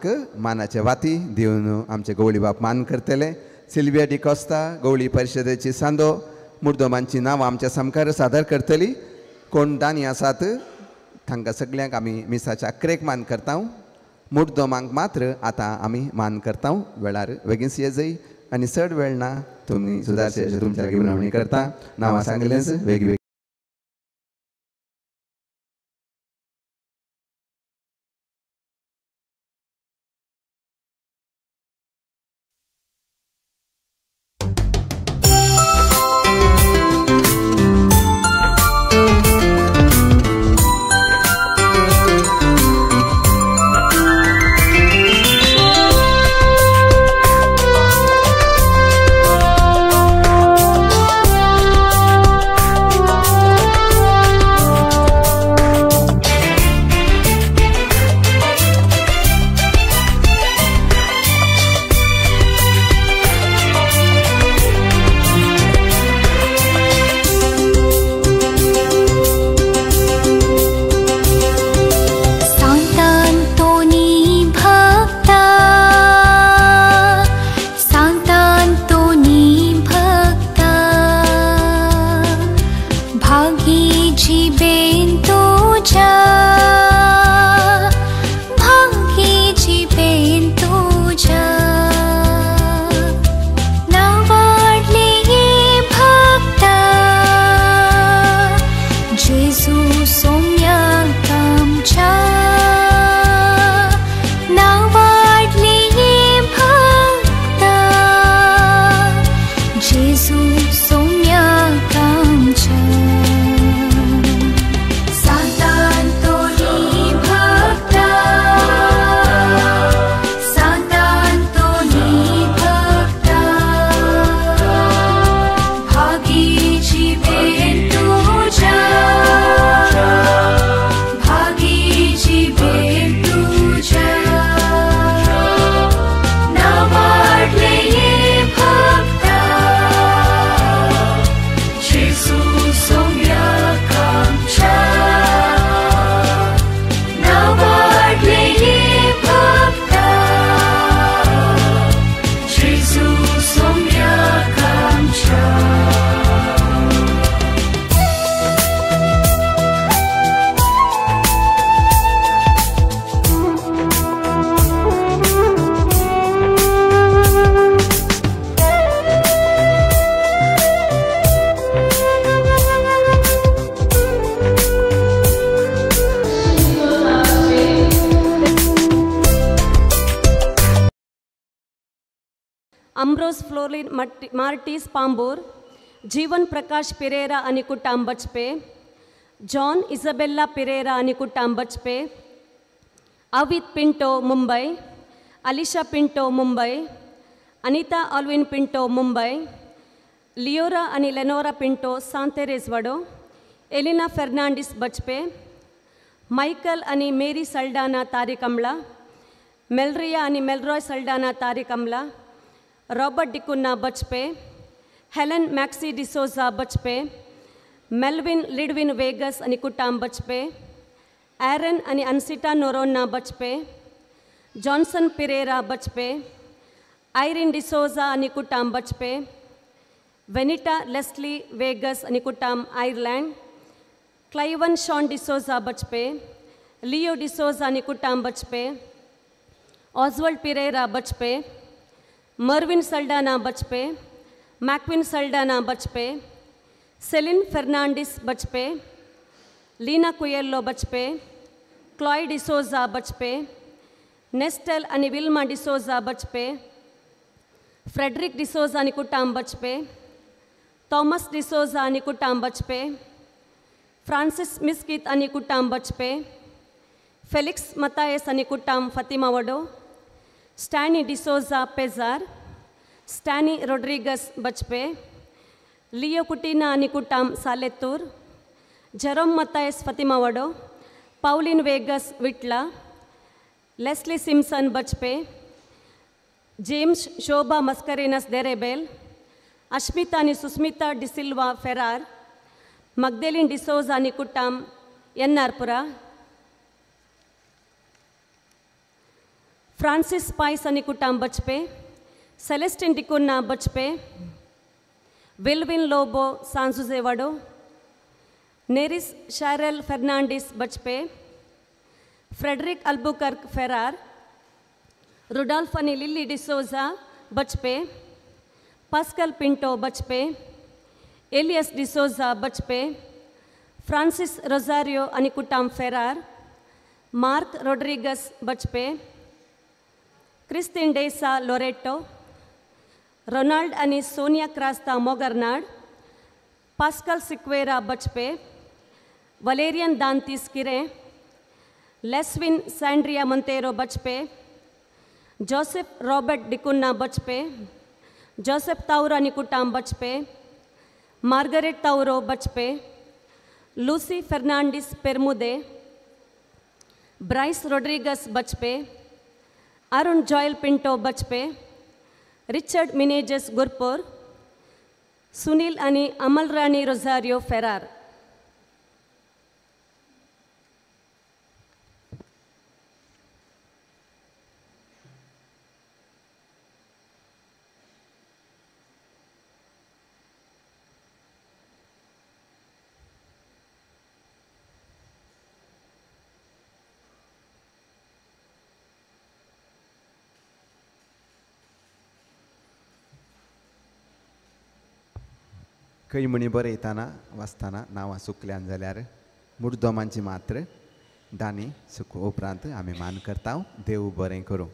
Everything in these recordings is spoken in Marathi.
बापाक मानाचे वाती दिवन आमचे गवळी बाप मान करतले. सिल्विया डिकोस्ता गवळी परिशदेची सांदो मुर्दोमांची नांवां आमच्या समकार सादर करतली. कोण दानी आसात तांकां सगळ्यांक आमी मिसाच्या अकरेक मान करता. मुर्दोमांक मात्र आतां आमी मान करता. वेळार बेगीन येजय आनी चड वेळ ना. तुमी सुदारचे तुमच्या विनवणी करता. नांवां सांगलेंच वेगवेगळी अम्ब्रोस फ्लोरिन मार्टिस पांबूर, जीवन प्रकाश पिरेरा आणि कुटाम बचपे, जॉन इजबेल्ला पिरेरा आणि कुटाम बचपे, अवित पिंटो मुंबई, अलिशा पिंटो मुंबई, अनिता ऑल्विन पिंटो मुंबई, लियोरा आणि लेनोरा पिंटो सांतेरेज वडो, एलिना फर्नांडिस बचपे, मायकल आणि मेरी सल्डाना तारिकमला, मेलरिया आणि मेलरॉय सल्डाना तारिकमला, रॉबर्ट डिकुन्ना बचपे, हेलन मॅक्सी डिसोजा बचपे, मेल्विन लिडविन वेगस आणि कुटाम बचपे, एरन आणि अनसिटा नोरोना बचपे, जॉन्सन पिरेरा बचपे, आयरिन डिसोजा आणि कुटाम बचपे, वेनिटा लेस्ली वेगस आणि कुटाम आयर्लंड, क्लाइवन शॉन डिसोजा बचपे, लियो डिसोजा आणि कुटाम बचपे, ऑजवर्ल्ड पिरेरा बचपे, मर्विन सल्डाना बचपे, मैक्विन सल्डाना बचपे, सेलिन फर्नांडिस बचपे, लीना कुयेल्लो बचपे, क्लॉय डिसोजा बचपे, नेस्टेल आणि विल्मा डिसोजा बचपे, फ्रेडरिक डिसोजा आणि कुटाम बचपे, थॉमस डिसोजा आणि कुटाम बचपे, फ्रांसिस मिस्कित आणि कुटाम बचपे, फेलिक्स मतायस आणि कुटाम फातिमा वडो, स्टॅनी डिसोजा पेजार, स्टॅनी रोड्रिगस बचपे, लियो कुटीना आणि कुटाम सालेतूर, जेरोम मतायस फातिमा वडो, पाउलिन वेगस विटला, लेस्ली सिम्सन बचपे, जेम्स शोभा मस्करेनस देरेबेल, अश्मिता आणि सुस्मिता डिसिल्वा फेरार, मग्देलिन डिसोजा आणि कुटाम एन्नारपुरा, फ्रांसिस पाइस आणि कुटाम बचपे, सेलेस्टिन डिकुन्ना बचपे, विल्विन लोबो सांजुजेवाडो, नेरिस शारेल फर्नांडिस बचपे, फ्रेडरिक अल्बुकर्क फेरार, रुडॉल्फ आणि लिली डिसोजा बचपे, पास्कल पिंटो बचपे, एलियस डिसोजा बचपे, फ्रांसिस रोजारियो आणि कुटाम फेरार, मार्क रोड्रिगस बचपे, क्रिस्टिन डेसा लोरेटो, रोनाल्ड आणि सोनिया क्रास्ता मोगर्नाड, पास्कल सिक्वेरा बचपे, वलेरियन दांतीस किरे, लेस्विन सैंड्रिया मोंतेरो बचपे, जोसेफ रॉबर्ट डिकुन्ना बचपे, जोसेफ ताउरो आणि कुटाम बचपे, मार्गरेट ताउरो बचपे, लूसी फर्नांडिस पेरमुदे, ब्राइस रोड्रिगस बचपे, अरुण जॉयल पिंटो बचपे, रिचर्ड मिनेजस गुरपूर, सुनील आणि अमल राणी रोजारियो फेरार. खंय म्हणी बरयतना वाचतना नांवां चुकल्यान जाल्यार मुर्दोमांची मात्र दानी सुख उपरांत आमी मान करता. देव बरें करूं.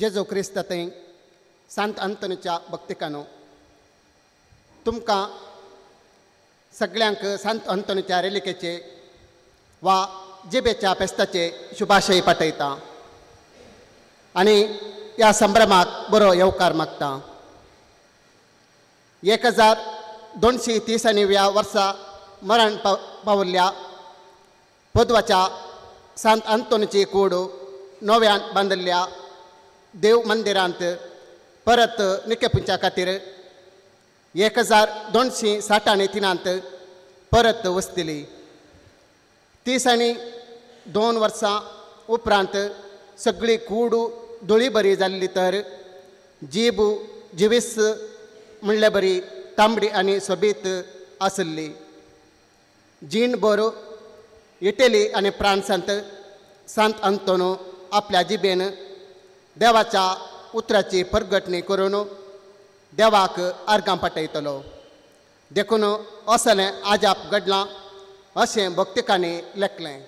जेजू क्रिस्त थंय सांत अंतोनीच्या भक्तिकानो तुमकां सगळ्यांक सांत अंतोनीच्या रेलिकेचे वा जिबेच्या फेस्ताचे शुभाशय पाठयता आनी ह्या संभ्रमाक बरो येवकार मागता. 1230व्या वर्सा मरण पावल्ल्या पदवाच्या सांत अंतोनीची कूड नव्यान बांदल्ल्या देव मंदिरांत परत निकेपुंच्या खातीर 1263 परत वचतली. 32 वर्सां उपरांत सगळी कूड धुळी बरी जाल्ली तर जीब जिवीस म्हणले बरी तांबडी आनी सोबीत आसली. जीणभर इटली आनी फ्रांसांत सांत अंतोनो आपल्या जिबेन देवाच्या उतराची परगटणी करून देवाक आर्गां पाठयतलो. देखून असलें आजाप घडलां अशें भक्तिकांनी लेखलें.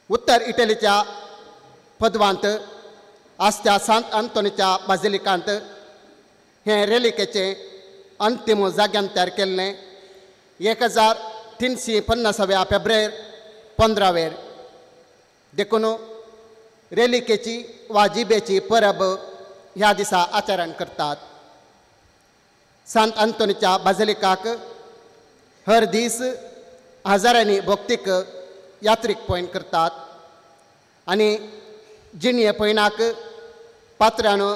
उत्तर इटलीच्या पदवांत आसच्या सांत अंतोनीच्या बाजिलिकांत हे रेलिकेचे अंतीम जाग्यान तयार केल्लें 1350 फेब्रुवार 15 देखून रेलिकेची वा जिबेची परब ह्या दिसा आचरण करतात. सांत अंतोनीच्या बाजिलिकाक हर दीस हजारांनी भक्तीक यात्रीक पयन करतात आनी जिणये पयनाक पात्रांनो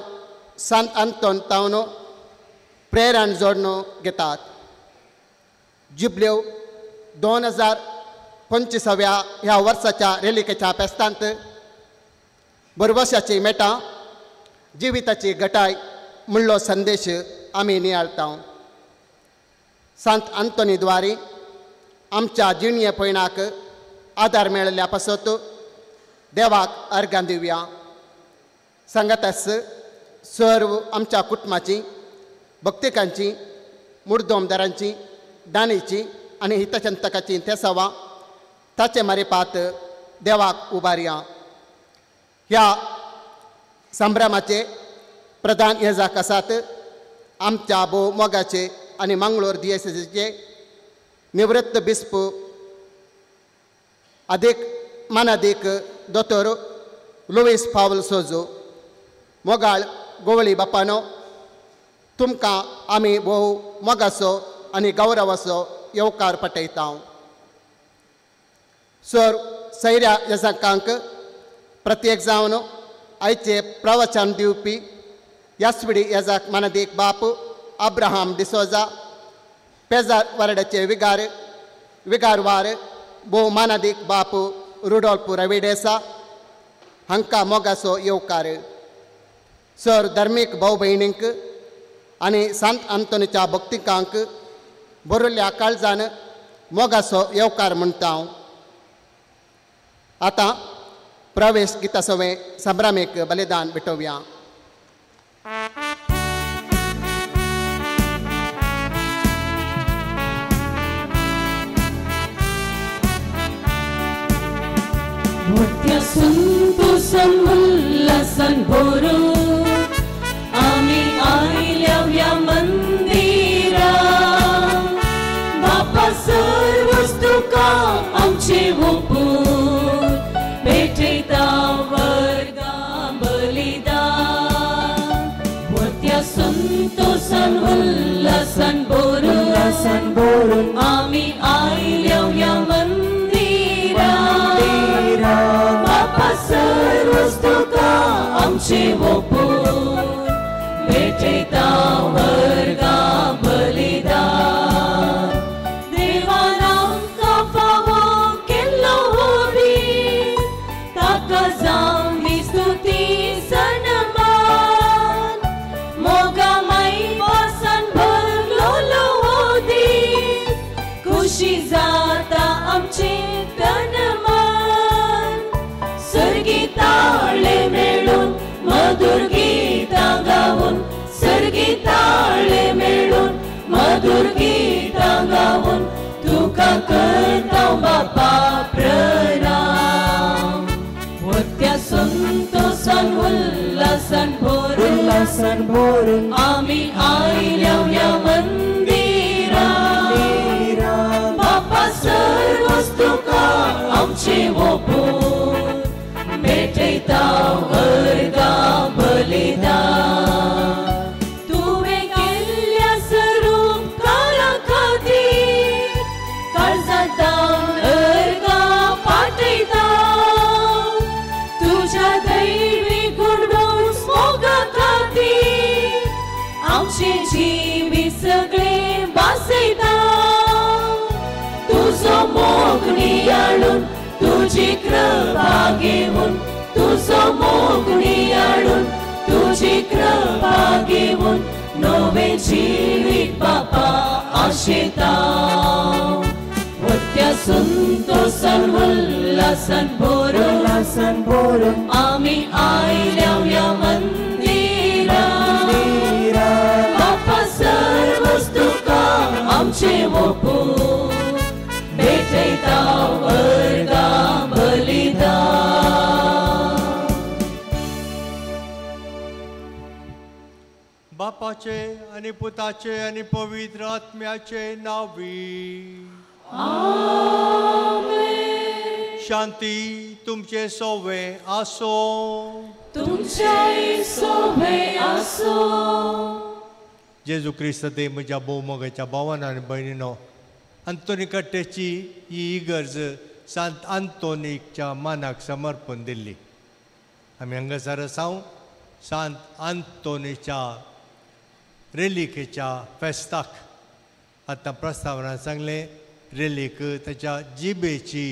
सांत अंतोन तावन प्रेरान जोडून घेतात. जुबल्यो 2025व्या ह्या वर्साच्या रेलिकेच्या फेस्तांत बरवशाची मेटां जिविताची घटाय म्हणलो संदेश आमी नियाळटा. सांत अंतोनी द्वारे आमच्या जिणये पयणाक आदार मेळिल्ल्या पासत देवाक अर्गां दिवया. सांगातच सर्व आमच्या कुटुंबाची भक्तिकांची मुर्दोमदारांची दानीची आनी हितचिंतकाची तेसावा ताचे मारिपात देवाक उबारया. ह्या संभ्रमाचे प्रधान येजाक आसात आमच्या भोव मोगाचे आनी मंगळूर दिएसीचे निवृत्त बिस्प मानादीक दोतोर लुईस पावल सोजो. मोगाळ गोवळी बापानो तुमकां आमी भोव मोगाचो आनी गौरवाचो येवकार पाठयता. सर सैऱ्या येजाकांक प्रत्येक जावन आयचे प्रवचन दिवपी यासविडी येजाक मानादीक बाप अब्राहाम डिसोजा पेजार वारड्याचे विगारवार भोव मानादीक बाप रुडोल्फ रविडेसा हांकां मोगाचो येवकार. सर धर्मीक भाव भयणींक आनी सांत अंतोनीच्या भक्तिकांक बरोल्ल्या काळजान मोगाचो येवकार म्हणटा. आतां प्रवेश गिता सवे संभ्रामेक बलिदान भेटोवया. मोठ्या संतोषान उल्हासान भरून आमी आयल्या ह्या मंदिरांत. बापा सर्वच तुका आमचे ओपून भेटयता वर्गां बलिदान. मोठ्या संतोषान उल्हासान भरून आमी आयल्या ह्या बापा सर्वच तुका आमचे ओपून भेटयता वर्गां बलिदान. देवान आमकां फावो केल्लो दीस ताका जावं स्तुती सन्मान. मोगा माई वासान भरलो दीस खुशी जाता आमचे सर्गीताळे मेळून मधुर गीतां गावून सर्गीताळे मेळून मधुर गीतां गावून तुका करता बापा प्रणाम. मोठ्या संतोषान उल्हासान भरून आम्ही आयल्या या मंदिरात बापा सर्वच तुका आमचे ओपून भेटयता अर्गा बलिदान तुवें केल्ल्या स्वरूप काळा खातीर काळजांत अर्गा पाठयता तुझ्या दैवी गुणगुण मोगा खातीर आमचे जीवी सगळे वासयता तुझो मोग नियाळून तुझी कृपा घेऊन तुझो मोग नियाळून तुझी कृपा घेऊन नवे जिवीक बापा आशेता वत्या संतोषान उल्हासान भरून आम्ही आयल्या या मंदिरात बापा सर्वच तुका आमचे ओपून भेटयता अर्गा बलिदान बापाचे आणि पुताचे आणि पवित्र आत्म्याचे नावी शांती तुमचे सोवे आसो तुमचे सोबे आसो जेजू क्रिस्त ते म्हज्या भोवमोगाच्या भावान आनी भयणीनो अंतोनी कट्टेची ही इगर्ज सांत आंतोनीच्या मानाक समर्पण दिल्ली आमी हांगासर आसांव सांत आंतोनीच्या रेलिकेच्या फेस्ताक आतां प्रस्तावना सांगलें रेलीक ताच्या जिबेची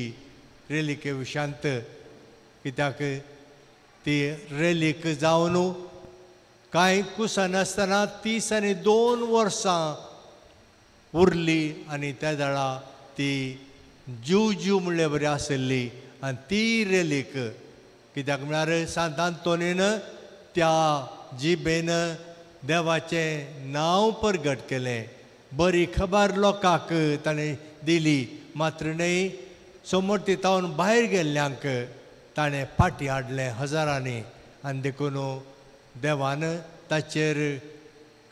रेलिके विशांत कित्याक ती रेलीक जावन कांय कुसां नासतना 32 वर्सां उरली आनी त्या वेळा ती जीव म्हणले बरी आसली आनी ती रेलीक कित्याक म्हळ्यार सांत आंतोनीन त्या जिबेन देवाचें नांव परगट केलें बरी खबर लोकांक ताणें दिली मात्र न्हय समोर ती तावन भायर गेल्ल्यांक ताणें फाटीं हाडलें हजारांनी आनी देखून देवान ताचेर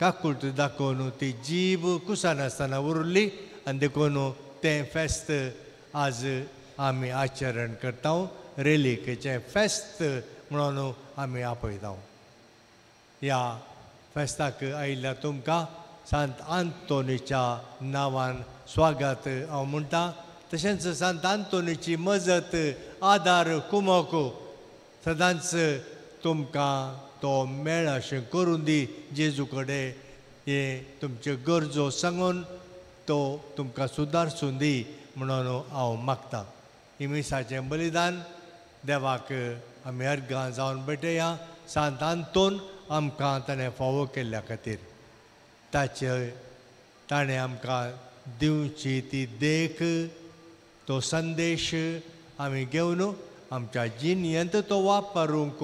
काकुळट दाखोवन ती जीब कुसां नासतना उरली आनी देखून तें फेस्त आज आमी आचरण करता रेलिकेचें फेस्त म्हणून आमी आपयता ह्या फेस्ताक आयिल्ल्या तुमकां सांत आंतोनीच्या नांवान स्वागत हांव म्हणटा तशेंच सांत आंतोनीची मजत आदार कुमक सदांच तुमकां तो मेळ अशें करून दी जेजू कडेन हे तुमच्यो गरजो सांगून तो तुमकां सुदारसून दी म्हणून हांव मागतां इमिसाचें बलिदान देवाक आमी अर्गां जावन भेटया सांत आंतोन आमकां ताणें फावो केल्ल्या खातीर ताणें आमकां दिवची ती देख तो संदेश आमी घेवन आमच्या जिणेंत तो वापरूंक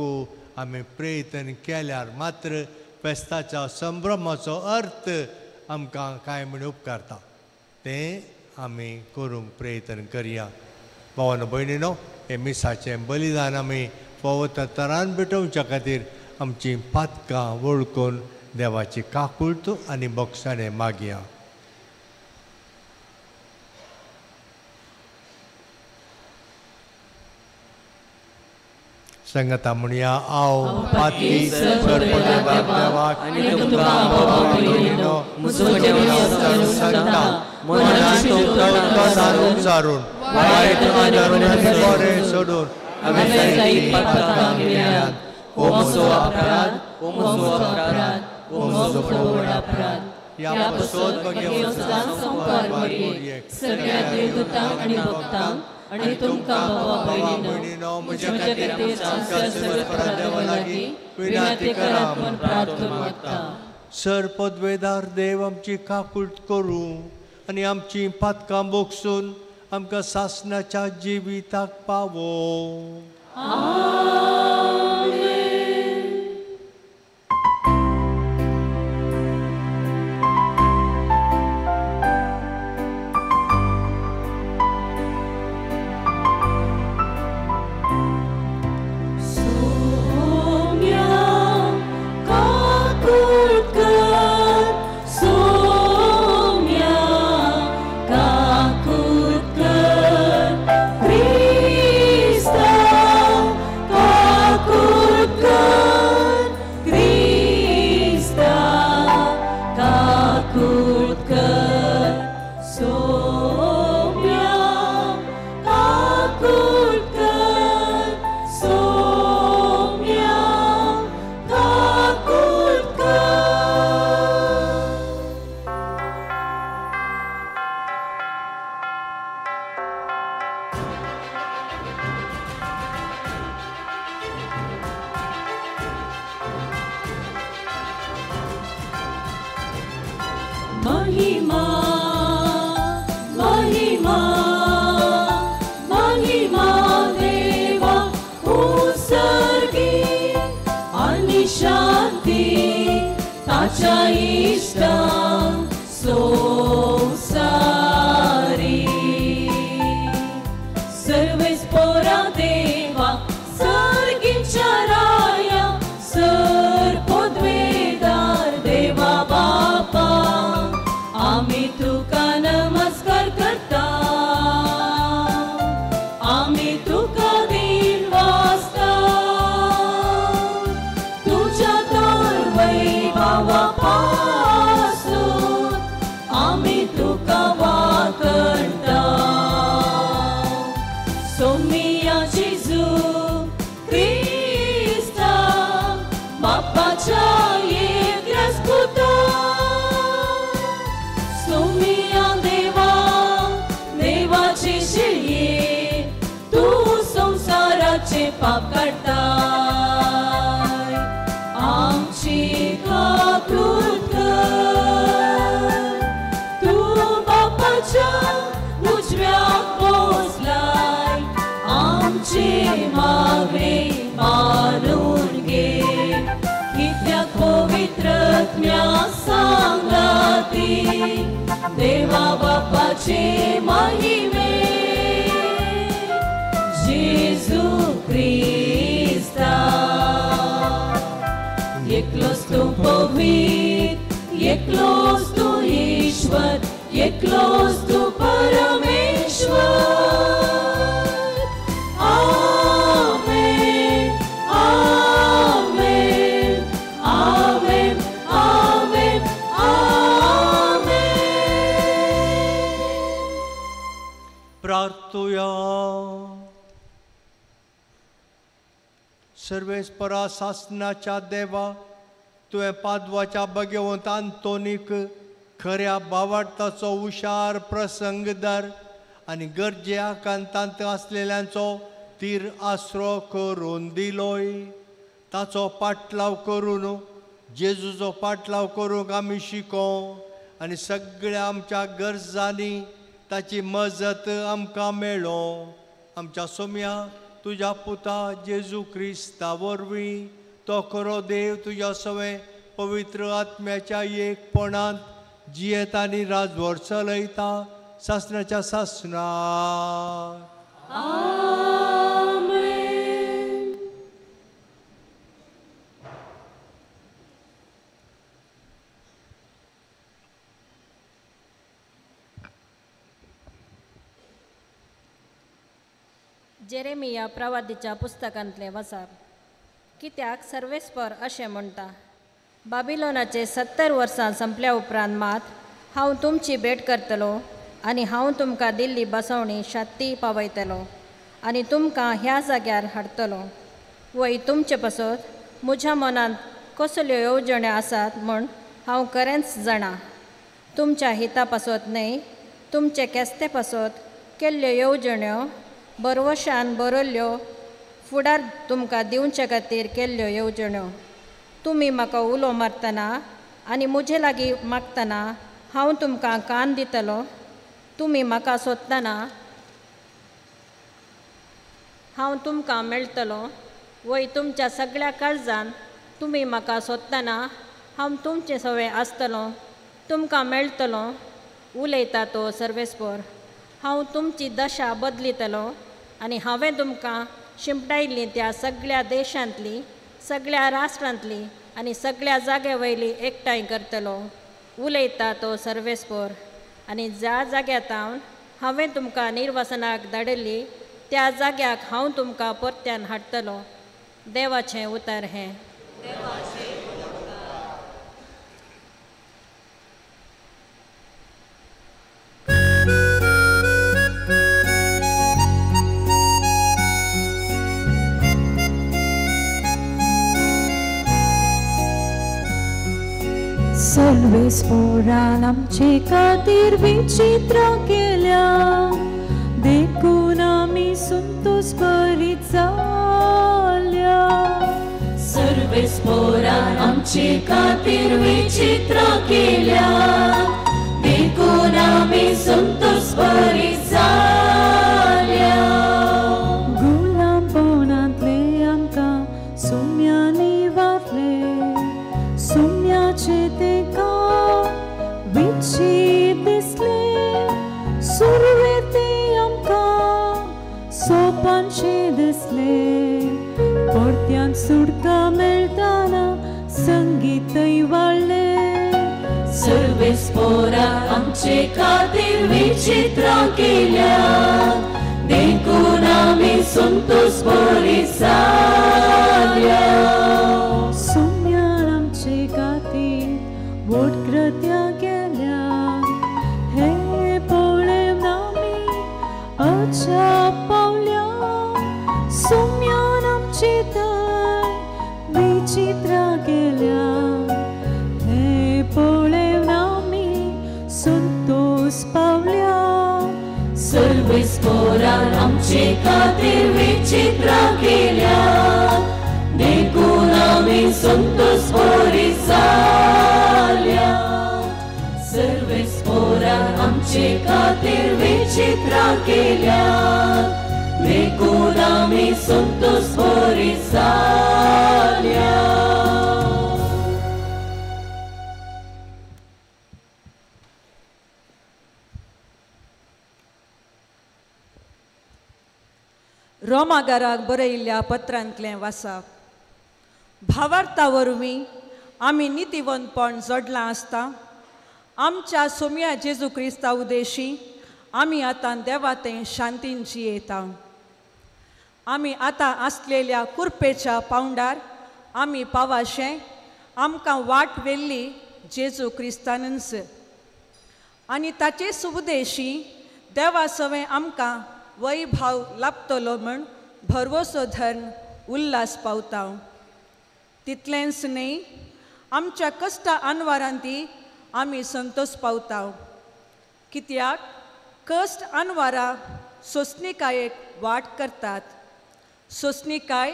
आमी प्रयत्न केल्यार मात्र फेस्ताच्या संभ्रमाचो अर्थ आमकां कांय म्हण उपकारता तें आमी करूंक प्रयत्न करया भावानो भयणीनो हे मिसाचें बलिदान आमी फावो तरान भेटोवच्या खातीर आमची पातकां वळखून देवाची काकुळट आनी मोक्षाणें मागया संगता म्हणया हांव पाती देवाक आनी तुमकां बाबा भयणीनो म्हजो देव सांगता मनान उच्चारून वायट आनी बरें सोडून हांवें जायती पातकां केल्यात ओ म्हजो अपराध ओ म्हजो अपराध ओ म्हजो व्हड अपराध ह्या पासून संपार करी सगळ्या देवदूतांक आनी भक्तांक आनी तुमकां बाबा भयणीनो म्हज्या खातीर देवा लागीं विनंती करात म्हूण प्रार्थना मागता सर पदवेदार देव आमची काकुळट करूं आनी आमची पातकां बोगसून आमकां सासणाच्या जिविताक पावो महिमा महिमा महिमा देवा उसर्गी आणि शांती ताच्या इष्टा सोसारी सर्वेस पोरा देवा सर्गीच्या राया सर पदवेदार देवा बापा आम्ही तुका नमस्कार करता आम्ही तुका दिन वाजता तुझ्या तर वैभवापासून आम्ही तुका वाकणता सोमिया जेजू क्रिस्ता बापाच्या एकल्याच पुता सोमिया देवा देवाचे शिळये तू संसाराचे पाप काढताय आमची काकूत कर तू बापाच्या उजव्याक पोचलाय आमचे मागणे मानून घे कित्याक पवित्रत्म्या सांगाती देवा बापाचे महिमे जेजू क्रिस्ता एकलोच तू पवित्र एकलोच तू ईश्वर एकलोच तू परमेश्वर आमेन आमेन आमेन आमेन आमेन प्रार्थूया सर्वेस्परा शासनाच्या देवा तुवें पादवाच्या भगवंत आंतोनीक खऱ्या बावार्थाचो हुशार प्रसंगदार आनी गरजे आकांतांत असलेल्यांचो तीर आसरो करून दिलोय ताचो पाटलाव करून जेजूचो पाटलाव करूंक आमी शिको आनी सगळ्या आमच्या गरजांनी ताची मजत आमकां मेळो आमच्या सोम्या तुझ्या पुता जेजू क्रिस्ता वरवीं तो खरो देव तुझ्या सवे पवित्र आत्म्याच्या एकपणांत जियेत आनी राजवट चलयता शासनाच्या शासनार आमेन जेरेमिया प्रवादीच्या पुस्तकांतले वचप कित्याक सर्वेस्पर अशें म्हणटा बाबिलोनाचे 70 वर्सां संपल्या उपरांत मात हांव तुमची भेट करतलो आनी हांव तुमकां दिल्ली बसवणी शांती पावयतलो आनी तुमकां ह्या जाग्यार हाडटलो वय तुमचे पासत म्हज्या मनांत कसल्यो येवजण्यो आसात म्हूण हांव खरेंच जाणा तुमच्या हिता पासत न्हय तुमचे केस्ते पासत केल्ल्यो येवजण्यो बरवशान बरयल्ल्यो फुडार तुमकां दिवचे खातीर केल्ल्यो येवजण्यो तुमी म्हाका उलो मारतना आनी म्हजे लागीं मागतना हांव तुमकां कान दितलो तुमी म्हाका सोदतना हांव तुमकां मेळटलो वय तुमच्या सगळ्या काळजान तुमी म्हाका सोदतना हांव तुमचे सवे आसतलो तुमकां मेळटलो उलयता तो सर्वेस्पर हांव तुमची दशा बदलितलो आनी हांवें तुमकां शिंपडायिल्लीं त्या सगळ्या देशांतलीं सगळ्या राष्ट्रांतलीं आनी सगळ्या जाग्या वयली एकठांय करतलो उलयता तो सर्वेस्पर आनी ज्या जाग्यातावन हांवें तुमकां निर्वसनाक धाडिल्ली त्या जाग्याक हांव तुमकां परत्यान हाडटलो देवाचें उतर हें सर्वेस्परान आमचे खातीर विचित्र केल्या देखून आमी संतोष भरीत जाल्या सर्वेस्परान आमचे खातीर विचित्र केल्या सर्वेस्पोरा आमचे खातीर विचित्रां केल्या देखून आमी संतोष बरी जाल्या सुम्यान आमचे खातीर मोठ कृत्यां केल्या हे पळोवन आमी अजाप पावल्या सुम्यान आमची दय विचित्रां केल्या हे पळोवन आमी संतोष पावल्या सर्वेस्पोरान आमचे खातीर विचित्रां केल्या देखून आमी संतोष बरी जाल्या सर्वेस्पोरान आमचे खातीर विचित्रां केल्या देखून आमी संतोष बरी जाल्या रोमागाराक बरयल्ल्या पत्रांतलें वाचप भावार्था वरवीं आमी नितीवंतपण जोडलां आसता आमच्या सोम्या जेजू क्रिस्ता उद्देशी आमी आतां देवातें शांतीन जियेता आमी आतां आसलेल्या कुरपेच्या पावंडार आमी पावाशें आमकां वाट वेल्ली जेजू क्रिस्तानच आनी ताचे सुबदेशी देवा सवें आमकां वैभाव लाभतलो म्हण भरवोसो धरून उल्हास पावता तितलेंच न्ही आमच्या कश्टा अनवारांती आमी संतोष पावता कित्याक कश्ट अनवारां सोंसणिकायेक वाट करतात सोंसणिकाय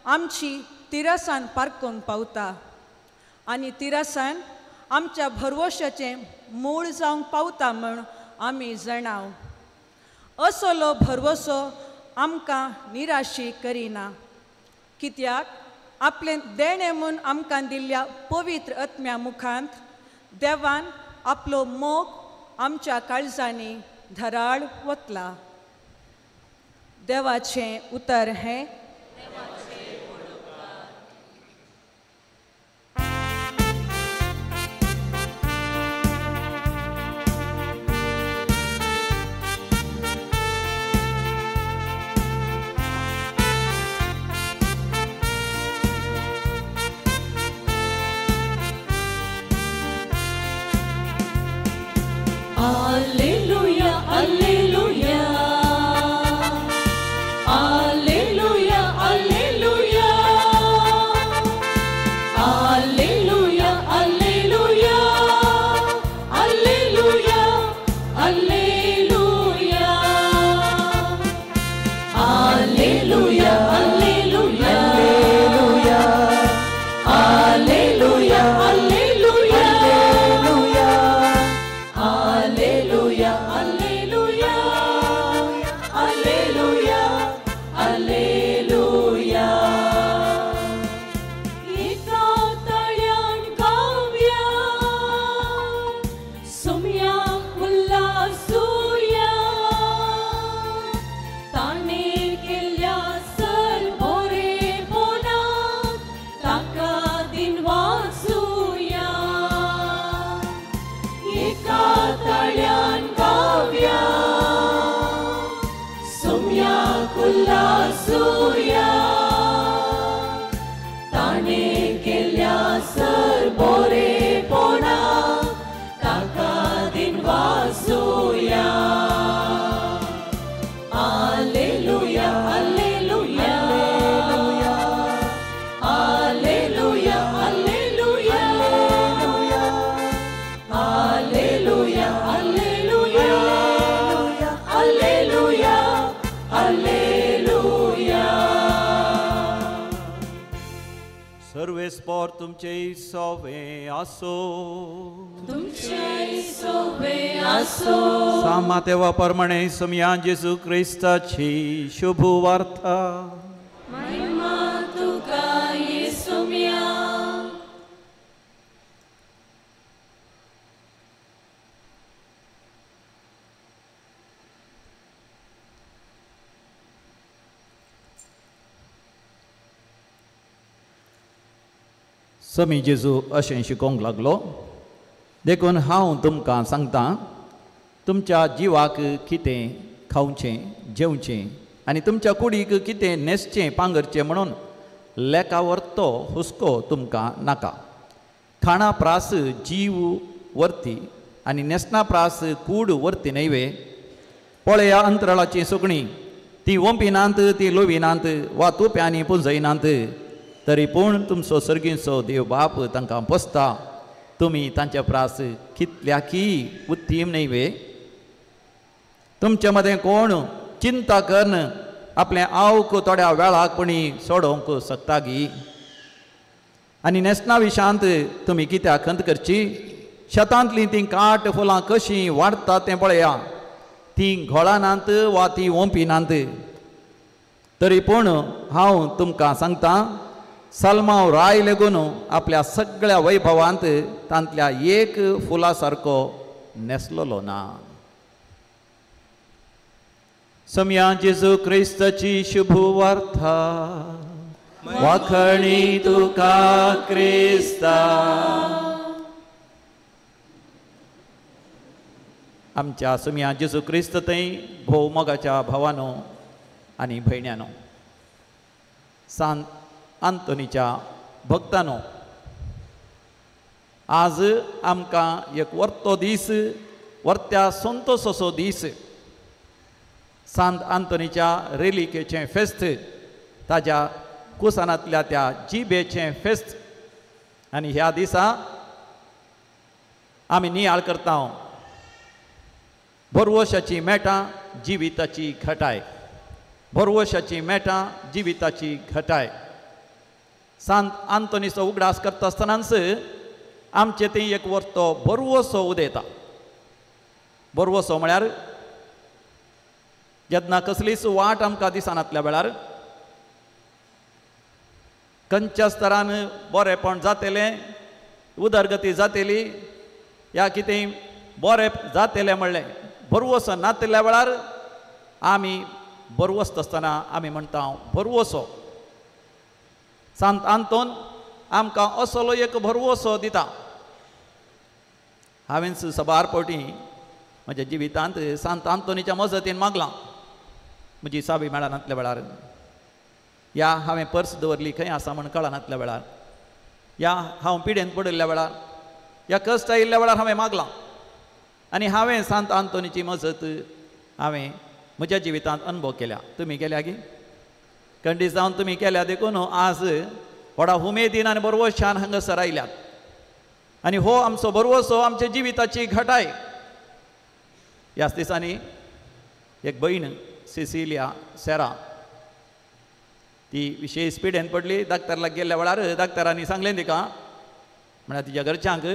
आमची तिरासान पारखून पावता आनी तिरासान आमच्या भरवोशाचें मूळ जावंक पावता म्हण आमी जाणाव असलो भरवोसो आमकां निराशी करिना कित्याक आपलें देणें म्हूण आमकां दिल्ल्या पवित्र आत्म्या मुखांत देवान आपलो मोग आमच्या काळजांनी धराड वतला देवाचें उतर हें Alleluia, alleluia. Alleluia, alleluia. Alleluia, alleluia. Alleluia, alleluia. Alleluia, alleluia. Alleluia, alleluia. Alleluia, alleluia, alleluia, alleluia. एका तळ्यान गावया, सोम्या उल्हासूया. ताणे केल्ल्या सरभोरेपणाक ताका दिन वाचूया. एका तळ्यान गावया, सोम्याक उल्हासूया. ताणे केल्ल्या सरभोरेपणाक ताका दिन वाचूया. Alleluia, alleluia. Alleluia, alleluia. Alleluia, alleluia. Alleluia, alleluia. सर्वेस्पोर तुमचे सोवे आसो तुमचे सोबे आसो. सामा तेवा प्रमाणे सोम्या जेजू क्रिस्ताची शुभ वार्ता महिमा तुका येसुम्या. समी जेजू अशें शिकोवंक लागलो देखून हांव तुमकां सांगतां, तुमच्या जिवाक कितें खावचें जेवचें आनी तुमच्या कुडीक कितें न्हेसचें पांगरचें म्हणून लेका व्हरतो हुस्को तुमकां नाका. खाणा प्रास जीव व्हरती आनी न्हेसना प्रास कूड व्हरती न्हयवे. पळया अंतराळाची सुकणीं, ती ओंपिनात, ती लोविनात वा तुप्यांनी पुंजयनात, तरी पूण तुमचो सर्गीचो देव बाप तांकां पोसता. तुमी तांचे प्रास कितल्याकी उत्तीम न्हयवे. तुमचे मदें कोण चिंता करन आपलें आवक थोड्या वेळाकपणी सोडोवंक शकता गी. आनी न्हेसना विशांत तुमी कित्याक खंत करची? शेतांतलीं तीं काट फुलां कशीं वाडटा तें पळया. तीं घोळानात वा तीं ओंपिनात. तरी पूण हांव तुमकां सांगतां, सलमांव राय लेगून आपल्या सगळ्या वैभवांत तांतल्या एक फुला सारको न्हेसलोलो ना. सम्या जेजू क्रिस्ताची शुभ वार्ता. वाखणी तुका क्रिस्ता. आमच्या सम्या जेजू क्रिस्त थंय भोव मोगाच्या भावानो आनी भयण्यानो, सांत आंतोनीच्या भक्तानो, आज आमकां एक वर्तो दीस, वर्त्या संतोसो दीस, सांत आंतोनीच्या रेलिकेचें फेस्त, ताच्या कुसानांतल्या त्या जिबेचें फेस्त. आनी ह्या दिसा आमी नियाळ करता भरवशाची मेटां जिविताची घटाय. भरवशाची मेटां जिविताची घटाय. सांत आंतोनीचो उगडास करता आसतनाच आमचे थंय एक वर्तो बरवसो उदेता. बरवसो म्हळ्यार जेन्ना कसलीच वाट आमकां दिसनातल्या वेळार, खंयच्या स्तरान बरेंपण जातलें, उदरगती जातली, या कितें बरें जातलें म्हणलें, बरवसो नातल्या वेळार आमी बरवस्त आसतना आमी म्हणटा बरवसो. सांत आंतोन आमकां असलो एक भरवसो दिता. हांवें सबार फावटी म्हज्या जिवितांत सांत आंतोनीच्या मजतीन मागलां. म्हजी सावी मेळनातल्या वेळार, या हांवें पर्स दवरली खंय आसा म्हण कळनातल्या वेळार, या हांव पिडेंत पडिल्ल्या वेळार, या कश्ट आयिल्ल्या वेळार हांवें मागलां. आनी हांवें सांत आंतोनीची मजत हांवें म्हज्या जिवितांत अनुभव केल्या. तुमी केल्या गी? खंडीत जावन तुमी केल्या देखून आज व्हडा उमेदीन आनी बरवशान हांगासर आयल्यात. आनी हो आमचो बरवसो आमच्या जिविताची घटाय. ह्याच दिसांनी एक भयण सिसिलिया सेरा, ती विशेश पिडेंत पडली. दाक्तर लागीं गेल्ल्या वेळार दाक्तरांनी सांगलें तिका, म्हळ्यार तिच्या घरच्यांक,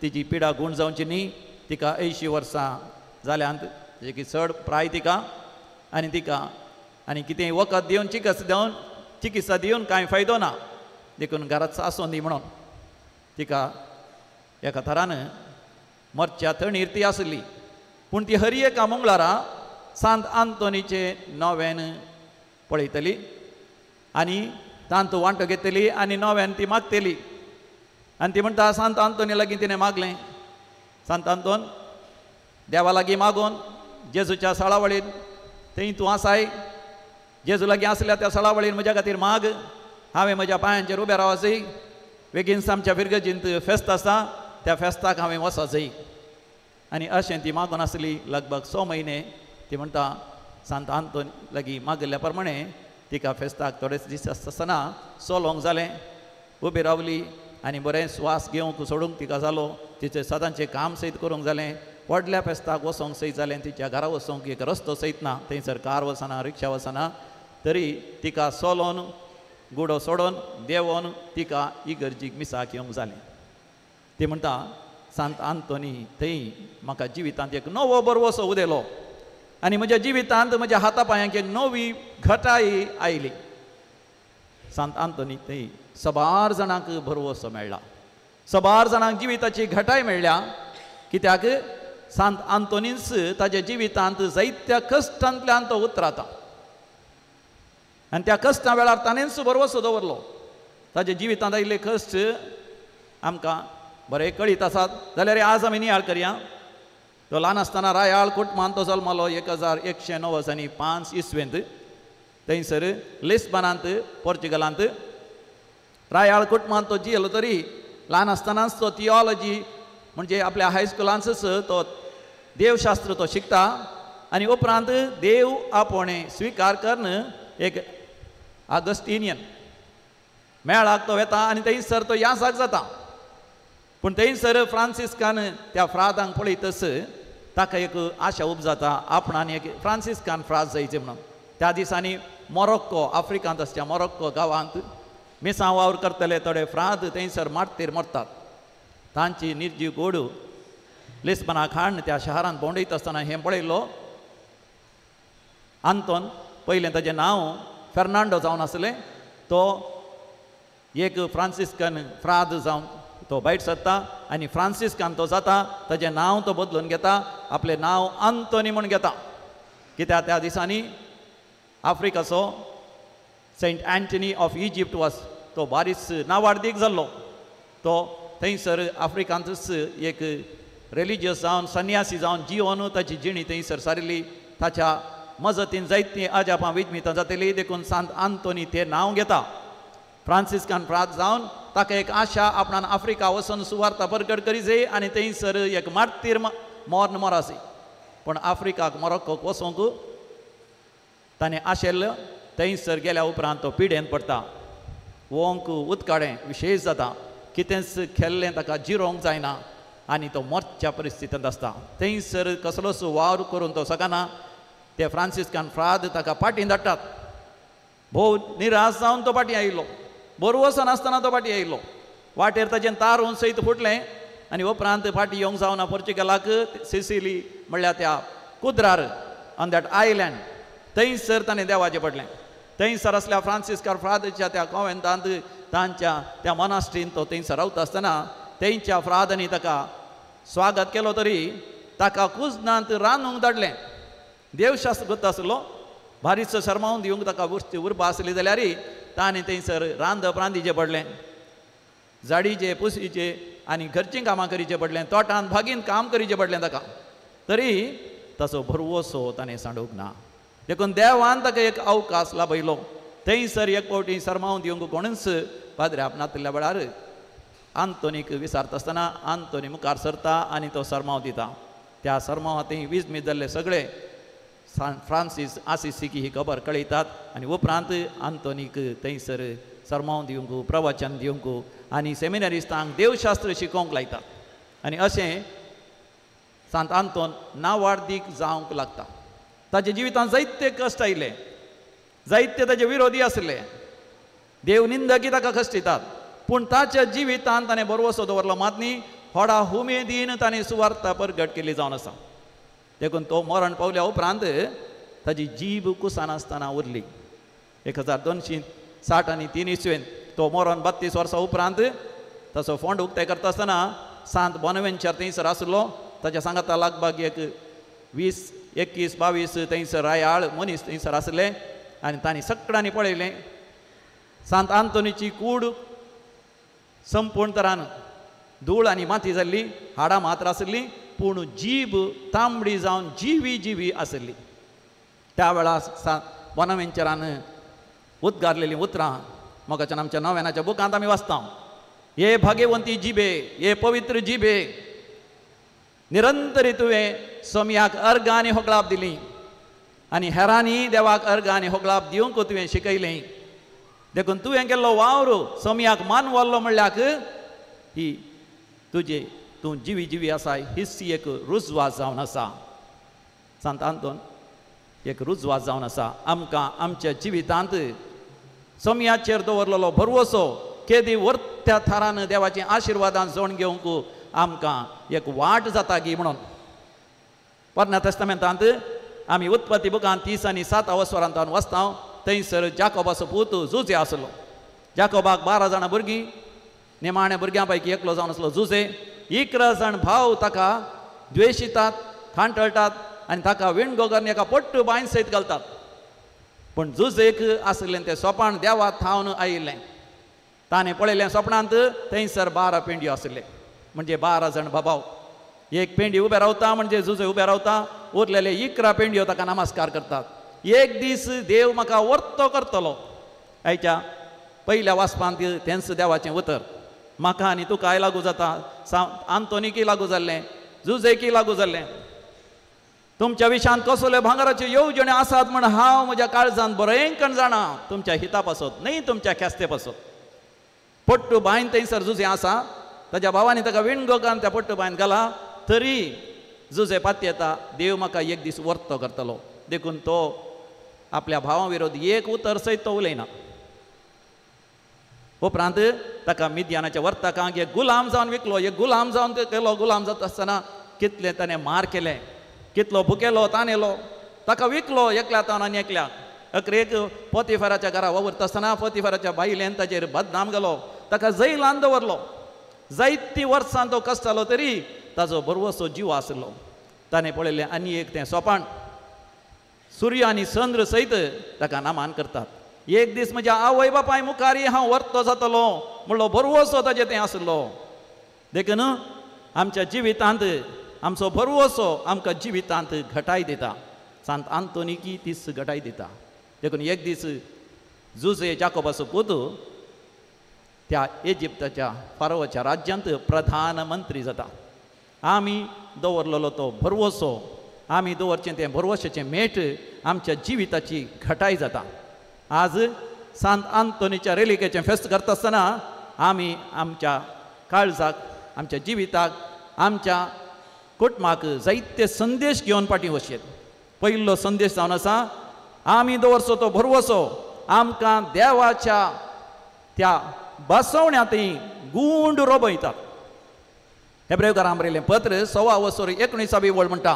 तिची पिडा गूण जावची न्ही, तिका 80 वर्सां जाल्यांत, की चड प्राय तिका, आनी तिका आनी कितें वखद दिवन चिकित्सा दिवन कांय फायदो ना, देखून घरांत आसूं दी म्हणून तिका एका तरान मरच्या थंडीर ती आसली. पूण ती हर एका मंगळारा सांत आंतोनीचे नव्यान पळयतली आनी तांतू वांटो घेतली आनी नव्यान ती मागतली. आनी ती म्हणटा, सांत आंतोनी लागीं तिणें मागलें, सांत आंतोन देवा लागीं मागून जेजूच्या सळावळीन थंय तूं आसाय, जेजू लागीं आसल्या त्या सळावळीन म्हज्या खातीर माग, हांवें म्हज्या पांयांचेर उबें रावच जाय. बेगीन आमच्या फिरगजींत फेस्त आसा, त्या फेस्ताक हांवें वचच जाय. आनी अशें ती मागून आसली. लगभग 6 म्हयने ती म्हणटा, सांत आंतोन लागीं मागिल्ल्या प्रमाणे तिका फेस्ताक थोडेच दीस आसतना चलोवंक जालें. उबी रावली आनी बरें स्वास घेवंक सोडूंक तिका जालो. तिचें सदांचें काम सयत करूंक जालें. व्हडल्या फेस्ताक वचोंक सयत जालें. तिच्या घरा वचोंक एक रस्तो सयत ना, थंयसर कार वचना, रिक्षा वचना. तरी तिका चलोवन गुडो सोडून देंवोन तिका इगर्जीक मिसाक येवंक जालें. ती म्हणटा, सांत आंतोनी थंय म्हाका जिवितांत एक नवो बरवसो उदेलो आनी म्हज्या जिवितांत म्हज्या हाता पांयांक एक नवी घटाय आयली. सांत आंतोनी थंय सबार जाणांक बरवसो मेळ्ळा. सबार जाणांक जिविताची घटाय मेळ्ळ्या. कित्याक सांत आंतोनीस ताच्या जिवितांत जायत्या कश्टांतल्यान तो उतराता. आनी त्या कश्टा वेळार ताणेंच बरवसो दवरलो. ताच्या जिवितांत आयिल्ले कश्ट आमकां बरें कळीत आसात जाल्यार आज आमी नियाळ करया. तो ल्हान आसतना रायाळ कुटुंबांत तो जल्मलो 1195 इसवेंत. थंयसर लिस्बनांत पोर्चुगलांत रायाळ कुटुंबांत तो जियेलो तरी ल्हान आसतनाच तो थियोलॉजी म्हणजे आपल्या हायस्कुलांतच तो देवशास्त्र तो शिकता आनी उपरांत देव आपोणे स्विकार करून एक ऑगस्टिनियन मेळाक तो वेता आनी थंयसर तो यासाक जाता. पूण थंयसर फ्रांसिस्कान त्या फ्रादांक पळयतस ताका एक आशा उपजाता आपणान एक फ्रांसिस्कान फ्राज जायचे म्हणून. त्या दिसांनी मोरक्को आफ्रिकांत आसच्या मोरक्को गांवांत मिसां वावर करतले थोडे फ्राद थंयसर मारतेर मरतात. तांची निर्जीव गोडू लिस्बनाक हाडून त्या शहरांत भोंवडयत आसतना हें पळयलो. आंतोन पयलें ताचें नांव फेर्नांडो जावन आसलें. तो एक फ्रांसिस्कन फ्राद जावन तो भायर सरता आनी फ्रांसिस्कान तो जाता. ताचें नांव तो बदलून घेता. आपलें नांव आंतोनी म्हूण घेता. कित्याक त्या दिसांनी आफ्रिकाचो सेंट एंटनी ऑफ इजिप्ट वाज तो बारीस नांवार्दीक जाल्लो. तो थंयसर आफ्रिकांतच एक रिलिजियस जावन संन्यासी जावन जिवन ताची जिणी थंयसर सारिल्ली. ताच्या मजतीन जायतीं अजापां विजमितां जातलीं देखून सांत आंतोनी तें नांव घेता. फ्रांसिस्कान फ्राद जावन ताका एक आशा आपणान आफ्रिका वचून सुवार्ता परगट करीचे आनी थंयसर एक मार्तीर मोर्न मोरासी. पूण आफ्रिकाक मोरक्कोक वचूंक ताणें आशेल्लो. थंयसर गेल्या उपरांत तो पिडेन पडटा. वोंक उदकाडें विशेश जाता. कितेंच खेळ्ळें ताका जिरोंक जायना आनी तो मोरच्या परिस्थितींत आसता. थंयसर कसलोच वावर करून तो सकाना. ते फ्रांसिस्कान फ्राद ताका फाटीं धाडटात. भोव निराश जावन तो फाटीं आयिल्लो. बरो वचनासतना तो फाटीं आयिल्लो. वाटेर ताचें तारून सयत फुटलें आनी उपरांत फाटीं येवंक जावना पोर्चुगलाक. सिसिली म्हणल्यार त्या कुद्रार ऑन दॅट आयलँड थंयसर ताणें देवाचें पडलें. थंयसर आसल्या फ्रांसिस्कान फ्रादच्या त्या कॉवेंतांत तांच्या त्या मोनास्ट्रींत तो थंयसर रावता आसतना थंयच्या फ्रादांनी ताका स्वागत केलो तरी ताका कुजनांत रांदूंक धाडलें. देवशास्त्र करता आसलो. बारीच शर्मावन दिवंक ताका उर्बा आसली जाल्यार ताणें थंयसर रांदप रांदिचें पडलें. झाडीचें पुसीचें आनी घरचीं कामां करीचें पडलें. तोटांत भागीन काम करीचें पडलें ताका. तरी ताचो भरवोसो ताणें सांडूंक ना. देखून देवान ताका एक अवकाश लाभयलो. थंयसर एक फावटी शर्मावन दिवंक कोणूच पाद्र्याक नातल्या वेळार आंतोनीक विचारता आसतना आंतोनी मुखार सरता आनी तो सरमाव दिता. त्या सरमावांत विजमीत जाल्ले सगळे फ्रांसीस आसिसीकी ही खबर कळयतात आनी उपरांत आंतोनीक थंयसर सरमाव दिवंक प्रवचन दिवंक आनी सेमिनरिस्तांक देवशास्त्र शिकोवंक लायतात. आनी अशें सांत आंतोन नांवार्दीक जावंक लागता. ताच्या जिवितांत जायते कश्ट आयले. जायते ताचे विरोधी आसले. देवनिंदकी ताका कश्ट दितात. पूण ताच्या जिवितांत ताणें बरवसो दवरलो. मात न्ही व्हडा उमेदीन ताणें सुवार्ता परगट केल्ली जावन आसा. देखून तो मरण पावल्या उपरांत ताची जीब कुसानासतना उरली. 1263 इसवेंत तो मरण 32 वर्सां उपरांत ताचो फोंड उक्ताय करता आसतना सांत बोनवेंचर थंयसर आसलो. ताच्या सांगाता लागभाग एक 20, 21, 22 थंयसर रायाळ मनीस थंयसर आसले आनी तांणी सगळ्यांनी पळयलें. सांत आंतोनीची कूड संपूर्ण तरान धूळ आनी माती जाल्ली. हाडां मात्र आसली पूण जीब तांबडी जावन जिवी आसली. त्या वेळार सांत बोनवेंचरान उद्गारलेलीं उतरां मोगाच्यान आमच्या नव्यानाच्या बुकांत आमी वाचता. हे भाग्यवंती जिबे, हे पवित्र जिबे, निरंतरी तुवें सोम्याक अर्घ आनी होगळाप दिली आनी हेरांनी देवाक अर्घ आनी होगळाप दिवंक तुवें शिकयलें. देखून तुवें केल्लो वावर सोम्याक मान व्हरलो म्हणल्याक ही तुजे तूं जिवी आसा हिस्सी एक रुजवात जावन आसा. सांत आंतोन एक रुजवात जावन आसा. आमकां आमच्या जिवितांत सोम्याचेर दवरलेलो भरवोसो केदी वर्त्या थारान देवाचें आशिर्वादान जोड घेवंक आमकां एक वाट जाता गी म्हणून. पोरण्या तेस्तामेंतांत आमी उत्पत्ती बुकांत 30 आनी 7 वस्वरांतान वाचता. थंयसर जाकोबाचो पूत जुजे आसलो. जाकोबाक 12 जाणां भुरगीं. निमाण्या भुरग्यां पैकी एकलो जावन आसलो जुजे. 11 जाण भाव ताका द्वेशितात, खांटळटात आनी ताका विणगोगन एका पट्ट बांयन सयत घालतात. पूण जुजेक आसलें तें सोपान देवा थावन आयिल्लें. ताणें पळयलें सोपणांत थंयसर 12 पेंड्यो आसले. म्हणजे 12 जण बाबाव एक पेंडी उभे रावता म्हणजे जुजे उभे रावता उरलेले 11 पेंड्यो ताका नमस्कार करतात एक दीस देव म्हाका वर्तो करतलो आयच्या पहिल्या वाचपान तेंच देवाचें उतर म्हाका आनी तुका काय लागू जाता आंतोनिकी लागू जाल्लें जुजेकी लागू जाल्लें तुमच्या विशांत कसले भांगराच्यो येवजण्यो आसात म्हण हांव म्हज्या काळजांत बरेंकण जाणा तुमच्या हिता पासत न्ही तुमच्या ख्यास्ते पासत पट्टू बायन थंयसर जुजे आसा ताज्या भावानी ताका विणगो घालून त्या पट्टू बायन घाला तरी जुजे पाती येता देव म्हाका एक दीस वर्तो करतलो देखून तो आपल्या भावा विरोध एक उतर सयत तो उलयना उपरांत ताका मिद्यानाच्या वर्तकांक एक गुलाम जावन विकलो एक गुलाम जावन केलो गुलाम जाता आसतना कितले ताणें मार केले कितलो भुकेलो ताणेलो ताका विकलो एकल्या तावन आनी एकल्याक अकरेक पोतिफाराच्या घरा वावरता आसतना पोतिफाराच्या बायलेन ताचेर बदनाम घालो ताका जैलांत दवरलो जायतीं वर्सां तो कश्टालो तरी ताजो बरवसो जीव आसलो ताणें पळयलें आनी एक तें सोपाण सूर्य आनी चंद्र सयत ताका नामान करतात एक दीस म्हज्या आवय बापाय मुखारी हांव वर्तो जातलो म्हणलो बरवसो ताजें तें आसलो देखून आमच्या जिवितांत आमचो बरवसो आमकां जिवितांत घटाय दिता सांत आंतोनिकी तीस घटाय दिता देखून एक दीस जुजे जाकोबाचो पूत त्या इजिप्ताच्या फारोवाच्या राज्यांत प्रधानमंत्री जाता आमी दवरलेलो तो बरवसो आमी दवरचें तें बरवशाचें मेट आमच्या जिविताची घटाय जाता आज सांत आंतोनीच्या रेलिकेचें फेस्त करता आसतना आमी आमच्या काळजाक आमच्या जिविताक आमच्या कुटुंबाक जायते संदेश घेवन फाटीं वचेत पयलो संदेश जावन आसा आमी दवरचो तो बरवसो आमकां देवाच्या त्या बसवण्यांतय गूंड रोबयतात हेब्रेकारां बरयलें पत्र 6:19 वळ म्हणटा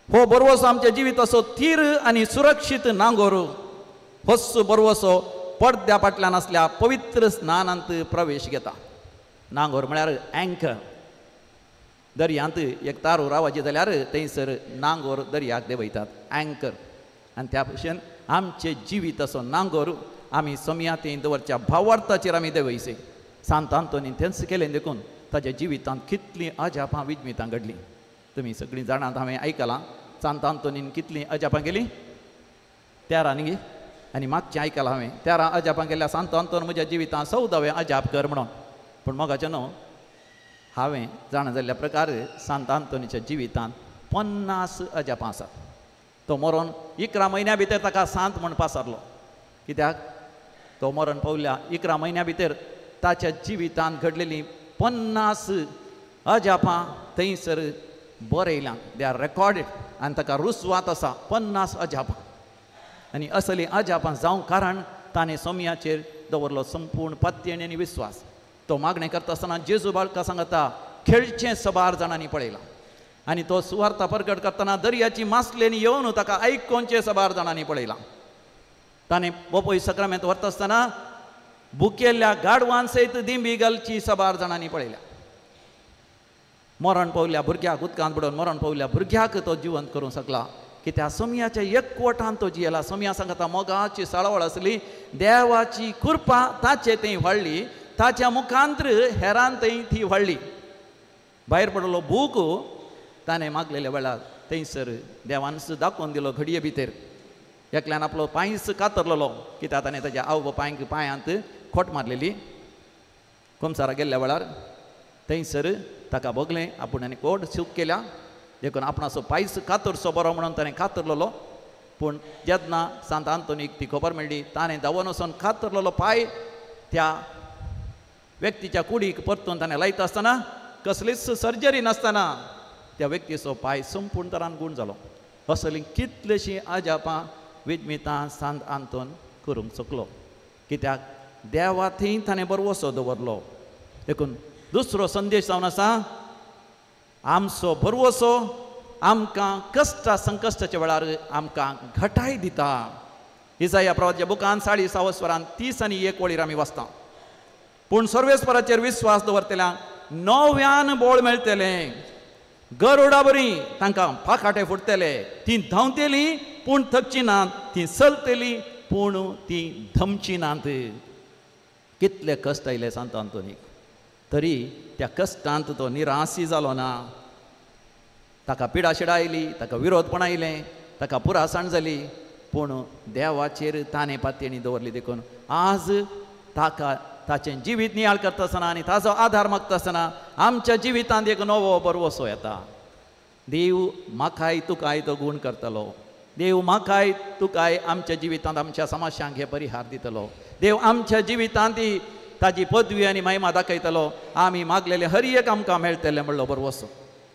हो बरवसो आमच्या जिविताचो थीर आनी सुरक्षीत नांगोर होस्सो बरवसो पडद्या फाटल्यान आसल्या पवित्र स्नानांत प्रवेश घेता नांगोर म्हळ्यार एंकर दर्यांत एक तारू रावाची जाल्यार थंयसर नांगोर दर्याक देंवयतात एंकर आनी त्या भशेन आमचे जिविताचो नांगोर आमी समयातें दवरच्या भावार्थाचेर आमी देंवयसे सांत आंतोनीन तेंच केलें देखून ताच्या जिवितांत कितलीं अजापां विजमितां घडलीं तुमी सगळीं जाणात हांवें आयकलां सांत आंतोनीन कितलीं अजापां गेलीं 13 न्ही आनी मागचें आयकलां हांवें 13 अजापां गेल्या सांत आंतोन म्हज्या जिवितांत 14वें अजाप कर म्हणून पूण मोगाचें न्हू हांवें जाणा जाल्ल्या प्रकार सांत आंतोनीच्या जिवितांत 50 अजापां आसात तो मरोन 11 म्हयन्या भितर ताका सांत म्हूण पासरलो कित्याक तो मरण पावल्या 11 म्हयन्या भितर ताच्या जिवितांत घडलेलीं 50 अजापां थंयसर बरयल्यां दे आर रेकॉर्डेड आनी ताका रुसवात आसा 50 अजापां आनी असलीं अजापां जावं कारण ताणें समयाचेर दवरलो संपूर्ण पत्तेणी आनी विस्वास तो मागणें करता आसतना जेजू बाळका सांगता खेळचें सबार जाणांनी पळयलां आनी तो सुवार्ता प्रकट करतना दर्याची मासलेनी येवन ताका आयकोनचें सबार जाणांनी पळयलां ताणें बोपय सक्रामेंत व्हरता आसतना बुकेल्ल्या गाडवान सयत दिंबी घालची सबार जाणांनी पळयल्या मरण पावल्या भुरग्याक उदकांत बुडोवन मरण पावल्या भुरग्याक तो जिवंत करूंक शकला कित्याक समयाच्या एकवटान तो जियेला समया सांगता मोगाची साळवळ आसली देवाची कृपा ताचे थंय व्हडली ताच्या मुखांतर हेरान थंय ती व्हडली भायर पडलो बूक ताणें मागलेल्या वेळार थंयसर देवान दाखोवन दिलो घडये भितर एकल्यान आपलो पांयस कातरलेलो कित्याक ताणें ताच्या आवय बापायक पांयांत खोट मारलेली कोमसारा गेल्ल्या वेळार थंयसर ताका बगलें आपूण आनी कोट सूक केल्या देखून आपणाचो पायस कातरचो बरो म्हणून ताणें कातरलेलो पूण जेन्ना सांत आंतोनीक ती खबर मेळ्ळी ताणें धांवन वचून कातरलेलो पांय त्या व्यक्तीच्या कुडीक परतून ताणें लायता आसतना कसलीच सर्जरी नासतना त्या व्यक्तीचो पांय संपूर्ण तरान गूण जालो असलीं कितलींशीं अजापां विजमितां सांत आंतोन करूंक शकलो कित्याक देवा थंय ताणें बरवसो दवरलो देखून दुसरो संदेश जावन आसा आमचो बरवसो आमकां कश्टा संकश्टाच्या वेळार आमकां घटाय दिता इसाया प्रवाच्या बुकान 40 30 आनी 1 वळीर आमी वाचता पूण सर्वेस्पराचेर विस्वास दवरतल्यांक नव्यान बोळ मेळटलें गरुडा बरी तांकां फाकाटे फुटतले ती धांवतेली पूण थकची नात ती चलतली पूण ती धमची नात कितले कश्ट आयले सांत आंतोनीक तरी त्या कश्टांत तो निराशी जालो ना. ताका पिडाशिडा आयली, ताका विरोधपण आयलें, ताका पुरासाण जाली, पूण देवाचेर ताणे पातयेणी दवरली देखून आज ताका ताचें जिवीत नियाळ करता आसतना आनी ताचो आधार मागता आसतना आमच्या जिवितांत एक नवो बरवसो येता. देव म्हाकाय तुकाय तो गूण करतलो. देव म्हाकाय तुकाय आमच्या जिवितांत आमच्या समस्यांक हे परिहार दितलो. देव आमच्या जिवितांत ताजी पदवी आनी महिमा दाखयतलो. आमी मागलेले हर एक आमकां मेळटलें म्हणलो बरवसो.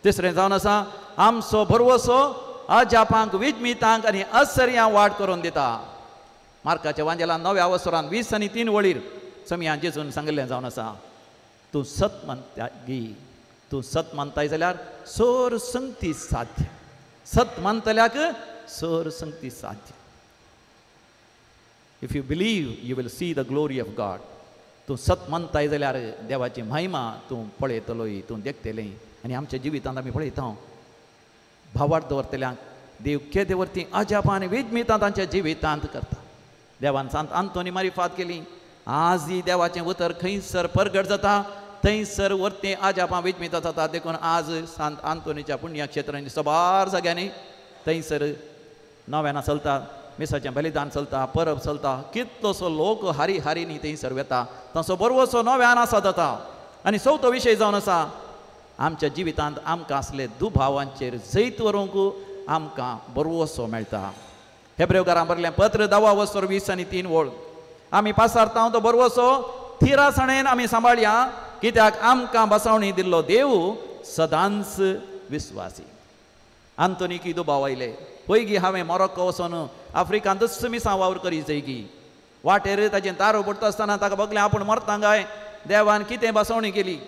तिसरें जावन आसा आमचो बरवसो अजापांक विजमितांक आनी आश्चर्यां वाट करून दिता. मार्काच्या वांजेलान 9व्या वसरान 20 आनी 3 वळीर समियान जेजून सांगिल्लें जावन आसा तूं सत म्हणटागी. तूं सत म्हणटाय जाल्यार सोर संगती साध्य. सत म्हणटल्याक सोर संगती साध्य. If you believe you will see the glory of God. तूं सत म्हणटाय जाल्यार देवाची महिमा तूं पळयतलोय, तूं देखतलें. आनी आमच्या जिवितांत आमी पळयता भावार्थ दवरतल्यांक देव केदें व्हरती अजापान विजमितां तांच्या जिवितांत करता. देवान सांत आंतोनी मारिफात केली. आजय देवाचें उतर खंयसर परगट जाता थंयसर व्हरतें अजापां विजमितां जाता. देखून आज सांत आंतोनीच्या पुण्यक्षेत्रांनी सबार जाग्यांनी थंयसर नव्याना चलता, मिसाचें बलिदान चलता, परब चलता. कितलोसो लोक हारी हारीनी थंयसर वेता. ताचो बरवसो नव्यान आसा जाता. आनी चवथो विशय जावन आसा आमच्या जिवितांत आमकां असले दुभावांचेर जैत व्हरूंक आमकां बरवसो मेळटा. हेब्रेवकारां बरयलें पत्र 10 वसर 20 आनी 3 वळ. आमी पासारता तो बरवसो थिरासणेन आमी सांबाळया कित्याक आमकां बसवणी दिल्लो देव सदांच विस्वासी. आंतोनीक दुबाव आयले. पयलीं हांवें मोरक्को वचोन आफ्रिकांत मिसां वावर करी जैगी. वाटेर ताचें तारो पडटा आसतना ताका बगलें आपूण मरता काय देवान कितें बसवणी केली.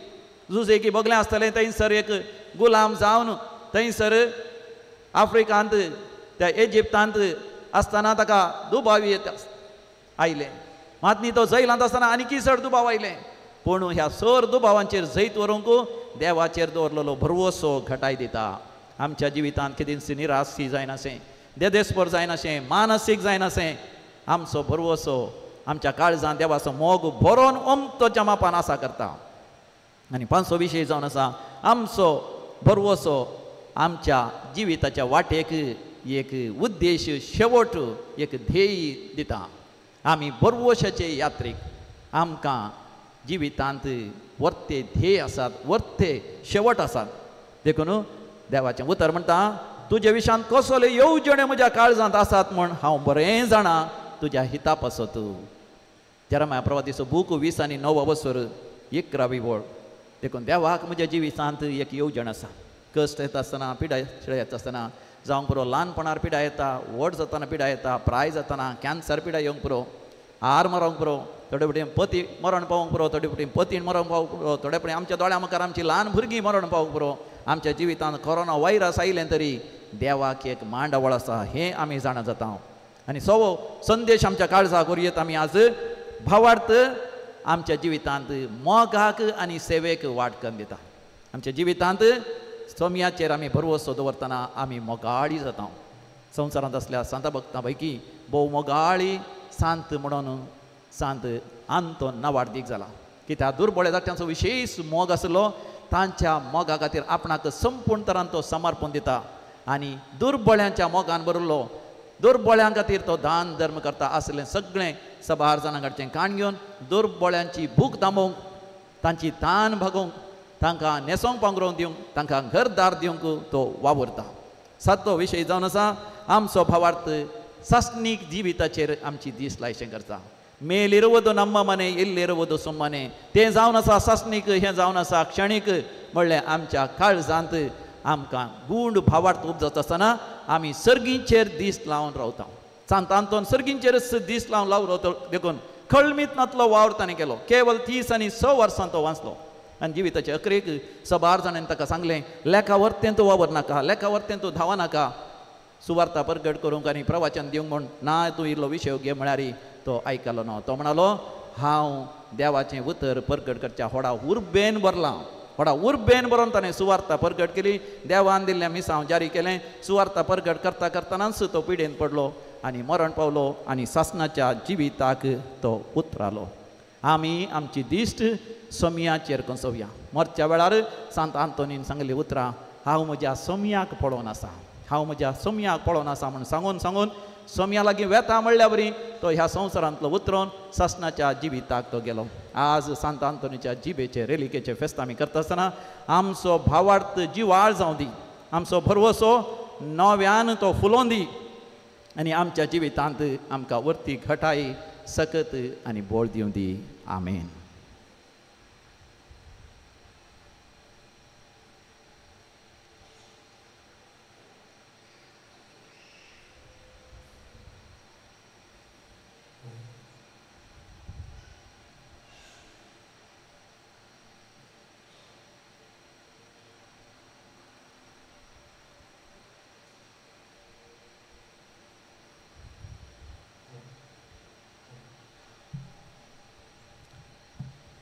जुजेकी बगलें आसतलें थंयसर एक गुलाम जावन थंयसर आफ्रिकांत त्या इजिप्तांत आसतना ताका दुबाव येता आयले. मात न्ही तो जैलांत आसतना आनीकी चड दुबाव आयले. पूण ह्या सर दुबावांचेर जैत व्हरूंक देवाचेर दवरलेलो भरवसो घटाय दिता. आमच्या जिवितांत कितें निराशी जायनाशें, देदेस्पर जायनाशें, मानसीक जायनाशें. आमचो भरवसो आमच्या काळजांत देवाचो मोग भरोवन ओमतोच्या मापान आसा करता. आनी 5वो विशय जावन आसा आमचो भरवसो आमच्या जिविताच्या वाटेक एक उद्देश, शेवट, एक ध्येय दिता. आमी बरवशाचे यात्रेक आमकां जिवितांत वर्ते ध्येय आसात, वर्ते शेवट आसात. देखून देवाचें उतर म्हणटा तुजे विशयान कसले येवजणे म्हज्या काळजांत आसात म्हूण हांव बरें जाणा तुज्या हिता पासत. जेरमाया प्रवादीचो बूक 20 आनी 9 वसर 11वी वळ. देखून देवाक म्हज्या जिवितांत एक येवजण आसा. कश्ट येता आसतना, पिडाय येता आसतना, जावंक पुरो ल्हानपणार पिडाय येता, व्हड जातना पिडाय येता, प्राय जातना, कॅन्सर पिडाय येवंक पुरो, आर मरोंक पुरो, थोडे फावटी पती मरण पावोंक पुरो, थोडे फावटी पतीन मरण पावोंक पुरो, थोडे फावटी आमच्या दोळ्या मुखार आमची ल्हान भुरगीं मरण पावोंक पुरो. आमच्या जिवितांत कोरोना वायरस आयलें तरी देवाक एक मांडावळ आसा हें आमी जाणा जाता. आनी सवो संदेश आमच्या काळजाक व्हरयत आमी आज भावार्थ आमच्या जिवितांत मोगाक आनी सेवेक वाट करून दिता. आमच्या जिवितांत सोम्याचेर आमी भरवसो दवरतना आमी मोगाळी जाता. संवसारांत असल्या सांत भक्तां पैकी भोव मोगाळी सांत म्हणून सांत आंतोन नांवाडीक जाला. कित्याक दुर्बळे धाकट्यांचो विशेश मोग आसलो. तांच्या मोगा खातीर आपणाक संपूर्ण तरान तो समर्पण दिता. आनी दुर्बळ्यांच्या मोगान भरिल्लो दुर्बळ्यां खातीर तो दान धर्म करता. आसलें सगळें सबार जाणां कडचें काण घेवन दुर्बळ्यांची भूक थांबोवंक, तांची तान भागोवंक, तांकां न्हेसोंक पांघरूंक दिवंक, तांकां घरदार दिवंक तो वावुरता. 7वो विशय जावन आसा आमचो भावार्थ सासणीक जिविताचेर आमची दीस लायशें करता. ಮೇಲಿರುವುದು ನಮ್ಮ ಮನೆ, ಇಲ್ಲಿರುವುದು ಸುಮ್ಮನೆ. तें जावन आसा सासणीक, हें जावन आसा क्षणीक. म्हणलें आमच्या काळजांत आमकां गूंड भावार्थ उपजत आसतना आमी सर्गींचेर दीस लावन रावता. सांत आंतोन सर्गींचेरच दीस लावन रावता. देखून खळमीत नातलो वावर ताणें केलो. केवल 30 आनी 6 वर्सां तो वाचलो. आनी जिविताच्या अखेरेक सबार जाणांनी ताका सांगलें लेखा वर्तें तूं वावर नाका, लेखा वर्तें तूं धांवा नाका, सुवार्ता परगट करूंक आनी प्रवचन दिवंक म्हूण ना तूं इल्लो विशय घे म्हळ्यार तो आयकलो ना. तो म्हणालो हांव देवाचें उतर परगट करच्या व्हडा उर्बेन भरलां. व्हडा उर्बेन बरोवन ताणें सुवार्ता परगट केली. देवान दिल्लें मिसांव जारी केलें. सुवार्ता परगट करता करतानाच तो पिडेन पडलो आनी मरण पावलो आनी सासणाच्या जिविताक तो उतरालो. आमी आमची दिश्ट सोमयाचेर कसोवया. मरच्या वेळार सांत आंतोनीन सांगली उतरां, हांव म्हज्या सोमयाक पळोवन आसा, हांव म्हज्या सोमयाक पळोवन आसा म्हूण सांगून सांगून सोमया लागीं वेता म्हणल्या बरी तो ह्या संवसारांतलो उतरोवन ससनाच्या जिविताक तो गेलो. आज सांत आंतोनीच्या जिबेचे रेलिकेचे फेस्त आमी करता आसतना आमचो भावार्थ जिवाळ जावं दी, आमचो भरवोसो नव्यान तो फुलोवन दी आनी आमच्या जिवितांत आमकां वर्ती घटाय सकत आनी बोळ दिवं दी. आमेन.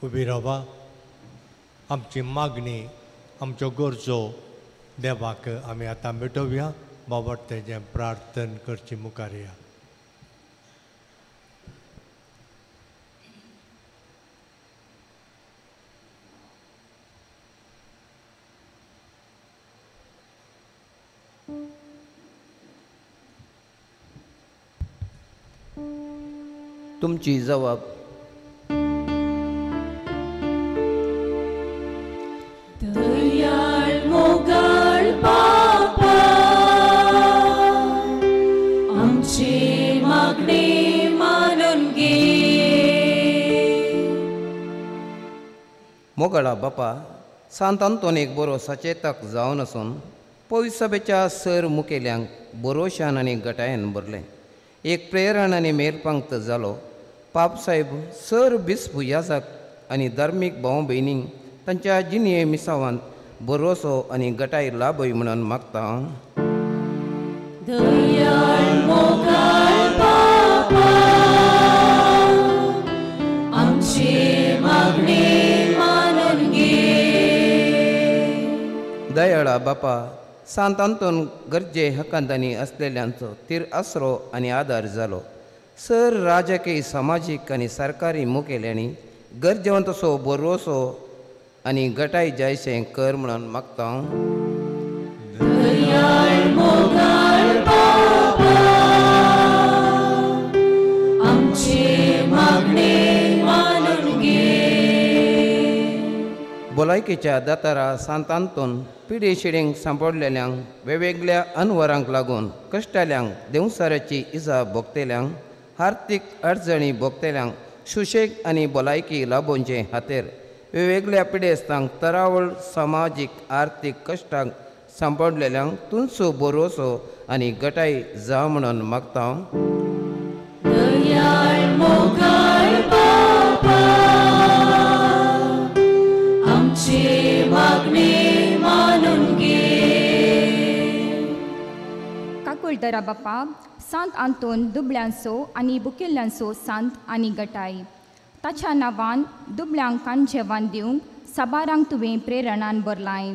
उबी रावा. आमची मागणी, आमच्यो गरजो देवाक आमी आतां मिटोवया. बाबत तेजें प्रार्थन करची मुखार या. तुमची जबाब. दयाळ मोगाळ बापा, आमचे मागणे मानून घे. मोगळा बापा, सांत आंतोनीक बरो सचेतक जावन आसून पवित्र सभेच्या सर मुखेल्यांक बरोशान आनी गटायन भरलें. एक प्रेरण आनी मेलपंक्त जालो. पाप साहेब सर बिस्प याजाक आनी धार्मीक भाव भयणींक तांच्या जिणे मिसावांत बरोसो आनी गटाय लाभय म्हणून मागता. दयाळ मोगाळ बापा, आमचे मागणे मानून घे. दयाळा बापा, सांत आंतोन गरजे हक्कांतांनी असलेल्यांचो तीर आसरो आनी आदार जालो. सर राजकीय सामाजीक आनी सरकारी मुखेल्यांनी गरजेवंतसो बरोसो आनी गटाय जायशें कर म्हणून मागता. दयाळ मोगाळ बापा, आमचे मागणे मानून घे. भलायकेच्या दातारा सांत आंतोन पिढे शिडेंक सांपडलेल्यांक वेगवेगळ्या अनवरांक लागून कश्टाल्यांक देवसाऱ्याची इजा भोगतेल्यांक आर्थीक अडचणी भोगतेल्यांक सुशेग आनी भलायकी लाभोवचे खातीर वेगवेगळ्या पिडेस्तांक तरावळ सामाजीक आर्थीक कश्टांक सांपडलेल्यांक तुमचो बरोसो आनी गटाय जाव म्हणून मागता. दयाळ मोगाळ बापा, आमचे मागणे मानून घे. काकुळदरा बापा, सांत आंतोन दुबळ्यांचो आनी बुकेल्ल्यांचो सांत आनी गटाय. ताच्या नांवान दुबळ्यांक कांजेवान दिवंक साबारांक तुवें प्रेरणान भरलाय.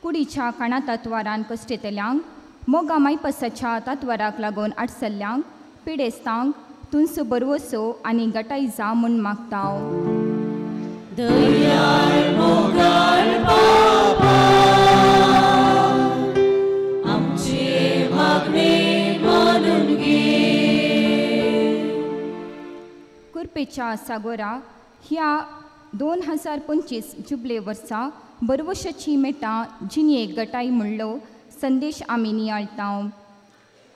कुडीच्या काणा तत्वारान कश्टेतल्यांक, मोगा मायपसाच्या तत्वाराक लागून आडसल्ल्यांक, पिडेस्तांक तुमचो बरवसो आनी गटाय जा म्हूण मागता. दयाळ मोगाळ बापा, आमचे मागणे मानून घे. कुरपेच्या सागोरा ह्या 2025 जुबले वर्सा बरवशाची मेटां जिणे गटाय म्हणलो संदेश आमी नियाळटा.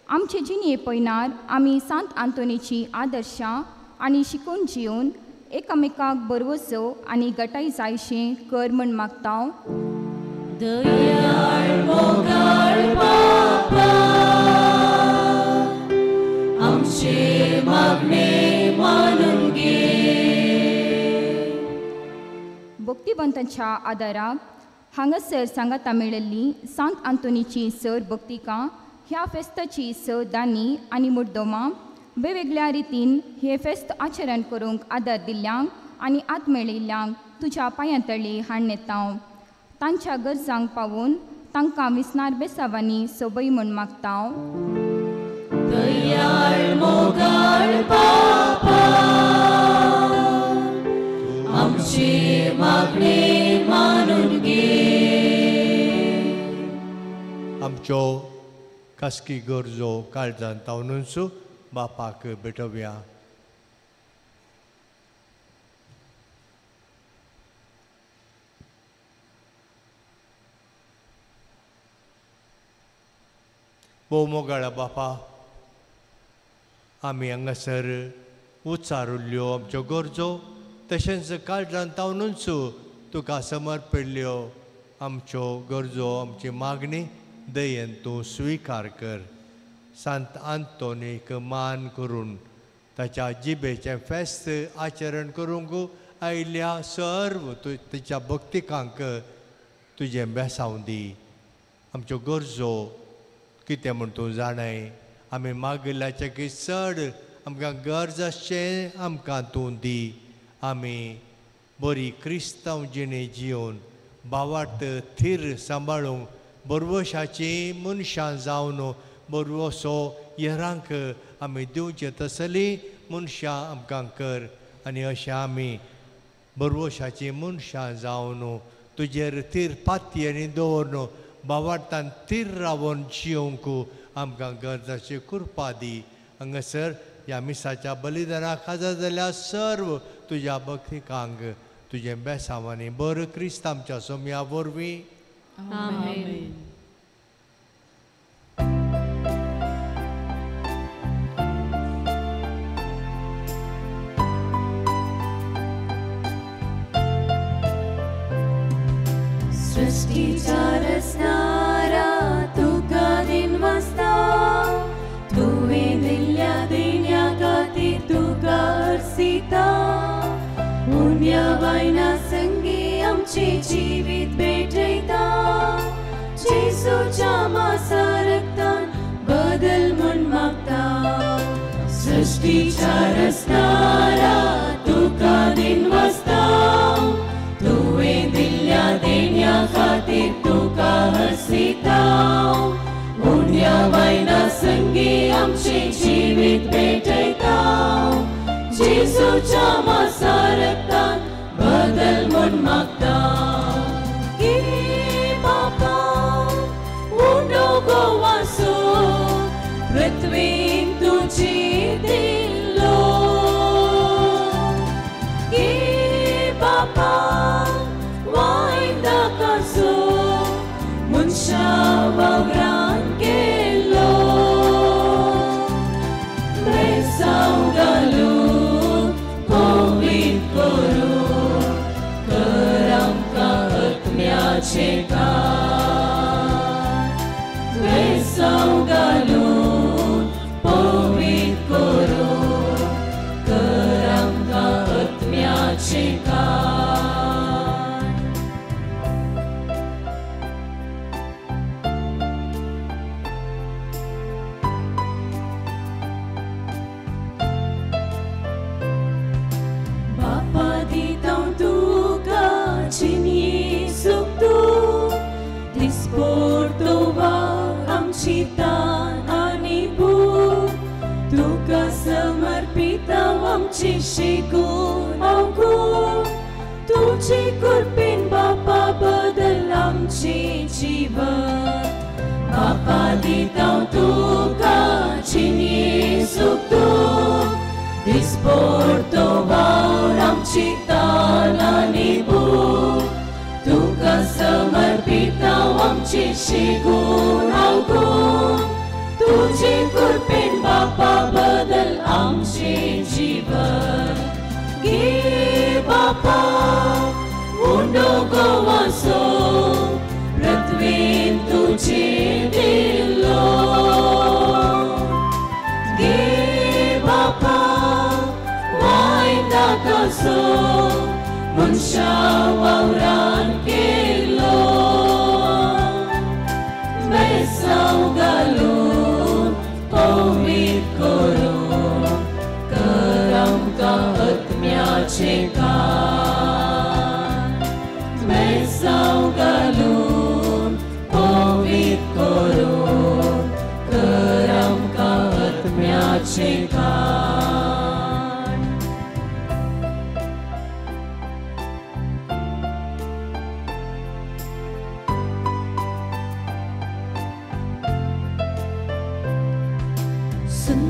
आमचे जिणे पयनार आमी सांत आंतोनीची आदर्शां आनी शिकून जिवन एकामेकाक बरवसो आनी गटाय जायशें कर म्हूण मागता. दयाळ मोगाळ बापा, आमचे मागणे मानून घे. भक्तिवंतांच्या आदाराक हांगासर सांगाता मेळिल्ली सांत आंतोनीची सर भक्तिकां ह्या फेस्ताची स दानी आनी मुड्डोमां वेगवेगळ्या रितीन हे फेस्त आचरण करूंक आदार दिल्ल्यांक आनी आत्मेळिल्ल्यांक तुज्या पांयांतळी हाडून येता. तांच्या गरजांक पावून तांकां विस्नार बेसावांनी सोबय म्हूण मागता. दयाळ मोगाळ बापा, आमच्यो खासगी गरजो काळजांत तावनूच बापाक भेटोवया. भोव मोगाळा बापा, आमी हांगासर उच्चारिल्ल्यो आमच्यो गरजो तशेंच काळजांत तावनूच तुका समर्पिल्ल्यो आमच्यो गरजो आमची मागणी दयेन तूं स्विकार कर. सांत आंतोनीक मान करून ताच्या जिबेचें फेस्त आचरण करूंक आयिल्ल्या सर्व तिच्या भक्तिकांक तुजें बेसांव दी. आमच्यो गरजो कितें म्हूण तूं जाणाय. आमी मागिल्ल्याचें की चड आमकां गरज आसचें आमकां तूं दी. आमी बरी क्रिस्तांव जिणे जिवन भावार्थ थीर सांबाळूंक बरवशाची मनशां जावन बरवसो हेरांक आमी दिवचे तसली मनशां आमकां कर. आनी अशें आमी बरवशाची मनशां जावन तुजेर थीर पातयेनी दवरून भावार्थान थीर रावन जियोंक आमकां गरजाची कृपा दी. हांगासर ह्या मिसाच्या बलिदानाक हाजर जाल्ल्या सर्व तुज्या भक्तिकांक तुजें बेसांवांनी बरो क्रिस्त आमच्या सोम्या वरवीं. आमेन. सृष्टीच्या रचणारा तुका दिनवासता, तुवें दिल्ल्या देण्या खातीर तुका अर्सिता. उण्या वायना संगी आमचे जिवीत भेटयता. जेसूच्या मासा रक्तान बदल म्हूण मागता. सृष्टीच्या रचणारा तुका दिनवासता, तुवें दिल्ल्या देण्या खातीर तुका हर्सिता. उण्या वायना संगी आमचे जिवीत भेटयता. जेसूच्या मासा रक्तान बदल म्हूण मागता. गे बापा उंडो गोवासो पृथ्वीन तुजी दिल्लो. गे बापा वायंदा कासो मनशा वावरान गेल्लो. बेसांव घालून पवित करून कर आमकां आत्म्याचें काम. बेसांव घालून पवित करून कर आमकां आत्म्याचें काम. आमची तान आनी भूक तुका समर्पिता. आमची शिकून अवगूण तुजी कृपेन बापा बदल आमची जीवन. बापा दिता तुका जिनी सुख दिसपडतो वावर आमची तान आनी भूक तुका समर्पिता. आमची शिकून अवगूण तुजी कृपेन बापा बदल आमचे जीवन. गे बापा उंडो गोवासो पृथ्वीन तुजी दिल्लो. गे बापा वायंदा कासो मनशा वावरान केल्लो. बेसांव घालून पवित करून कर आमकां आत्म्याचें काम. बेसांव घालून पवित करून कर आमकां आत्म्याचें काम.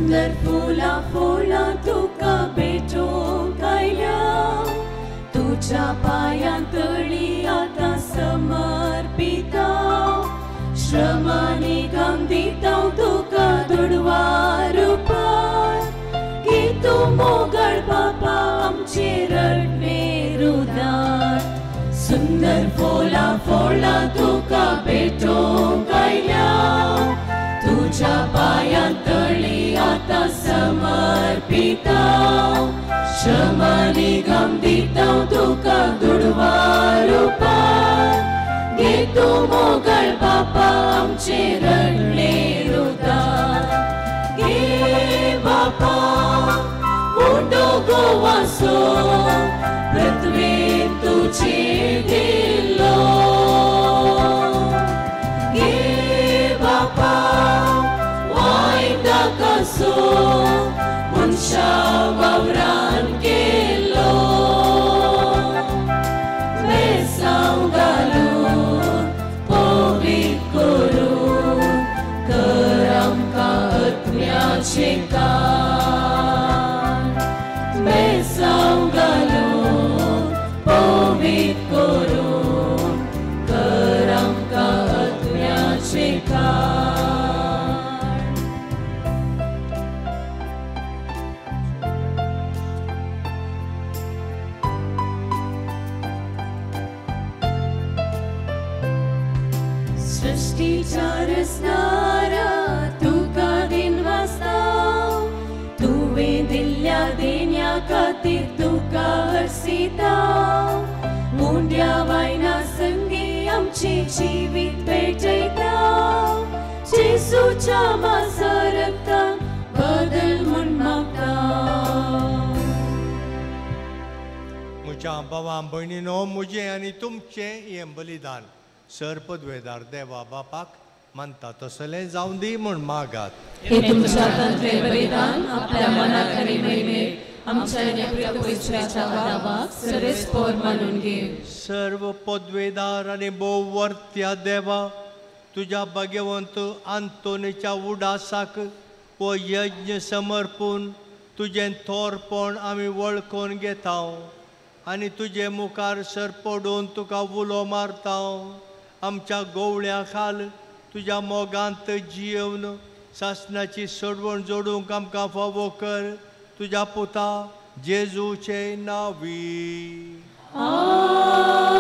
सुंदर फुला फुला तुका भेटूंक आयल्या तुझ्या पायांतळी आता समर्पिता श्रमानी घाम दिता तुका दुडवा रुपार की तू मोगळ बापा आमचे रडणे रुदार सुंदर फुला फुला तुका भेटूंक आयल्या तुझ्या पायांतळी आता समर्पिता श्रमानी घाम दिता तुका दुडवा रुपार घे तू मोगळ बापा आमचे रडणे रुदार घे बापा मोठो गोवासो पृथ्वीर तुझे दिलो घे बापा वायदा कसो मनशा वावरान केलो बेसांव घालून पवित्र करून कर आमकां आत्म्याचे काम बेसांव घालून पवित्र करून कर आमकां आत्म्याचे काम सृष्टीच्या रचणारा तुका दिनवासता तुवें दिल्ल्या देण्या खातीर तुका हरसिता मुंड्या वायना संगी आमचे जिवीत भेटयता जेसूच्या मासा रक्तान बदल म्हूण मागता म्हज्या भावां भयणीनो म्हजें आनी तुमचें हें बलिदान सरपदवेदार देवा बापाक मानता तसलें जावं दी म्हूण मागात हे तुमच्या तंत्रे बलिदान आपल्या मनात आनी महिमेक आमच्या प्रियपुत्राच्या वादाबाक सर्वेस्पोर मानून घे सर्व पदवेदार आनी भोववर्त्या देवा तुज्या भाग्यवंत आंतोनीच्या उडासाक हो यज्ञ समर्पून तुजें थोरपण आमी वळखून घेता आनी तुजे मुखार सरपडून तुका उलो मारता आमच्या गोवळ्या खाल तुज्या मोगांत जियेवन सासणाची सोडवण जोडूंक आमकां फावो कर तुज्या पुता जेजूचे नांवी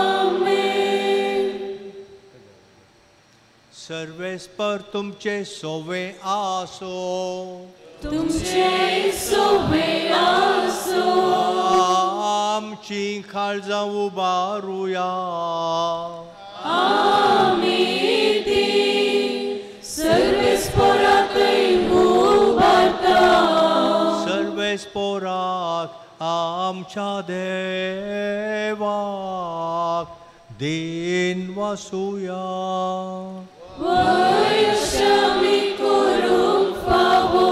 आमेन सर्वेस्पर तुमचे सोवे आसो तुमचे सोवे आसो आमची काळजां उबारुया आमी ती सर्वेस्पोराकय उबारता सर्वेस्पोराक आमच्या देवाक दिन वासुया वैश्यामी करूंक फावो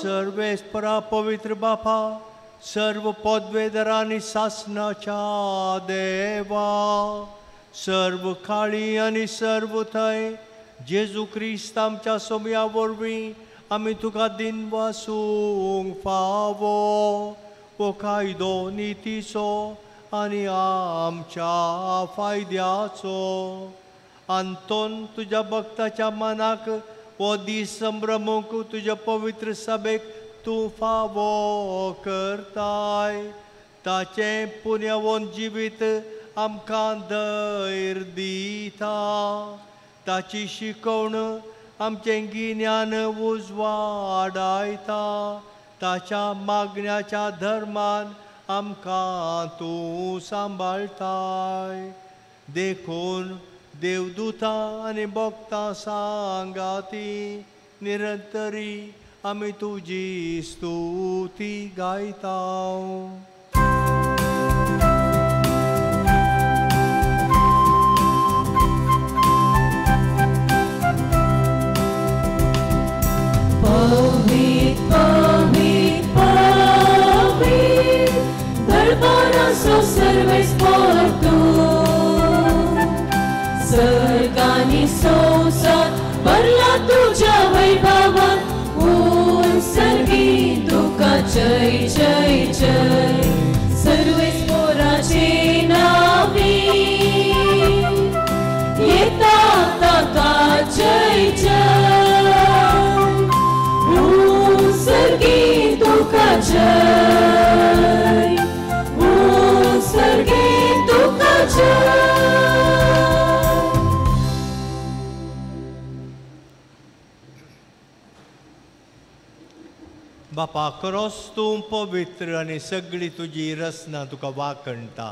सर्वेस्परा पवित्र बापा सर्व पदवेदारांनी सासणाच्या देवा सर्व काळी आनी सर्व थंय जेजू क्रिस्त आमच्या सोमया वरवीं आमी तुका दिन वासूंक फावो हो कायदो नितीचो आनी आमच्या फायद्याचो आंतोन तुज्या भक्ताच्या मनाक हो दीस संभ्रमूंक तुज्या पवित्र सभेक तूं फावो करताय ताचें पुण्यवंत जिवीत आमकां धैर्य दिता ताची शिकवण आमचें गिन्यान उजवाडायता ताच्या मागण्याच्या धर्मान आमकां तूं सांबाळताय देखून देवदूतां आनी भक्तां सांगाती निरंतरी आमी तुजी स्तुती गायता सर्गानी संसार भरला तुझ्या वैभवात ऊन जय जय जय सर्वेस्पराचे नावे येता ताका जय जय सर्गी तुका जय सर्गी तुका जय. बापा खरोच तूं पवित्र आनी सगळी तुजी रचना तुका वाकणटा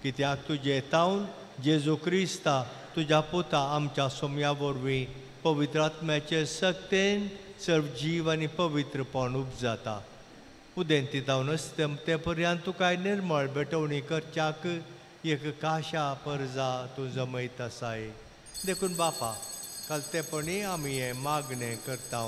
कित्याक तुजे तावन जेजू क्रिस्ता तुज्या पुता आमच्या सोम्या वरवीं पवित्र आत्म्याचे सक्तेन सर्व जीव आनी पवित्रपण उपजाता उदेंती जावन ते पर्यंत तुका निर्मळ भेटवणी करच्याक एक काशा परजा तूं जमयत आसाय देखून बापा कालतेपणी आमी हें मागणें करता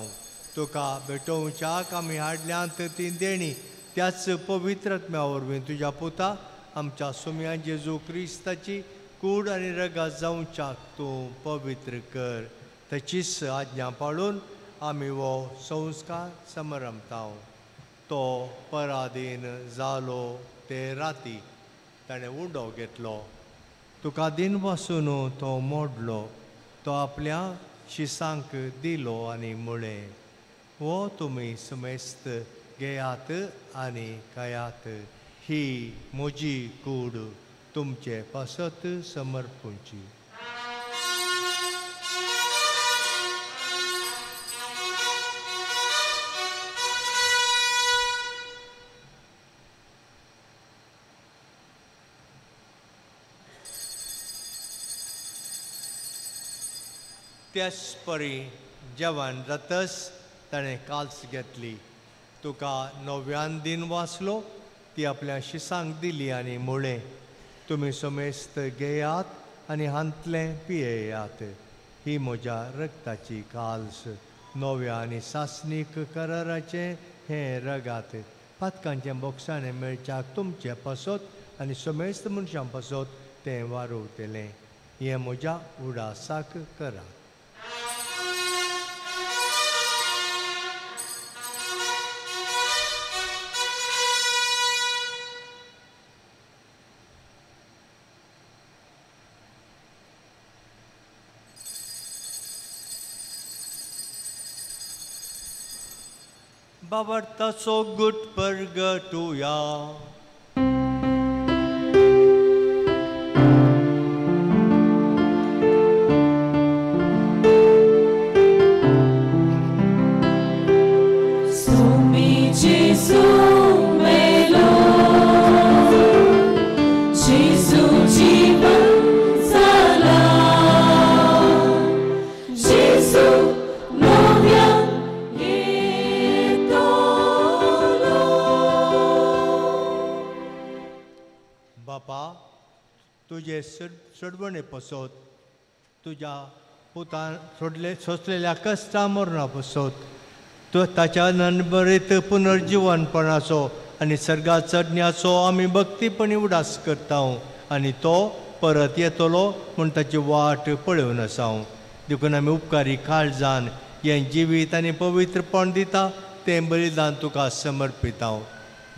तुका भेटोवच्याक आमी हाडल्यांत ती देणी त्याच पवित्र आत्म्या वरवीं तुज्या पुता आमच्या सोम्या जेजू क्रिस्ताची कूड आनी रगत जावच्याक तूं पवित्र कर ताचीच आज्ञा पाळून आमी हो संस्कार समरमता तो पराधीन जालो ते राती ताणें उडो घेतलो तुका दिन पासून तो मोडलो तो आपल्या शिसांक दिलो आनी मुळे वो तुमी समेस्त घेयात आनी खायात ही म्हजी कूड तुमचे पासत समर्पूंची. त्याच परी जेवण जातस ताणें काल्स घेतली तुका नव्यान दिन वाचलो ती आपल्या शिसांक दिली आनी मुळे तुमी समेस्त घेयात आनी हांतलें पियेयात ही म्हज्या रक्ताची काल्स नव्या आनी सासणीक कराराचे हें रगात पातकांचे बोक्साणें मेळच्याक तुमचे पासत आनी समेस्त मनशां पासत तें वारोवतलें हें म्हज्या उडासाक करात. बाबर्ताचो गुट परगटुया. Sumi Jesu melo Jesu jivan zala Jesu novia बापा तुजे सोडवणे पसत तुज्या पुतान सोंसलेल्या कश्टा मरणा पसत तो ताच्या ननबरीत पुनर्जीवनपणाचो आनी सर्गात चडण्याचो आमी भक्तीपणी उडास करता आनी तो परत येतलो म्हूण ताची वाट पळोवन आसा देखून आमी उपकारी काळजान हें जिवीत आनी पवित्रपण दिता तें बलिदान तुका समर्पिता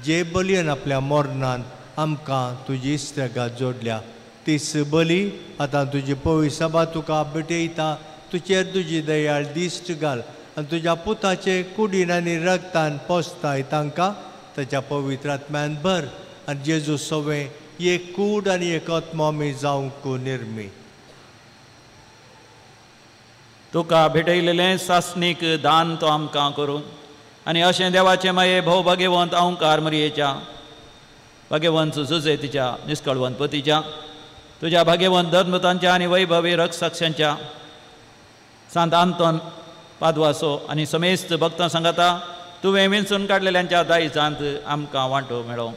जे बलयेन आपल्या मरणान आमकां तुजी इश्टगात जोडल्या तीच बली आतां तुजी पवित्र सभा तुका भेटयता तुजेर तुजी दयाळ दिश्ट घाल आनी तुज्या पुताचे कुडीन आनी रगतान पोसताय तांकां ताच्या पवित्र आत्म्यान भर आनी जेजू सवें एक कूड आनी एक आत्मो आमी जावंक निर्मी. तुका भेटयलेलें सासणीक दान तो आमकां करूं आनी अशें देवाचे माये भोव भाग्यवंत अवंकार मरयेच्या भाग्यवंत सुजेतीच्या निश्कळवंत पतीच्या तुज्या भाग्यवंत धर्मतांच्या आनी वैभवी रक्षसाक्षांच्या सांत आंतोन पादवासो आनी समेस्त भक्तां सांगाता तुवें विंचून काडलेल्यांच्या दायजांत आमकां वांटो मेळो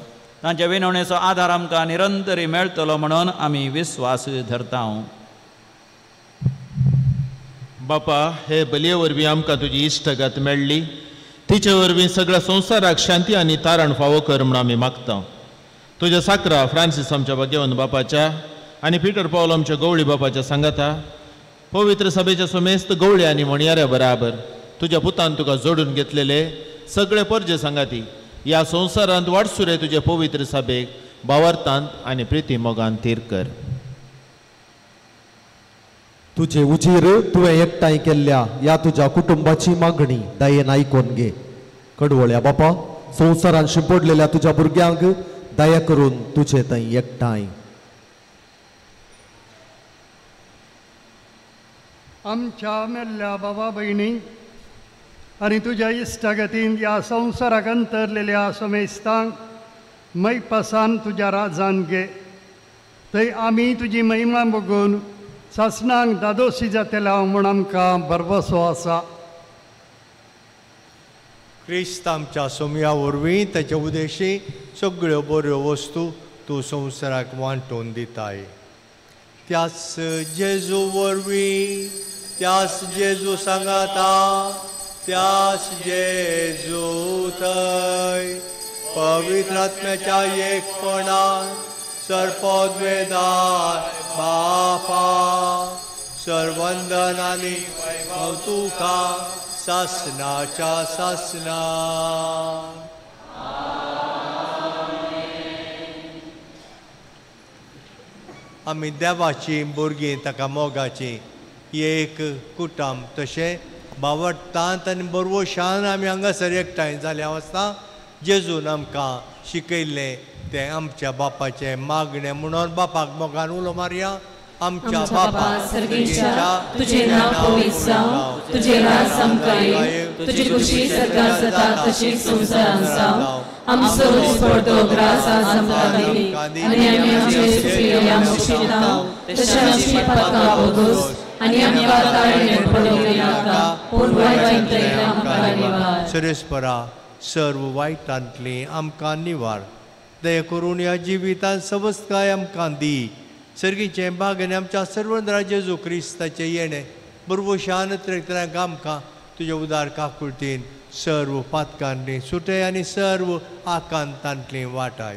तांच्या विनवणेचो आधार आमकां निरंतरी मेळटलो म्हणून आमी विस्वास धरता. बापा हे बलये वरवीं आमकां तुजी इश्टगत मेळ्ळी तिचे वरवीं सगळ्या संवसाराक शांती आनी तारण फावो कर म्हूण आमी मागता. तुज्या साकरा फ्रांसीस आमच्या भाग्यवंत बापाच्या आनी पिटर पौल आमच्या गवळी बापाच्या सांगाता पवित्र सभेच्या समेस्त गवळी आनी म्हणयाऱ्या बराबर तुज्या पुतान तुका जोडून घेतलेले सगळे परजे सांगाती ह्या संवसारांत वाडसुरे तुजे पवित्र सभेक बावर्तांत आनी प्रिती मोगान थीर कर. तुझे उजीर तुवें एकठांय केल्ल्या ह्या तुज्या कुटुंबाची मागणी दयेन आयकून घे. कडवळ्या बापा, संवसारांत शिंपडलेल्या तुज्या भुरग्यांक दया करून तुझे थंय एकठांय. आमच्या मेल्ल्या बाबा भयणी आनी तुज्या इश्टागतीन ह्या संवसाराक अंतरलेल्या समेस्तांक मैपासान तुज्या राजान घे. थंय आमी तुजी महिमा बघून सासणांक दादोशी जातल्या म्हूण आमकां भरवसो आसा. क्रिस्त आमच्या सोम्या वरवीं ताचे उद्देशी सगळ्यो बऱ्यो वस्तू तूं संवसाराक वांटून दिताय. त्याच जेजू वरवीं, त्याच जेजू सांगाता, त्याच जेजू थंय पवित्र आत्म्याच्या एकपणान सर्पोद्वेदार बापा सर्वंदन आनी वैभव तुका सासनाच्या सासना. आमी देवाची भुरगीं ताका मोगाची एक कुटुंब तशें बावडटांत आनी बरवशान आमी हांगासर एकठांय जाल्या आसता जेजून आमकां शिकयल्लें तें आमच्या बापाचें मागणें म्हणून बापाक मोगान उलो मारया. आमच्या बापा सर्गेच्या तुझे नाव पवित्र जावं, तुझे राज समकाय, तुझी खुशी सरकार जाता तशी संवसारांत जावं. आमचो रोज पडतो ग्रास आज आमकां दी आनी आमी आमचे चुकलेल्या मुक्षितांव तशें आमची पातकां बोगोस आनी आमकां ताळमेळ पडूंक नाका पूण वायटांतल्यान आमकां निवार. सुरेस्परा सर्व वायटांतली आमकां निवार. दया करून ह्या जिवितांत सवस्काय आमकां दी. सर्गीचें बागेन आमच्या सर्वंद्रा जेजू क्रिस्ताचें येणें बरवशान तरेतरांक आमकां तुज्या उदार काकुळटीन सर्व पातकांतली सुटय आनी सर्व आकांतांतली वाटाय.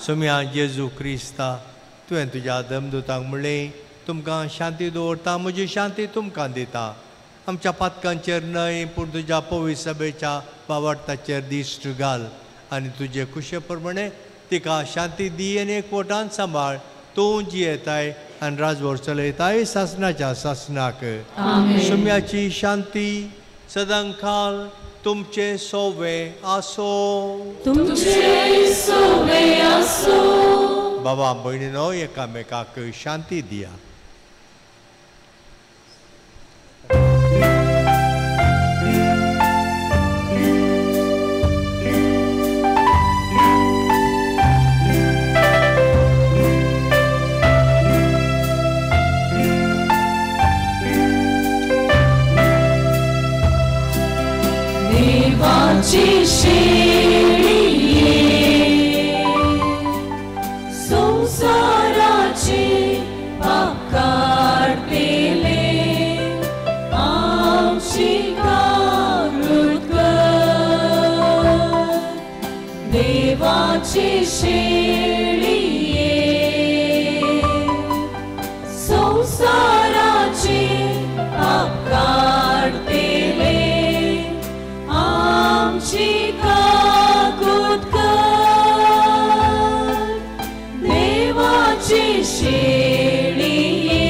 सोम्या जेजू क्रिस्ता तुवें तुज्या दमदुतांक म्हणलें तुमकां शांती दवरता, म्हजी शांती तुमकां दिता. आमच्या पातकांचेर न्हय पूण तुज्या पवित्र सभेच्या बावडताचेर दिश्ट घाल आनी तुजे कुशे प्रमाणे तिका शांती दी आनी एकवटान सांबाळ. तूं जियेताय आनी राजवट चलयताय सासनाच्या सासनाक. सोम्याची शांती सदांखाल तुमचे सोवे आसो. बाबा भयणीनो एकामेकाक शांती दिया. संसाराचे पाप काढतेले आमची कामृत कर. देवाची शेळिये संसाराचे पाप काढतेले आमची काकूत कर. देवाची शेळिये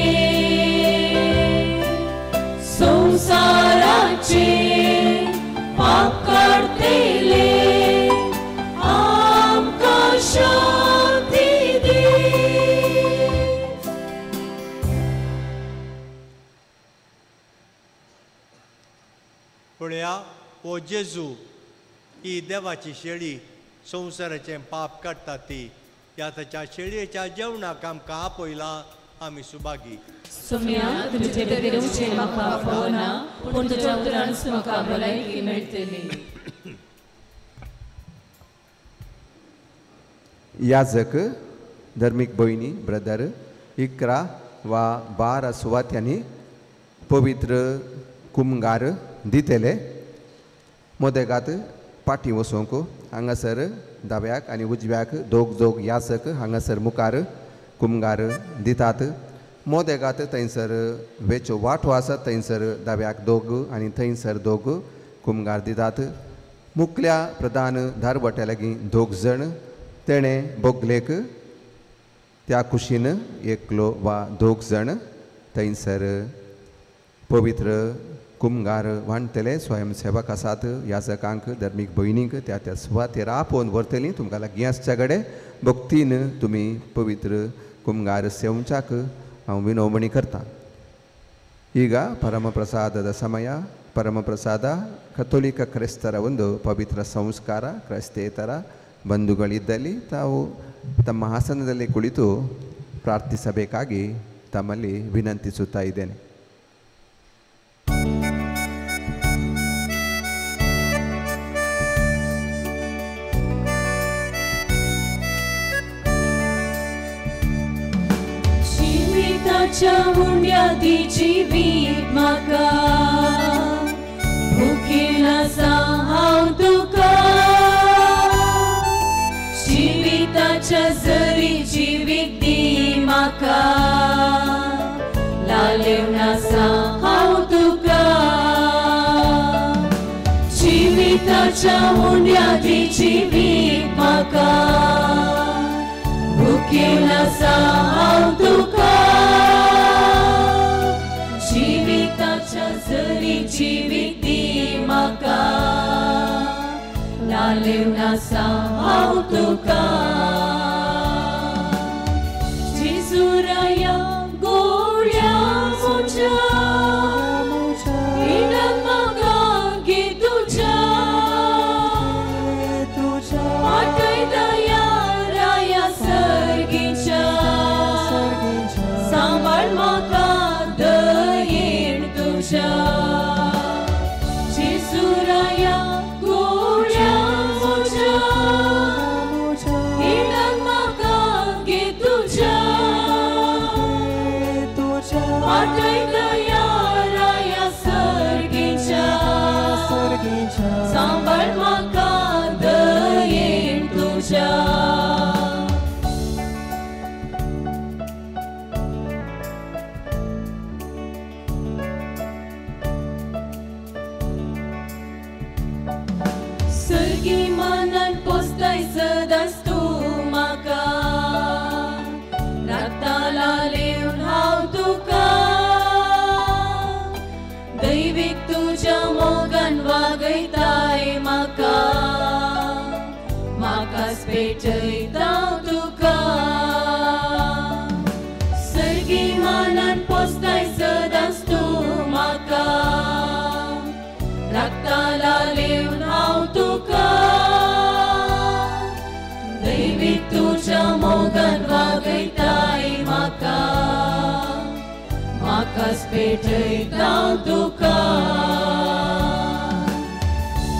संसाराचे पाप काढतेले आमकां शांती दे. पळया ओ जेजू ही देवाची शेळी संवसाराचें पाप काडटा ती. ह्या ताच्या शेळयेच्या जेवणाक आमकां आपयलां आमी सुभागी. सोम्या तुझे देवचे म्हाका फोना पूण तुज्या उतरान म्हाका भलायकी मेळटली. याजक धर्मीक भयणी ब्रदर इकरा वा 12 सुवात्यांनी पवित्र कुमगार दितेले. मोदेगात पाटी वसोंक हांगासर दाव्याक आनी उजव्याक दोग याजक हांगासर मुखार कुमगार दितात. मोदेगात थंयसर वेच्यो वांटो आसात थंयसर दाव्याक 2 आनी थंयसर 2 कुमगार दितात. मुखल्या प्रधान धारबट्या लागीं 2 जण तेणें बोगलेक त्या कुशीन एकलो वा 2 जण थंयसर पवित्र कुमगार वांटतले स्वयंसेवक आसात याजकांक धर्मीक भयणींक त्या सुवातेर आपोवन व्हरतलीं. तुमकां लागीं आसच्या कडेन भक्तीन तुमी पवित्र कुमगार सेवच्याक हांव विनवणी करतां. ಈಗ ಪರಮಪ್ರಸಾದದ ಸಮಯ. ಪರಮಪ್ರಸಾದ ಕಥೋಲಿಕ ಕ್ರೈಸ್ತರ ಒಂದು ಪವಿತ್ರ ಸಂಸ್ಕಾರ. ಕ್ರೈಸ್ತೇತರ ಬಂಧುಗಳಿದ್ದಲ್ಲಿ ತಾವು ತಮ್ಮ ಆಸನದಲ್ಲಿ ಕುಳಿತು ಪ್ರಾರ್ಥಿಸಬೇಕಾಗಿ ತಮ್ಮಲ್ಲಿ ವಿನಂತಿಸುತ್ತಾ ಇದ್ದೇನೆ. हुंड्यादी जिवीत म्हाका भुकेल आसा हांव तुका जिविताच्या जरी जिवीत दी म्हाका लालेवन आसा हांव तुका जिविताच्या हुंड्यादी जिवीत म्हाका भुकेल आसा हांव तुका जिविताच्या जरी जिवीत दी म्हाका लालेवन आसा हांव तुका जेजुराया गोड्या म्हज्या इनाम म्हाका घे तुज्या पाटय दया राया सर्गीच्या सांबाळ म्हाका दयेन तुज्या जेजुराया गोड्या म्हज्या इनाम म्हाका घे तुज्या पाटय दया राया सर्गीच्या सांबाळ म्हाका दयेन तुज्या सर्गी मानान पोसताय सदांच तूं म्हाका राता लालेवन हांव तुका दैवीक तुज्या मोगान वागयताय म्हाका म्हाकाच पेटयता तुका सर्गी मानान पोसताय सदांच तूं म्हाका राता लालेवन हांव तुका दैवीक तुज्या मोगान वागयताय म्हाका म्हाकाच पेटयता तुका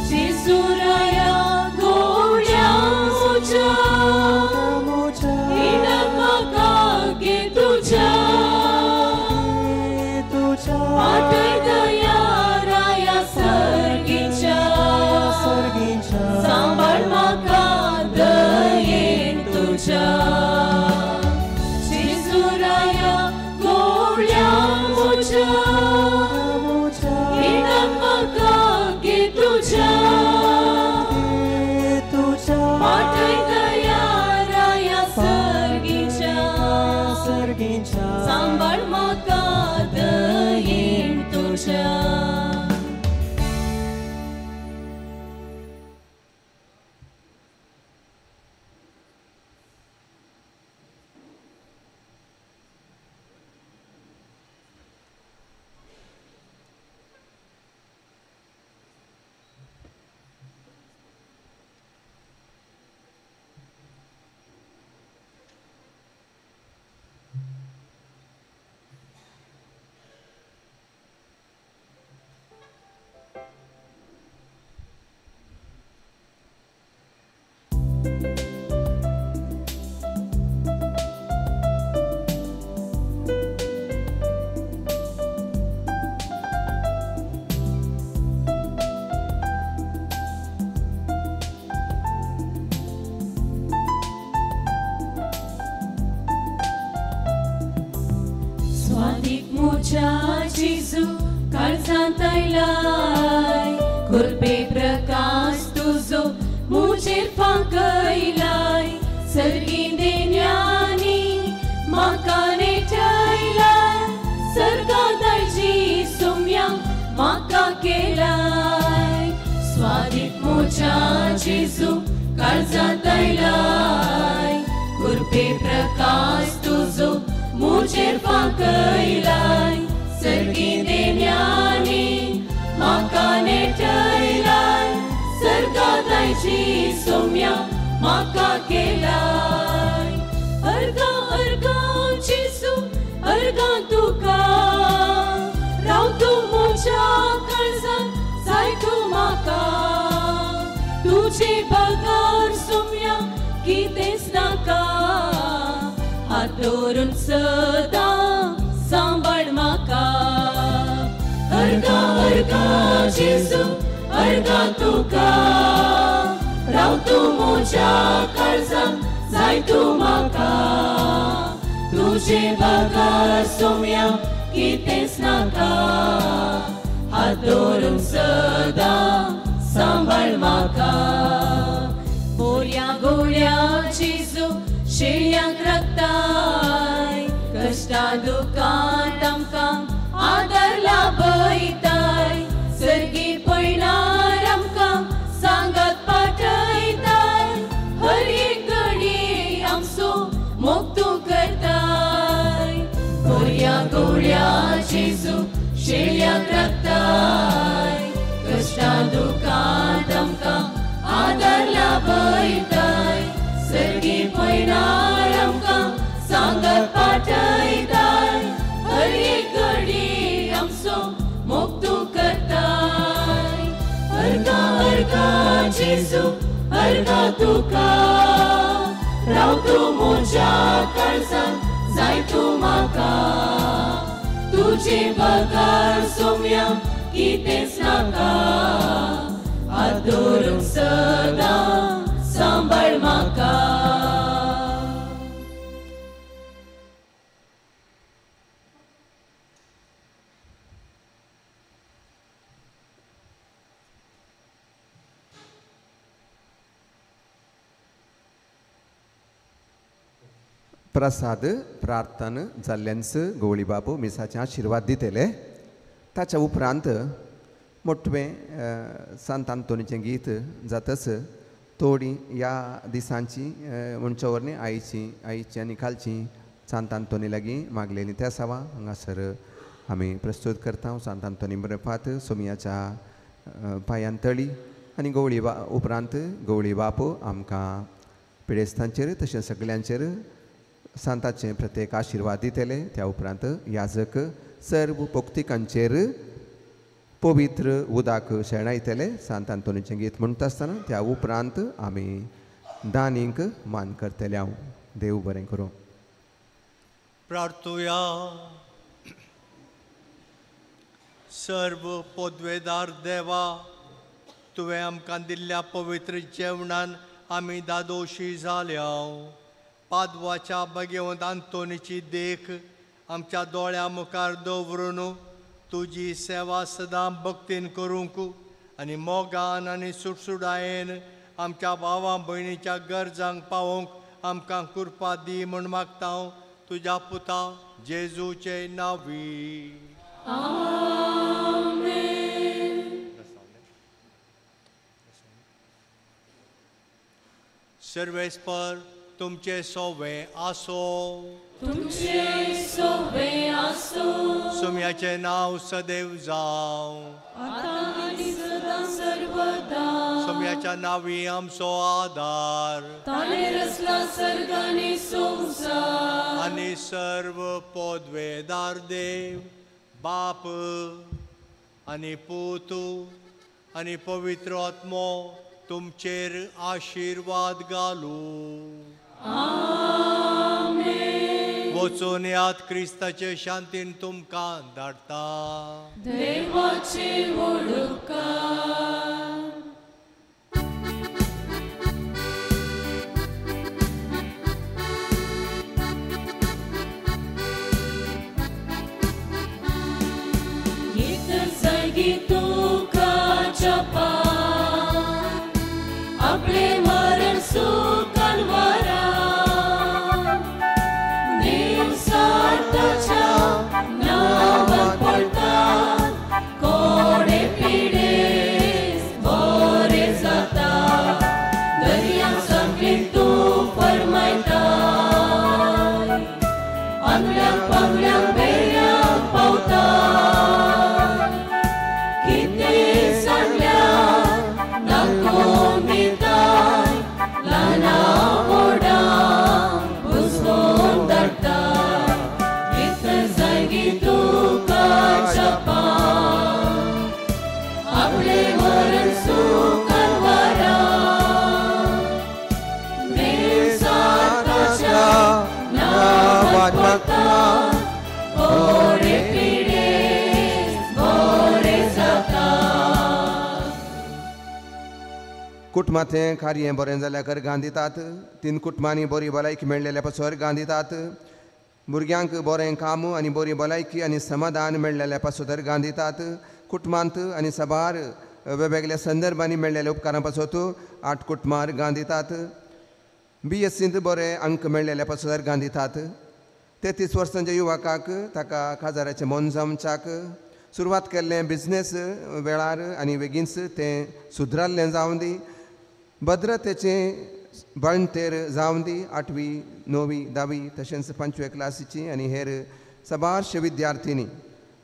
जेजुराया गोड्या म्हज्या इनाम म्हाका घे तुज्या पाटय दया राया सर्गीच्या सांबाळ म्हाका दयेन तुज्या जेजुराया गोड्या म्हज्या इनाम म्हाका घे तुज्या पाटय दया राया सर्गीच्या सांबाळ म्हाका दयेन तुज्या स्वादीक मुझा जेजू काळजांत आयलाय कुरपे प्रकाश तुजो मुझेर फांकयलाय सर्गी देण्यानी म्हाका नेटयलाय सर्गांत आयची सोम्या म्हाका केलाय स्वादीक मुझा जेजू काळजांत आयलाय कुरपे प्रकाश तुजो मुझेर फांकयलाय सर्गी देण्यानी म्हाका नेटयलाय सर्गांत आयची सोम्या म्हाका केलाय अर्गा अर्गा जेजू अर्गा तुका राव तूं म्हज्या काळजांत जाय तूं म्हाका तुजे बगार सोम्या कितेंच नाका हात धरून सदां सांबाळ म्हाका अर्गा अर्गा जेजू अर्गा तुका राव तूं म्हज्या काळजांत जाय तूं म्हाका तुजे बगार सोम्या कितेंच नाका हात धरून सदां सांबाळ म्हाका बोऱ्या गोळ्या जेजू शेळ्यांक रक्ताय कश्टा दुखांत आमकां आदार लाभयताय सर्गी पळयणार आमकां सांगात पाठयताय हर एक घडी आमचो मोग तूं करताय बोऱ्या गोळ्या जेजू शेळ्यांक रक्ताय कश्टा दुखांत आमकां आदार लाभयताय सर्गी पळयणार आमकां सांगात पाठयताय हर एक घडी आमचो मोग तूं करताय अर्गा अर्गा जेजू अर्गा तुका राव तूं म्हज्या काळजांत जाय तूं म्हाका तुजे बगार सोम्या कितेंच नाका हात धरून सदां सांबाळ म्हाका प्रसाद प्रार्थना जाल्ल्यांच गवळी बाबू मिसाचे आशिर्वाद दितेले ताच्या उपरांत मोठवें सांत आंतोनीचें गीत जातच थोडी ह्या दिसांची म्हणचे वरणी आईची आनी कालची सांत आंतोनी लागीं मागलेली त्या सावा हांगासर आमी प्रस्तूत करता सांत आंतोनी बरेपात सोमयाच्या पांयान तळी आनी गवळी उपरांत गवळी बापू आमकां पिडेस्तांचेर तशेंच सगल्यांचेर सांताचे प्रत्येक आशिर्वाद दितेले त्या उपरांत याजक सर्व पोक्तिकांचेर पवित्र उदाक शेणायतले सांत आंतोनीचें गीत म्हणटा आसतना त्या उपरांत आमी दानीक मान करतले हांव देव बरें करूं प्रार्थुया सर्व पोदवेदार देवा तुवें आमकां दिल्ल्या पवित्र जेवणान आमी दादोशी जाल्या पादवाच्या भगवंत आंतोनीची देख आमच्या दोळ्या मुखार दवरून तुजी सेवा सदां भक्तीन करूंक आनी मोगान आनी सुटसुटायेन आमच्या भावा भयणीच्या गरजांक पावोवंक आमकां कृपा दी म्हूण मागता हांव तुज्या पुता जेजूचे नांवी सर्वेस्पर तुमचे सोवे आसो तुमचे सोवे आसो सोम्याचे नांव सदैव जावं आतां आनी सदां सर्वदा सोम्याच्या नांवी आमचो आदार ताणे रचला सर्ग आनी संवसार आनी सर्व पोदवेदार देव बाप आनी पूत आनी पवित्र आत्मो तुमचेर आशिर्वाद घालूं वचून यात क्रिस्ताचे शांतीन तुमकां धाडटा देवाचे वळखार तुका जपा आपले मरण सुखान वारा देवसाताच्या नावात मागता बरे पिडेस बरे जाता कुटुंबांतलें कार्य बरें जाल्यार घरगां दितात तीन कुटुंबांनी बरी भलायकी मेळ्ळेल्या पासून वर्गां दितात भुरग्यांक बरें काम आनी बरी भलायकी आनी समाधान मेळ्ळेल्या पासून दर्गां दितात कुटुंबांत आनी सभार वेगवेगळ्या संदर्भांनी मेळ्ळेल्या उपकारां पासून 8 कुटुंबां अर्गां दितात BSCंत बरे अंक मेळ्ळेल्या पासून अर्गां दितात 33 वर्सांच्या युवकाक ताका खाजाराचें मोन जावच्याक सुरवात केल्लें बिझनेस वेळार आनी बेगीनच तें सुदराल्लें जावं दी भद्रतेचें बळतेर जावं दी 8वी 9वी 10वी तशेंच 5वे क्लासीची आनी हेर सबारशे विद्यार्थीनी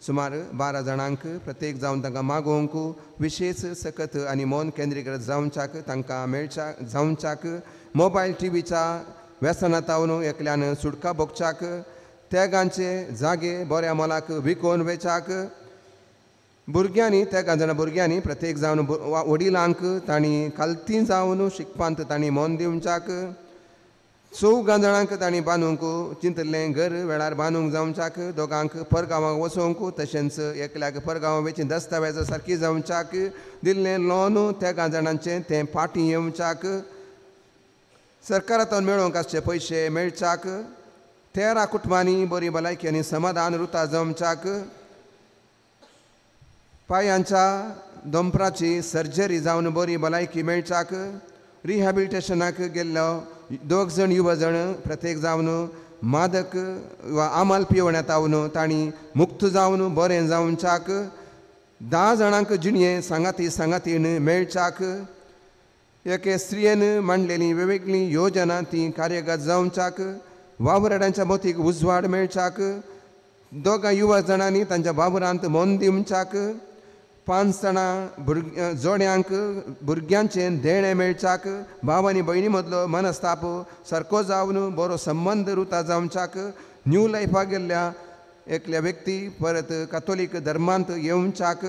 सुमार 12 जाणांक प्रत्येक जावन तांकां मागोवंक विशेष सकत आनी मोन केंद्रीकृत जावच्याक तांकां मेळच्या जावच्याक मोबायल टीव्हीच्या व्यसनांतावन एकल्यान सुटका भोगच्याक तेगांचे जागे बऱ्या मोलाक विकोवन वेचाक भुरग्यांनी त्या जाणा भुरग्यांनी प्रत्येक जावन वडिलांक तांणी कालती जावन शिकपांत तांणी मोन दिवच्याक 14 जाणांक तांणी बांदूंक चिंतल्लें घर वेळार बांदूंक जावच्याक दोगांक परगांवाक वचोवंक तशेंच एकल्याक परगांव वेची दस्तावेज सारकी जावच्याक दिल्लें लोन त्या जाणांचें तें फाटीं येवच्याक सरकारांतून मेळोवंक आसचे पयशे मेळच्याक 13 कुटुंबांनी बरी भलायकी आनी समाधान रुतां जमच्याक पांयांच्या दोंपराची सर्जरी जावन बरी भलायकी मेळच्याक रिहॅबिलिटेशनाक गेल्लो 2 जण युवजण प्रत्येक जावन मादक वा आमाल पिवण्यातावन तांणी मुक्त जावन बरें जावच्याक 10 जाणांक जिणये सांगातीन मेळच्याक एके स्त्रियेन मांडलेली वेगवेगळी योजना ती कार्यगत जावच्याक वावराड्यांच्या मोतीक उजवाड मेळच्याक 2 युवा जाणांनी तांच्या वावरांत मोन दिवच्याक 5 जाणां जोड्यांक भुरग्यांचें देणें मेळच्याक भाव आनी भयणी मदलो मनस्ताप सारको जावन बरो संबंद रुतां जावच्याक न्यू लायफाक गेल्ल्या एकल्या व्यक्ती परत कातोलीक धर्मांत येवच्याक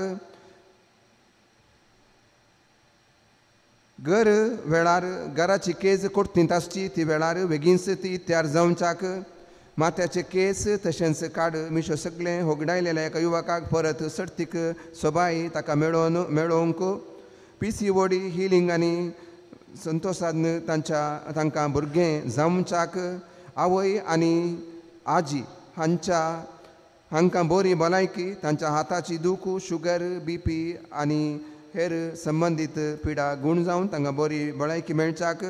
घर वेळार घराची केस कोर्टींत आसची ती वेळार बेगीनच ती तयार जावच्याक माथ्याचे केस तशेंच काड मिशो सगळें होगडायलेल्या एका युवकाक परत सर्तीक सोबाय ताका मेळोवंक PCOD हिलिंग आनी संतोशान तांकां भुरगें जावच्याक आवय आनी आजी हांकां बरी भलायकी तांच्या हाताची दूख शुगर BP आनी हेर संबंदीत पिडा गूण जावन तांकां बरी भलायकी मेळच्याक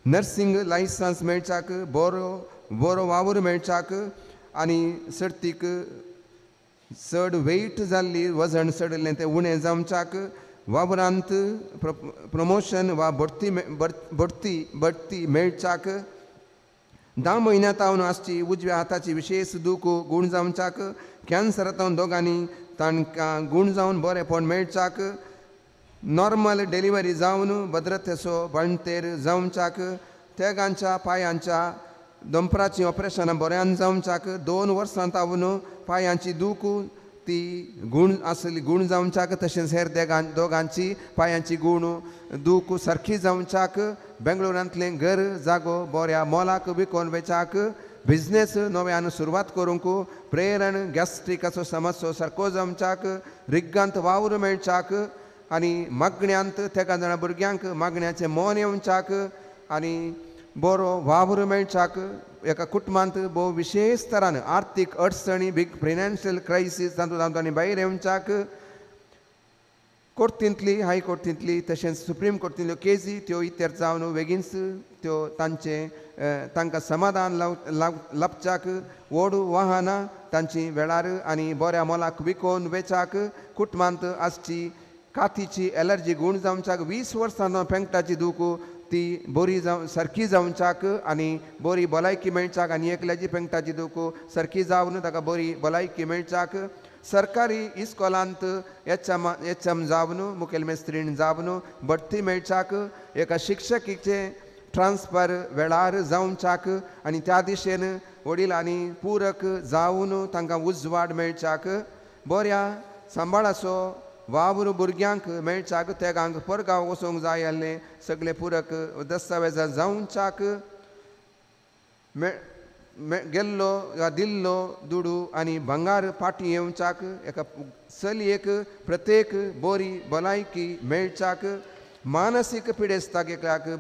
नर्सिंग लायसन्स मेळच्याक बरो वावर मेळच्याक आनी सर्तीक चड वेट जाल्ली वजन चडलें तें उणें जावच्याक वावरांत प्रमोशन वा बडती मेळच्याक 10 म्हयन्यांतावन आसची उजव्या हाताची विशेष दूख गूण जावच्याक कॅन्सरांतावन दोगांनी तांकां गूण जावन बरेंपण मेळच्याक नॉर्मल डिलिव्हरी जावन भद्रतेचो बळतेर जावच्याक तेगांच्या पांयांच्या दोंपराची ऑपरेशनां बऱ्यान जावच्याक 2 वर्सां तावन पांयांची दूख ती गूण जावच्याक तशेंच हेर दोगांची पांयांची दूख सारकी जावच्याक बेंगळुरांतलें घर जागो बऱ्या मोलाक विकोन वेचाक बिझनेस नव्यान सुरवात करूंक प्रेरण गॅस्ट्रिकाचो समस्या सारको जमच्याक रिग्गांत वावर मेळच्याक आनी मागण्यांत तेका जाणा भुरग्यांक मागण्याचें मोन येवच्याक आनी बरो वावर मेळच्याक एका कुटुंबांत भोव विशेष तरान आर्थीक अडचणी बिग फायनान्शियल क्रायसीस तातूंत भायर येवच्याक कोर्टींतली हायकोर्टींतली तशेंच सुप्रीम कोर्टींतल्यो केसी त्यो इत्यर जावन बेगीनच त्यो तांकां समाधान लाभच्याक व्हड वाहनां तांची वेळार आनी बऱ्या मोलाक विकोवन वेचाक कुटुंबांत आसची कातीची एलर्जी गूण जावच्याक 20 वर्सां पेंगटाची दूख ती बरी सारकी जावच्याक आनी बरी भलायकी मेळच्याक आनी एकल्याची पेंगटाची दूख सारकी जावन ताका बरी भलायकी मेळच्याक सरकारी इस्कॉलांत HM जावन मुखेल मेस्त्रीण जावन बडती मेळच्याक एका शिक्षकीचे ट्रान्सफर वेळार जावच्याक आनी त्या दिशेन वडिलांनी पूरक जावन तांकां उजवाड मेळच्याक बऱ्या सांबाळाचो वावर भुरग्यांक मेळच्याक तेगांक परगांव वचोंक जाय आसलें सगळे पूरक दस्तावेजां जावच्याक गेल्लो वा दिल्लो दुडू आनी भंगार फाटी येवच्याक एका चलयेक प्रत्येक बरी भलायकी मेळच्याक मानसीक पिडेस्ताक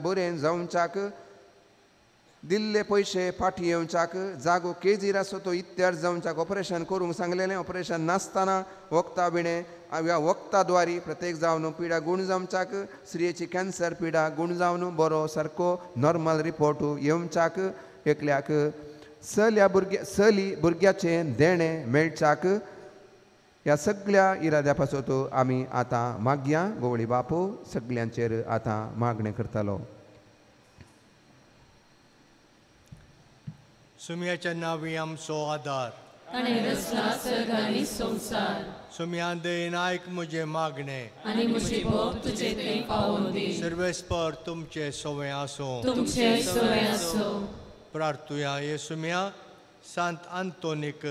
बरें जावच्याक दिल्ले पयशे फाटी येवच्याक जागो केजीर आसो तो इत्यार जावच्याक ऑपरेशन करूंक सांगलेलें ऑपरेशन नासतना वखदां बिणे ह्या वखदां द्वारी प्रत्येक जावन पिडा गुण जावच्याक स्त्रियेची कॅन्सर पिडा गुण जावन बरो सारको नॉर्मल रिपोर्ट येवच्याक एकल्याक चली भुरग्याचें देणें मेळच्याक ह्या सगळ्या इराद्या पासत आमी आतां मागया गवळी बापू सगळ्यांचेर आतां मागणें करतालो. सुमयाच्या नांवी आमचो आदार ताणें रचला सर्ग आनी संवसार. सुमयान दयेन आयक म्हजें मागणें आनी म्हजी भोग तुजे थंय पावोवन दी. सर्वेस्पर तुमचें सवय आसूं. तुमचें सवय आसूं. प्रार्थुया येसुम्या सांत आंतोनीक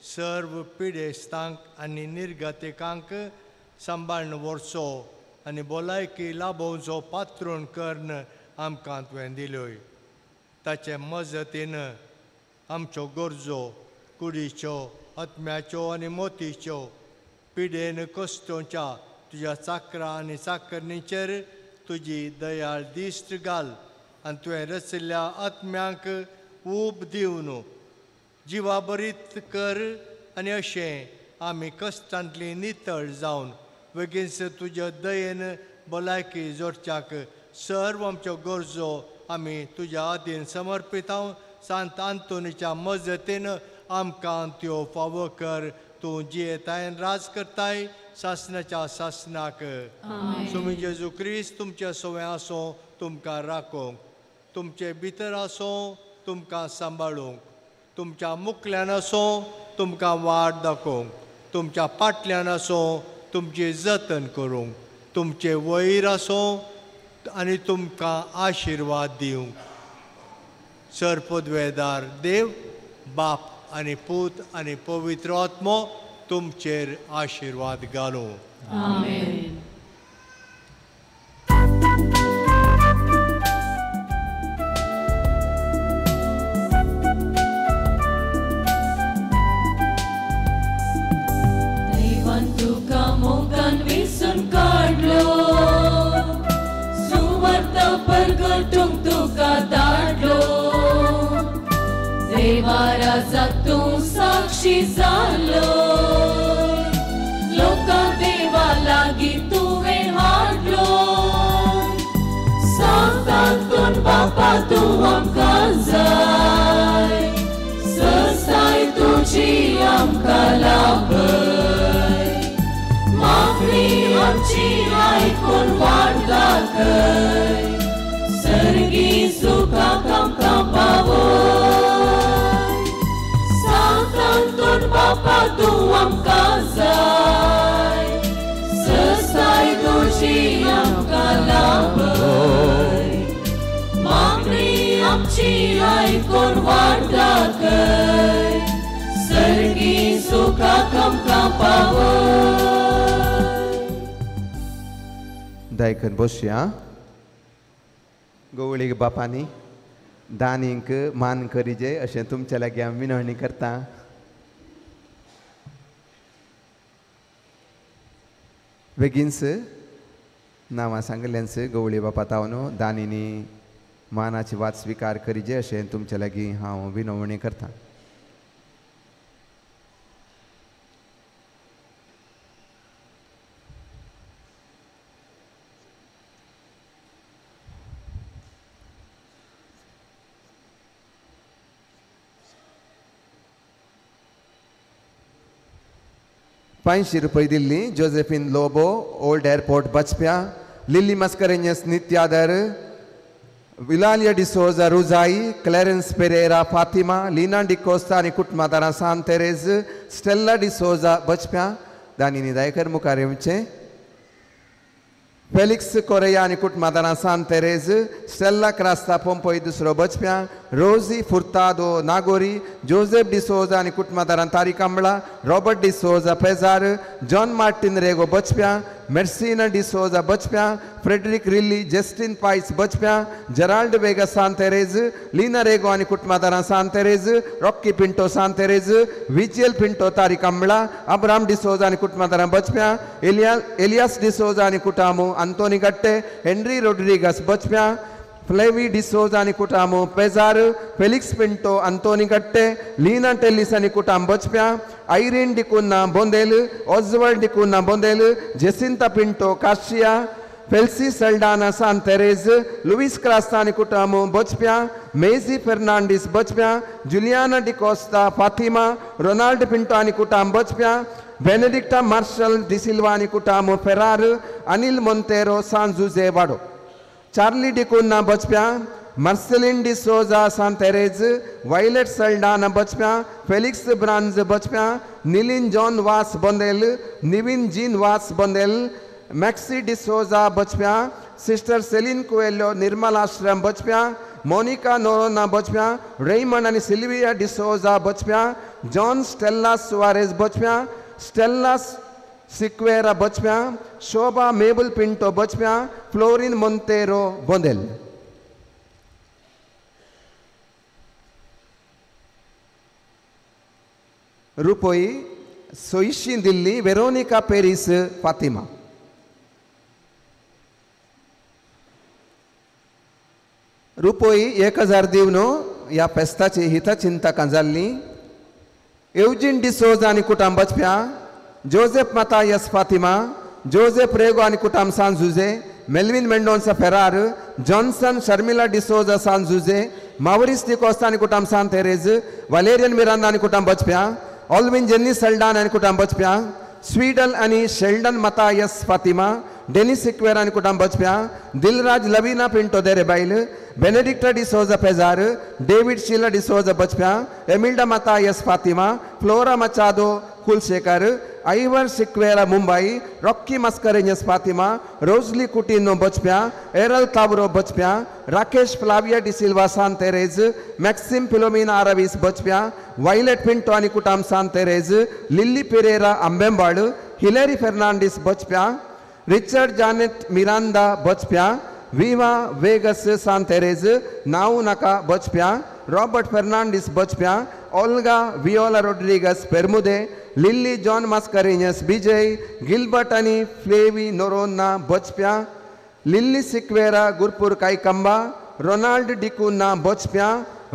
सर्व पिडेस्तांक आनी निर्गतिकांक सांबाळन व्हरचो आनी भलायकी लाभोवचो पात्रून कर्ण आमकां तुवें दिल्योय. ताचे मजतीन आमच्यो गरजो कुडीच्यो आत्म्याच्यो आनी मोतीच्यो पिडेन कश्टोच्या तुज्या चाकरां आनी चाकरणीचेर तुजी दयाळ दिश्ट घाल आनी तुवें रचिल्ल्या आत्म्यांक ऊब दिवन जिवा बरीत कर आनी अशें आमी कश्टांतली नितळ जावन बेगीनच तुज्या दयेन भलायकी जोडच्याक सर्व आमच्यो गरजो आमी तुज्या आदीन समर्पितांव. सांत आंतोनीच्या मजतीन आमकां त्यो फावो कर. तूं जियेतायन राज करताय सासनाच्या सासनाक. सुमी जेजू क्रिस्त तुमचे सवय आसूं तुमकां राखोंक, तुमचे भितर आसूं तुमकां सांबाळूंक, तुमच्या मुखल्यान आसूं तुमकां वाट दाखोवंक, तुमच्या फाटल्यान आसूं तुमची जतन करूंक, तुमचे वयर आसूं आनी तुमकां आशिर्वाद दिवंक. सरपदवेदार देव बाप आनी पूत आनी पवित्र आत्मो तुमचेर आशिर्वाद घालूं. आमेन. देवान तुका मोगान वेसून काडलो, सुवार्थ परगटूंक तुका धाडलो. देवा राजाक तूं साक्षी जालो, लोकां देवा लागीं तुवें हाडलो. सांतांतून बापा तूं आमकां जाय, ससाय तुजी आमकां लाभय. मागणी आमची आयकून वाट दाखय, सर्गी सुखाक आमकां पावय. सांतांतून बापा तूं आमकां जाय, ससाय तुजी आमकां लाभय. मागणी आमची आयकून वाट दाखय, सर्गी सुखाक आमकां पावय. दायकन बसया. गवळी बापांनी दानींक मान करीजे अशें तुमचे लागीं हांव विनवणी करता. बेगीनच नांवां सांगल्यांच गवळी बापा तावन दानींनी मानाची वात स्विकार करीजे अशें तुमचे लागीं हांव विनवणी करता. ₹500 दिल्ली जोसेफिन लोबो ओल्ड एयरपोर्ट बचप्या, लिली मस्करेन्यस नित्यादर, विलालिया डिसोजा रुजाई, क्लेरेंस पेरेरा फातिमा, लीना डिकोस्ता आनी कुटुंबादारां सान तेरेज, स्टेल्ला डिसोजा बचप्या. दानीनी दायकर मुखार येवचें. फेलिक्स कोरेया आनी कुटुंबादारां सान तेरेज स्टेल्ला क्रास्ता पोंपोई दुसरो बचप्यां रोजी फुर्तादो नागोरी जोसेफ डिसोजा आनी कुटुंबादारां तारी कांबळा रॉबर्ट डिसोजा पेजार जॉन मार्टिन रेगो बचप्यां मेर्सिना डिसोजा बचप्यां फ्रेडरिक रिली जस्टिन पाइस बचप्यां जेराल्ड वेगा सान तेरेज लीना रेगो आनी कुटुंबादारां सान तेरेज रॉकी पिंटो सान तेरेज विजियल पिंटो तारी कांबळा अब्राम डिसोजा आनी कुटुंबादारां बचप्यां एलियास डिसोजा आनी कुटामो अंतोनी गट्टे हेनरी रोड्रिगस बचप्यां फ्लेवी डिसोजा आनी कुटामो पेजार फेलिक्स पिंटो अंतोनी गट्टे लीना टेलिस आनी कुटाम बचप्यां आयरीन डिकुन्ना बोंदेल ऑजवर्ड डिकुन्ना बोंदेल जेसिंता पिंटो काशिया फेल्सी सल्डाना सान तेरेज लुइस क्रास्ता आनी कुटामो बचप्यां मेजी फर्नांडिस बचप्यां जुलियाना डिकोस्ता फातिमा रोनाल्ड पिंटो आनी कुटाम बचप्यां बेनेडिक्टा मार्शल डिसिल्वा आनी कुटामो फेरार अनिल मोंतेरो सान जुजे वाडो चार्ली डिकुन्ना बचप्यां मार्सेलिन डिसोजा सान तेरेज वायलेट सल्डाना बचप्यां फेलिक्स ब्रांज बचप्यां निलिन जॉन वास बोंदेल निविन जीन वास बोंदेल मैक्सी डिसोजा बचप्यां सिस्टर सेलिन कोएलो निर्मल आश्रम बचप्यां मोनिका नोरोना बचप्यां रेमंड आनी सिल्विया डिसोजा बचप्यां जॉन स्टेल्ला सुआरेज बचप्यां स्टेल्ला सिक्वेरा बचप्यां शोभा मेबल पिंटो बचप्यां फ्लोरिन मोंतेरो बोंदेल रुपोई सोईशी दिल्ली वेरोनिका पेरिस फातिमा रुपोई 1000 दिवनो या फेस्ताची हिता चिंतकां जाल्लीं एवजिन डिसोजा आनी कुटाम बचप्यां जोसेफ मतायस फातिमा जोसेफ रेगो आनी कुटाम सान जुजे मेल्विन मेंडोन्सा फेरार जॉन्सन शर्मिला डिसोजा सान जुजे मावरिस डिकोस्ता आनी कुटाम सान तेरेज वलेरियन मिरांदा आनी कुटाम बचप्यां ऑल्विन जेन्नी सल्डान आनी कुटाम बचप्यां स्वीडल आनी शेल्डन मतायस फातिमा डेनिस सिक्वेरा आनी कुटाम बचप्यां दिलराज लवीना पिंटो देरेबाइल बेनेडिक्टा डिसोजा पेजार डेविड शीला डिसोजा बचप्यां एमिल्डा मतायस फातिमा फ्लोरा मचादो कुलशेखर आइवर सिक्वेरा मुंबई रॉकी मस्करेनियस फातिमा रोजली कुटिनो बचप्यां एरल तावरो बचप्यां राकेश फ्लाविया डिसिल्वा सान तेरेज मैक्सिम फिलोमिना आराविस बचप्यां वायलेट पिंटो आनी कुटाम सान तेरेज लिली पेरेरा अंबेंबाड़ हिलेरी फेर्नांडिस बचप्यां रिचर्ड जानेट मिरांदा बचप्यां वीवा वेगस सान तेरेज नाउ नका बचप्यां रॉबर्ट फेर्नांडिस बचप्यां ओल्गा वियोला रोड्रिगस पेरमुदे लिली जॉन मास्करेनियस विजय गिलबर्ट आनी फ्लेवी नोरोना बचप्यां लिली सिक्वेरा गुरपुर काईकंबा रोनाल्ड डिकुन्ना बचप्यां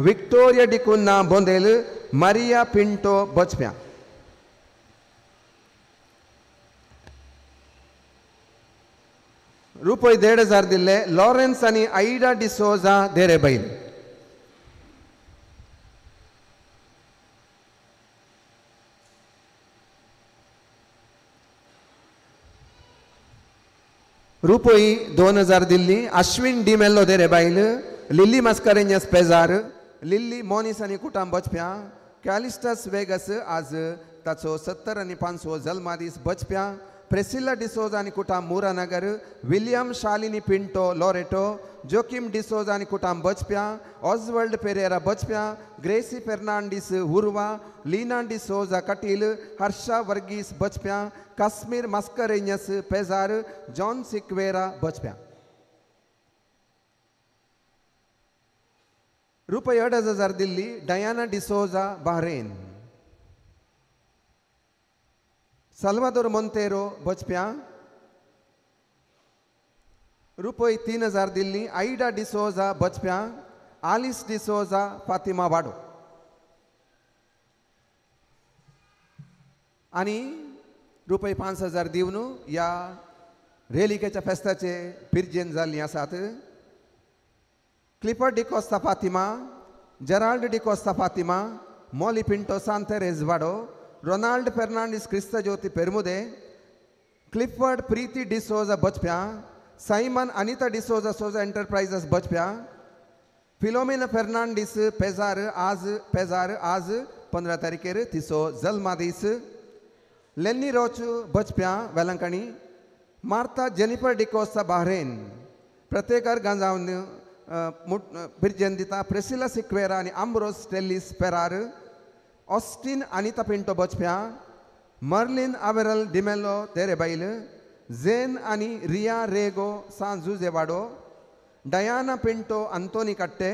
विक्टोरिया डिकुन्ना बोंदेल मारिया पिंटो बचप्यां रुपये 1500 दिल्ले लॉरेन्स आनी आईडा डिसोजा देरेबैल रुपये 2000 दिल्ली अश्विन डिमेल्लो देरेबाइल लिली मस्करेनियस पेजार लिली मोनिस आनी कुटाम बचप्यां कॅलिस्टस वेगस आज ताचो 70 आनी 500 जल्मा दीस बचप्यां प्रेसिला डिसोजा आनी कुटाम मुरानगर विलियम शालिनी पिंटो लोरेटो जोकिम डिसोजा आनी कुटाम बचप्यां ऑजवर्ल्ड पेरेरा बचप्यां ग्रेसी फेर्नांडिस हुरवा लीना डिसोजा कटील हर्षा वर्गीस बचप्यां काश्मीर मस्करेनियस पेजार जॉन सिक्वेरा बचप्यां रुपये 8000 दिल्ली डायाना डिसोजा बहरेन सल्वादोर मोंतेरो बचप्यां रुपये 3000 दिल्ली आईडा डिसोजा बचप्यां आलिस डिसोजा फातिमा वाडो आणि रुपये 5000 दिवन या रेलिकेच्या फेस्ताचे पिर्जेन जाल्लीं आसात क्लिफर्ड डिकोस्ता फातिमा जेराल्ड डिकोस्ता फातिमा मॉली पिंटो सांतेरेज वाडो रोनाल्ड फेर्नांडिस क्रिस्ता ज्योति पेरमुदे क्लिफर्ड प्रीति डिसोजा बचप्यां साइमन अनिता डिसोजा सोजा एंटरप्राइजेस बचप्यां फिलोमिना फेर्नांडिस पेजार आज 15 तारीखेर तिसो जल्मा दीस लेनी रोच बचप्यां वेलंकणी मार्ता जेनिफर डिकोस्ता बाहरेन प्रत्येकार गांजावन बिरजेन दिता प्रेसिला सिक्वेरा आनी आम्ब्रोस स्टेलिस पेरार ऑस्टिन अनिता पिंटो बचप्या मर्लिन आवेरल डिमेलो तेरेबाईल झेन आनी रिया रेगो सांजुजेवाडो डयाना पिंटो अंतोनी कट्टे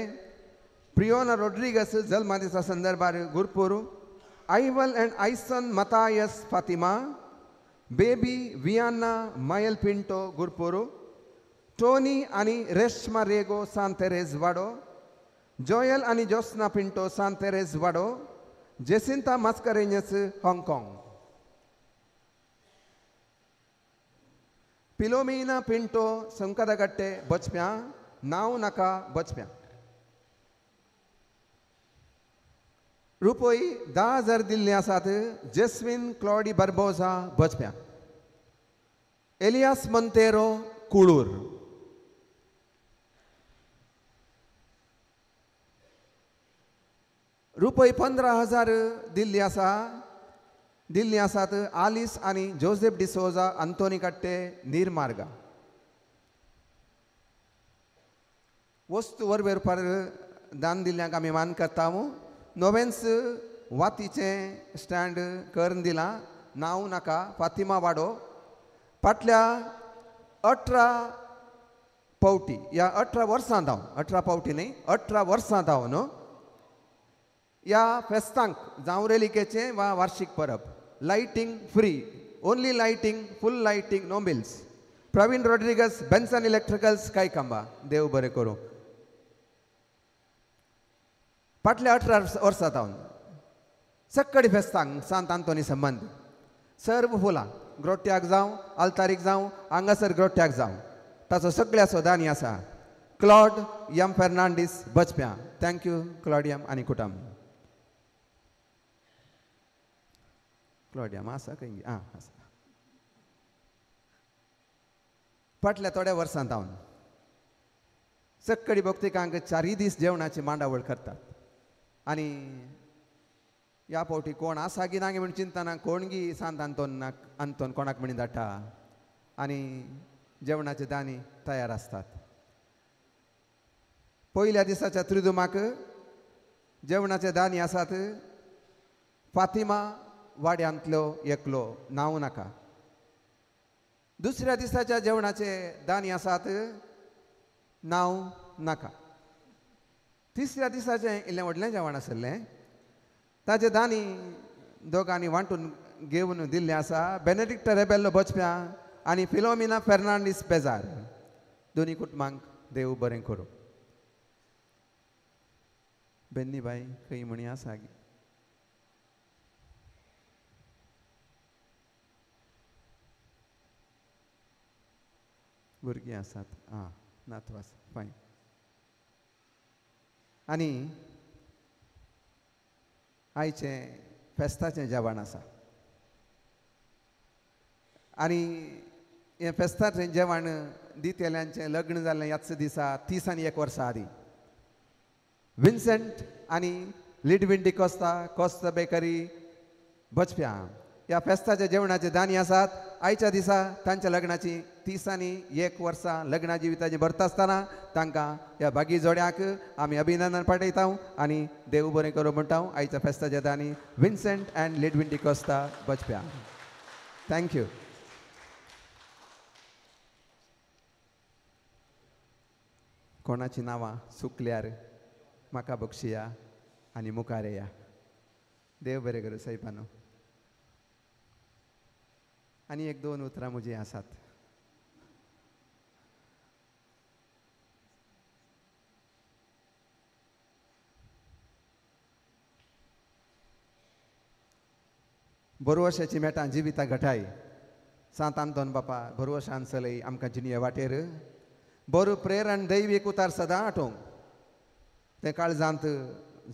प्रियोना रोड्रिगस जल्मा दिसा संदर्भार Gurpur आयवल end आयसन Mathias Fatima baby Vienna मायल पिंटो गुरपूर टोनी आनी रेश्मा रेगो सांतेरेज वाडो जोयल आनी जोस्ना पिंटो सांतेरेज वाडो जेसिंता मास्करेन्यस हाँगकाँग पिलोमिना पिंटो संकदगट्टे बचप्या नाव नाका बचप्या रुपये 10,000 दिल्ले आसात जेस्विन क्लॉडी बर्बोजा बचप्या एलियास मोंतेरो कुळूर रुपये 15,000 दिल्ली आसात आलिस आनी जोसेफ डिसोजा अंतोनी कट्टे नीरमार्गा वस्तू वरवेरपार दान दिल्ल्यांक आमी मान करता नोवेन्स वातीचे स्टँड करून दिला नाव नाका फातिमा वाडो फाटल्या 18 पावटी या 18 वर्सां जावन 18 पावटी न्ही 18 वर्सां जावन या फेस्तांक जावं रेलिकेचे वा वार्षिक परब lighting free only lighting full lighting no bills Praveen Rodrigues Benson electricals Kaikamba देव बरें करूं फाटल्या 18 वर्सां जावन सक्कडी फेस्तांक सांत आंतोनी संबंद सर्व फुलां ग्रोट्याक जावं आल्तारीक जावं हांगासर ग्रोट्याक जावं ताचो सगळ्याचो दानी आसा क्लॉड एम फेर्नांडीस बचप्या थँक्यू क्लॉडियम आनी कुटुंब क्लॉडियम आसा खंय आं आसा फाटल्या थोड्या वर्सां जावन सक्कडी भक्तिकांक 4 दीस जेवणाची मांडावळ करतात आनी ह्या फावटी कोण आसा की ना म्हण चिंता ना कोणगी सांत आंतोन कोणाक म्हणी धाडटा आनी जेवणाचे दानी तयार आसतात पयल्या दिसाच्या त्रिदुमाक जेवणाचे दानी आसात फातिमा वाड्यांतलो एकलो नांव नाका दुसऱ्या दिसाच्या जेवणाचे दानी आसात नांव नाका तिसऱ्या दिसाचें इल्लें व्हडलें जेवण आसलें ताचे दानी दोगांनी वांटून घेवन दिल्लें आसा बेनेडिक्ट रेबेल्लो बचप्या आनी फिलोमिना फेर्नांडीस बेजार दोनी कुटुंबांक देव बरें करूं बेन्नी बाय खंय म्हणी आसा भुरगीं आसात आं नातू आसा फायन आनी आयचें फेस्ताचें जेवण आसा आनी हें फेस्ताचें जेवण दितेल्यांचें लग्न जाल्लें ह्याच दिसा 30 आनी 1 वर्सां आदीं विन्सेंट आनी लिडविन डिकोस्ता बेकरी बचप्या ह्या फेस्ताच्या जेवणाचे दानी आसात आयच्या दिसा तांच्या लग्नाची 30 आनी 1 वर्सां लग्ना जिविताची भरता आसतना तांकां ह्या बागी जोड्याक आमी अभिनंदन पाठयता आनी देव बरें करूं म्हणटा आयच्या फेस्ताच्या दानी विन्सेंट अँड लिडविन डिकोस्ता बचप्या थँक्यू कोणाची नांवां चुकल्यार म्हाका बक्षिया आनी मुखार येया देव बरें करूं सैपानो आनी 1-2 उतरां म्हजीं आसात बरो वर्साची मेटां जिविता घटाय सांत आंतोन बापा बरो वर्सान चलय आमकां जिनिये वाटेर बरो प्रेर आनी दैवीक उतार सदां आठोवंक तें काळजांत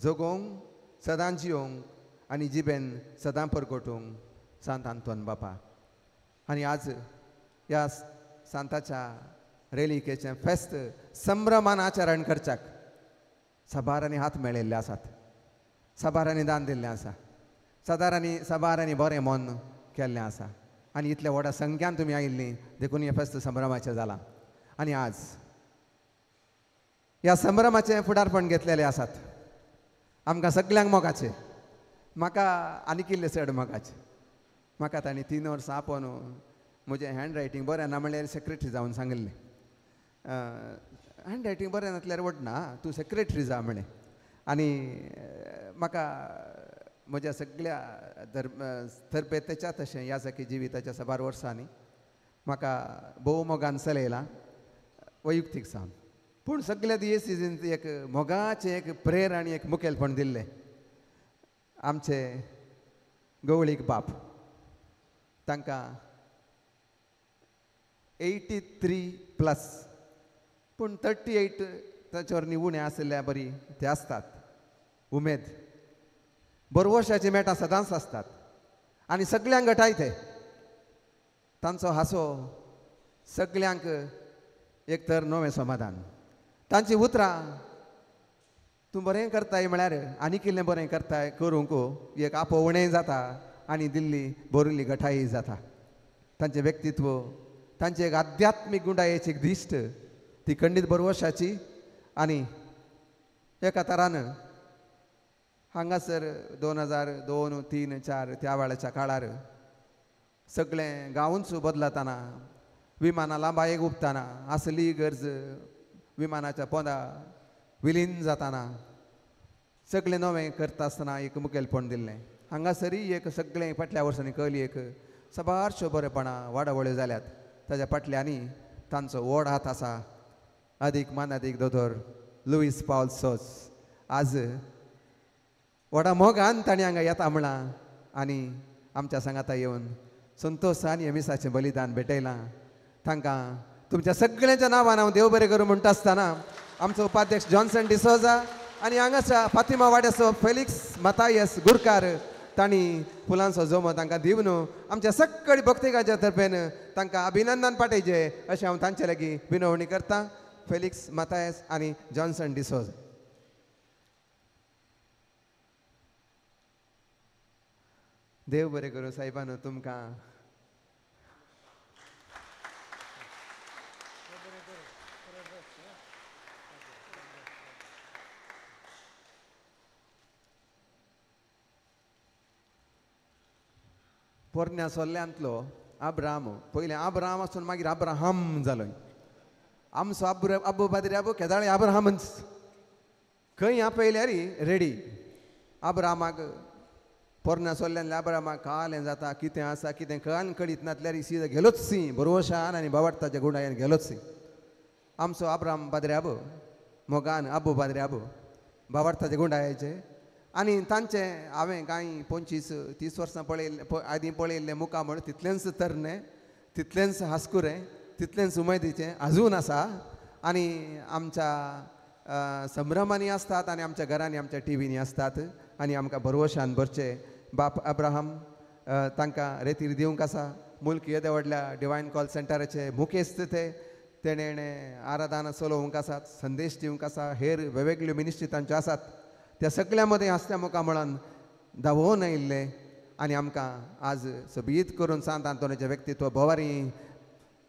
जगोवंक सदां जियोंक आनी जिबेन सदां परगटूंक सांत आंतोन बापा आनी आज ह्या सांताच्या रेलिकेचें फेस्त संभ्रमान आचरण करच्याक सबारांनी हात मेळयल्ले आसात सबारांनी दान दिल्लें आसा सबारांनी बरें मन केल्लें आसा आनी इतल्या व्हडा संख्यान तुमी आयिल्लीं देखून हें फेस्त संभ्रमाचें जालां. आनी आज ह्या संभ्रमाचें फुडारपण घेतलेलें आसात आमकां सगल्यांक मोगाचें. म्हाका आनी किल्ले चड मोगाचें. म्हाका तांणी 3 वर्सां आपोवन म्हजें हँड रायटींग बरें ना म्हणल्यार सेक्रेटरी जावन सांगिल्लें. हँड रायटींग बरें नासल्यार वडना, तूं सेक्रेटरी जा म्हणें. आनी म्हाका म्हज्या सगळ्या तरबेतेच्या तशें याजकी जिविताच्या 12 वर्सांनी म्हाका भोव मोगान चलयलां वैयक्तीक सावन. पूण सगळ्या दियेसीन एक मोगाचें एक प्रेर आनी एक मुखेलपण दिल्लें आमचे गवळीक बाप. तांकां 83+, पूण 38 ताचे वर निवुणें आसल्या बरी ते आसतात. उमेद बरो वर्साचे मेळटा सदांच आसतात आनी सगळ्यांक घटाय ते. तांचो हांसो सगळ्यांक एक तर नवें समाधान. तांची उतरां तूं बरें करताय म्हळ्यार आनी किल्लें बरें करताय करूंक एक आपोवणें जाता आनी दिल्ली बरिल्ली घटाय जाता. तांचें व्यक्तित्व, तांची एक आध्यात्मीक गुंडायेची एक दिश्ट ती खंडीत बरो वर्साची. आनी एका तरान हांगासर 2002, 3, 4 त्या वेळाच्या काळार सगळें गांवूच बदलतना, विमानां लांबायेक उपतना, असली गरज विमानाच्या पोंदा विलीन जाताना सगळें नवें करता आसतना एक मुखेलपण दिल्लें. हांगासरी एक सगळें फाटल्या वर्सांनी कळली एक सबारश्यो बरेपणां वाडावळ्यो जाल्यात. ताच्या फाटल्यांनी तांचो व्हड हात आसा अदीक मानादीक दोतोर लुईस पावल सोस. आज व्हडा मोगान ताणें हांगा येता म्हळां आनी आमच्या सांगाता येवन संतोशान हे मिसाचें बलिदान भेटयलां. तांकां तुमच्या सगळ्यांच्या नांवान हांव देव बरें करूं म्हणटा आसतना आमचो उपाध्यक्ष जॉन्सन डिसोजा आनी हांगाच्या फातिमा वाड्याचो फेलिक्स मातायस गुरकार तांणी फुलांचो जोमो तांकां दिवन आमच्या सगळी भक्तिकाच्या तर्फेन तांकां अभिनंदन पाठयचें अशें हांव तांचे लागीं विनवणी करतां. फेलिक्स मातायस आनी जॉन्सन डिसोजा. देव बरें करूं साहेबान तुमकां. पोरण्या सोल्ल्यांतलो अब्राम, पयलें अब्राम आसून मागीर अब्राहम जालो. आमचो अब्बू बाद्री अब्बू केदाळे अब्राहमच. खंय आपयल्यार रेडी. अब्रामाक पोरण्या सोल्ल्यांतल्या अब्रामाक कालें जाता कितें आसा कितें कळान कळीत नासल्यार सीद गेलोच सी बरोवशान आनी बावार्थाच्या गुणायन गेलोच सी. आमचो अब्राम बाद्रे अब्बू मोगान अब्बू बाद्रे अब्बू बावार्थाच्या गुणायचे. आनी तांचें हांवें कांय 25-30 वर्सां आदीं पळयल्लें मुखामळ तितलेंच तरणे, तितलेंच हास्कुरें, तितलेंच उमेदीचें आजून आसा. आनी आमच्या संभ्रमांनी आसतात आनी आमच्या घरांनी आमच्या टीव्हीनी आसतात आनी आमकां भरवशान भरचे. बाप अब्राहम तांकां रेतीर दिवंक आसा. मुल्क येदे व्हडल्या डिवायन कॉल सेंटराचे मुखेस्त तेणें आराधना चलोवंक आसात, संदेश दिवंक आसा, हेर वेगवेगळ्यो मिनिस्ट्री तांच्यो आसात. त्या सगळ्या मदें आसल्या मुखामळान धांवोवन आयिल्ले आनी आमकां आज सोबीत करून सांत आंतोनीचें व्यक्तित्व बोवारी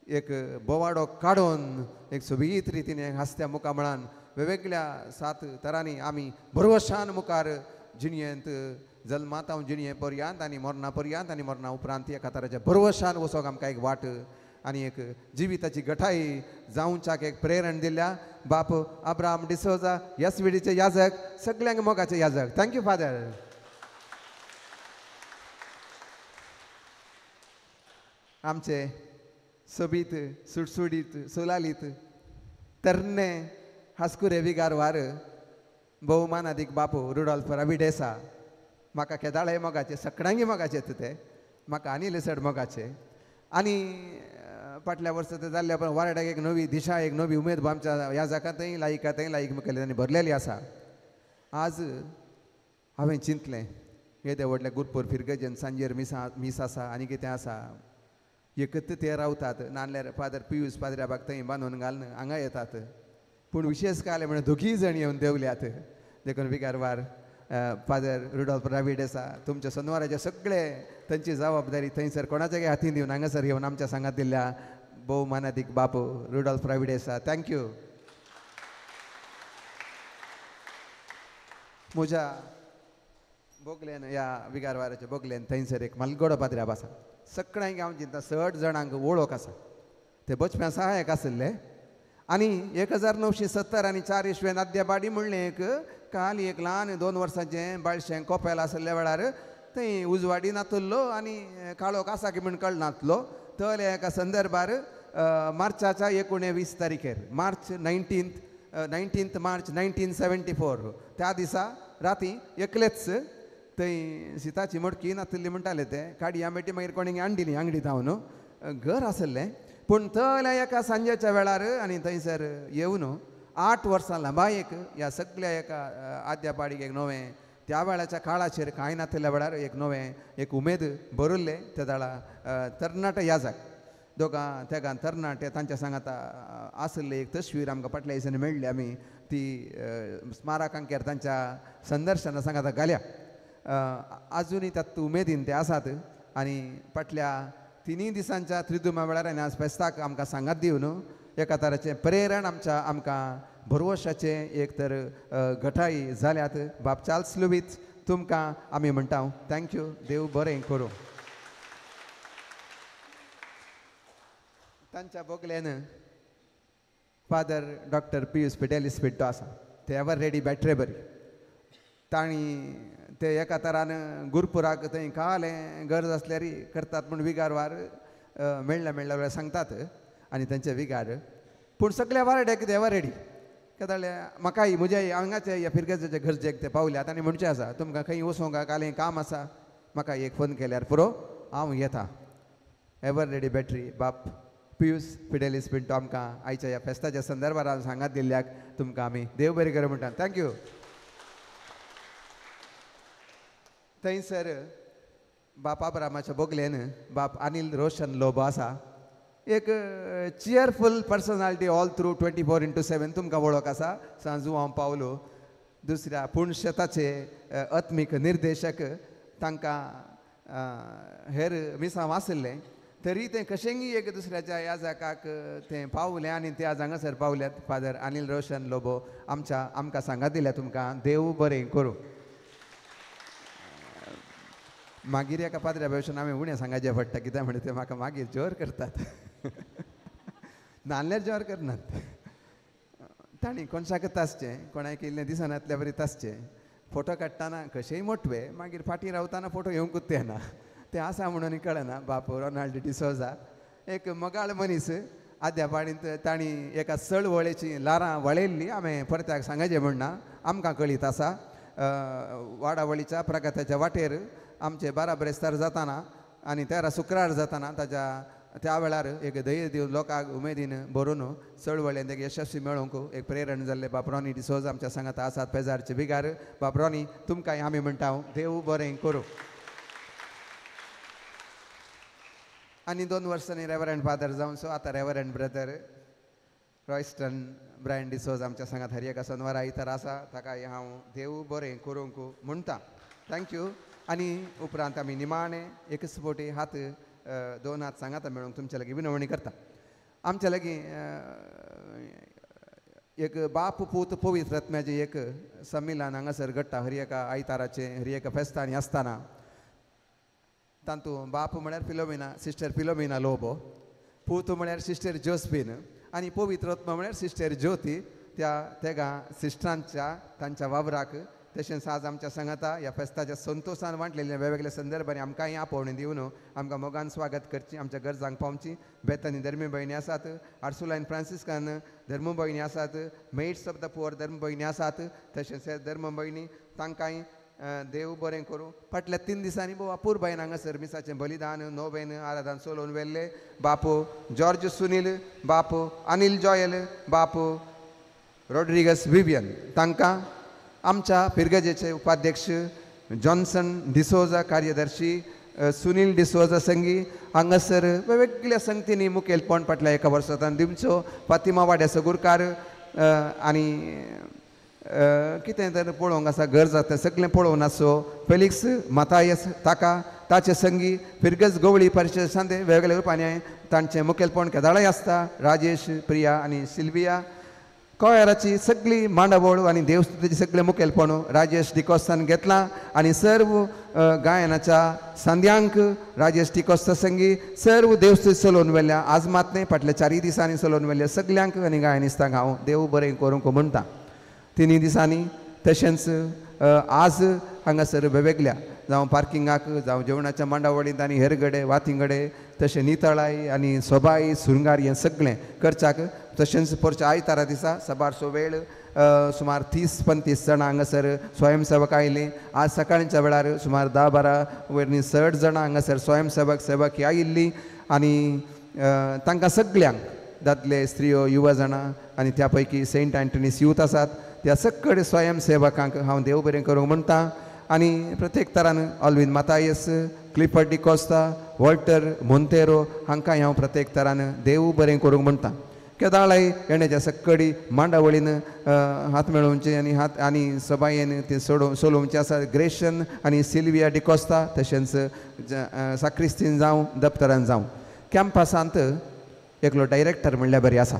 एक बोवाडो काडून एक सोबीत रितीन हास्त्या मुखामळान वेगवेगळ्या 7 तरांनी आमी भरवशान मुखार जिणयेंत जल्मातावन जिणये पर्यंत आनी मरणा पर्यंत आनी मरणा उपरांत एका तराच्या भरवशान वचोंक आमकां एक वाट आनी एक जिविताची गठाई जावच्याक एक प्रेरण दिल्या. बाप अब्राहम डिसोजा एसव्हीडीचे याजक, सगळ्यांक मोगाचे याजक. Thank you father. आमचे सोबीत सुटसुडीत सुलालीत तरणे हास्कुरे विगारवार भोवमानादीक बापू रुडॉल्फ राविडेसा. म्हाका केदाळे मोगाचे, सगळ्यांगी मोगाचे ते, म्हाका आनी चड मोगाचे. आनी फाटल्या वर्सा ते जाल्ल्या पण वारड्याक एक नवी दिशा, एक नवी उमेद आमच्या ह्या जाकांतय लायक मुखेल्यांनी भरलेली आसा. आज हांवें चिंतलें येदे व्हडल्या गुरपूर फिरगेजेन सांजेर मीस आसा आनी कितें आसा. एकत ते रावतात नाल्यार फादर पियूस पाद्र्याबाग थंय बांदून घालन हांगा येतात. पूण विशेष काय जालें म्हणून दोगी जण येवन देंवल्यात. देखून विगारवार फादर रुडॉल्फ रावीड आसा तुमच्या सोनवाराचे सगळे तांची जबाबदारी थंयसर कोणाच्याय हातीन दिवन हांगासर येवन आमच्या सांगात दिल्ल्या भोवमानादीक बापू रुडॉल्फ रावीड आसा थँक्यू. म्हज्या बोगलेन ह्या विगारवाराच्या बोगलेन थंयसर एक मलगडो पाद्र्याब आसा. सगळ्यांक हांव चिंता 60 जाणांक वळख आसा. ते बचप्या सहायक आसले आनी 1970 आनी 4 इस्वेन आद्याबाडी म्हणलें एक काल एक ल्हान 2 वर्सांचें बाळशें कोपेल आसल्या वेळार थंय उजवाडी नातुल्लो आनी काळोख आसा की म्हण कळनातलो. तले एका संदर्भार मार्चाच्या 19 तारीखेर मार्च 19 मार्च 1974 त्या दिसा राती एकलेच थंय सिताची मडकी नातुल्ली म्हणटाले ते काडी आंबेटी मागीर कोणी हाडली अंगडी धांवन घर आसलें. पूण थंय एका सांजेच्या वेळार आनी थंयसर येवन 8 वर्सां लांबायेक ह्या सगळ्या एका आद्यापाडीक एक नवें त्या वेळाच्या काळाचेर कांय नासल्या वेळार एक नवें एक उमेद बरयल्लें त्या दाळा तरणाट याजाक दोगां तेगां तरणाटे तांच्या सांगात आसले एक तस्वीर आमकां फाटल्या दिसांनी मेळ्ळी. आमी ती स्मारकांकेर तांच्या संदर्शना सांगात घाल्या. आजुनी तातूंत उमेदीन ते आसात आनी फाटल्या 3 दिसांच्या त्रिदुमा वेळार आनी आज फेस्ताक आमकां सांगात दिवन एका तराचें प्रेरण आमकां भरवशाचें एक तर घटाई जाल्यात. बाब चार्ल्स लुईस तुमकां आमी म्हणटा थँक्यू. देव बरें करूं. तांच्या बोगल्यान फादर डॉक्टर पियूस फिडेलिस पिड्डो आसा ते एवर रेडी बॅटरे बरी. तांणी ते एका तरान गुरपुराक थंय कालें गरज आसल्यार करतात पूण विगारवार मेळ्ळ्या वेळार सांगतात आनी तांचे विगार पूण सगळ्या वारड्याक ते एवर रेडी कदाळे म्हाकाय म्हज्या हांगाचे ह्या फिरगेचे गरजेक ते पावल्यात आनी म्हणचे आसा तुमकां खंय वचोंक कालें काम आसा म्हाका एक फोन केल्यार पुरो हांव येता. एवर रेडी बॅटरी बाप पियूस फिडेलिस पिंटो आमकां आयच्या ह्या फेस्ताच्या संदर्भार सांगात दिल्ल्याक तुमकां आमी देव बरें करूं म्हणटा. थँक्यू. थंयसर बाप अब्रामाच्या बोगलेन बाप अनिल रोशन लोबो आसा. एक चियरफूल पर्सनालिटी ऑल थ्रू 24/7 तुमकां वळख आसा. सांजू हांव पावलो दुसऱ्या पुणशताचे आत्मीक निर्देशक तांकां हेर मिसांव आसले तरी ते कशेंय एक दुसऱ्याच्या याजकाक ते पावले आनी ते आज हांगासर पावल्यात. फादर अनिल रोशन लोबो आमकां सांगात दिल्या तुमकां देव बरें करूं. मागीर एका पाद्र्या भशेन हांवें उणें सांगाचें पडटा कित्याक म्हणटा ते म्हाका मागीर जोर करतात नाल्यार जोर करनात. तांणी कोणशाक तासचें कोणाक इल्लें दिसनातल्या बरी तासचें फोटो काडटाना कशेंय मोटवे मागीर फाटीं रावताना फोटो येवंकूच येना ते आसा म्हणून कळना. बापू रोनाल्ड डिसोजा एक मोगाळ मनीस आद्यापाडींत तांणी एका चळवळेची लारां वळयल्लीं हांवें परत्याक सांगाचें म्हणना आमकां कळीत आसा. वाडावळीच्या प्रगताच्या वाटेर आमचे 12 ब्रेस्तार जाताना आनी 13 शुक्रार जाताना त्या वेळार एक धैर्य दिवन लोकांक उमेदीन भरून चळवळेंत एक यशस्वी मेळोवंक एक प्रेरण जाल्ले बाप रॉनी डिसोजा आमच्या सांगात आसात पेजारचे बिगार. बाप रॉनी तुमकांय आमी म्हणटा देव बरें करूं. आनी 2 वर्सांनी रेवरंड फादर जावन सो आतां reverend brother Royston Brian D'Souza आमच्या सांगात हर एका सोनवारा इतर आसा ताकाय हांव देव बरें करूंक म्हणटा. थँक्यू. आनी उपरांत आमी निमाणें एकच फावटी हात 2 हात सांगात मेळोवंक तुमचे लागीं विनवणी करता. आमचे लागीं एक बाप पूत पवित्र आत्म्याचें एक संमिलन हांगासर घडटा हर एका आयताराचें हर एका फेस्तांनी आसतना. तातूंत बाप म्हळ्यार फिलोमिना सिस्टर फिलोमिना लोबो पूत म्हळ्यार सिस्टर जोस्फीन आनी पवित्र आत्मा म्हळ्यार सिस्टर ज्योती. त्या तेगां सिस्टरांच्या तांच्या वावराक तशेंच आज आमच्या सांगाता ह्या फेस्ताच्या संतोशान वांटलेल्या वेगवेगळ्या संदर्भांनी आमकांय आपोवणी दिवन आमकां मोगान स्वागत करची आमच्या गरजांक पावची. बेतनी धर्मी भयणी आसात. आर्सुलायन फ्रांसिस्कान धर्म भयणी आसात. मेड्स ऑफ द पुअर धर्म भयणी आसात. तशेंच धर्म भयणी तांकांय देव बरें करूं. फाटल्या 3 दिसांनी भोव अपूर बायन हांगासर मिसाचें बलिदान नोवेन आराधन चलोवन व्हेल्ले. बापू जॉर्ज सुनील बापू अनिल जॉयल बापू रॉड्रिगस विवियन तांकां आमच्या पिरगजेचे उपाध्यक्ष जॉन्सन डिसोजा कार्यदर्शी सुनील डिसोजा संगी हांगासर वेगवेगळ्या संगतींनी मुखेलपण फाटल्या 1 वर्सांतल्यान दिवचो. फातिमा वाड्या सगुरकार आनी कितें तर पळोवंक आसा गरज आसा सगळें पळोवन आसो फेलिक्स मातायस ताका ताचे संगी फिरगज गवळी परिशद सांदे वेगवेगळ्या रुपांनी तांचें मुखेलपण केदाळय आसता राजेश प्रिया आनी सिल्विया कोयराची सगळी मांडावळ आनी देवस्तुतीची सगळें मुखेलपण राजेश डिकोस्तान घेतलां आनी सर्व गायनाच्या सांद्यांक राजेश डिकोस्ता संगी सर्व देवस्तुती चलोवन व्हेल्या आज मात न्ही फाटल्या 4 दिसांनी चलोवन व्हेल्या सगळ्यांक आनी गायनिस्तांक हांव देव बरें करूंक म्हणटा 3 दिसांनी तशेंच आज हांगासर वेगवेगळ्या जावं पार्किंगाक जावं जेवणाच्या मांडावळींत आनी हेरगडे वातिंगडे तशें नितळाय आनी सोबाई सुरंगार हें सगळें करच्याक तशेंच परच्या आयतारा दिसा सबारचो वेळ सुमार 30-35 जाणां हांगासर स्वयंसेवक आयलीं आज सकाळच्या वेळार सुमार 10-12 वयरनी 60 जाणां हांगासर स्वयंसेवक आयिल्लीं आनी तांकां सगळ्यांक दादले स्त्रियो युवा जाणां आनी त्या पैकी सेंट अँटनीस यूथ आसात त्या सगळे स्वयंसेवकांक हांव देव बरें करूंक म्हणटा आनी प्रत्येक तरान ऑल्विन मातायस क्लिफर्ड डिकोस्ता वॉल्टर मोंतेरो हांकांय हांव प्रत्येक तरान देव बरें करूंक म्हणटा केदाळय येण्याच्या सगळी मांडावळीन हात मेळोवचे आनी सबायेन ते सोलोवचे आसा ग्रेशन आनी सिल्विया डिकोस्ता तशेंच साक्रिस्तीन जावं दप्तरान जावं कॅम्पासांत एकलो डायरेक्टर म्हणल्यार बरी आसा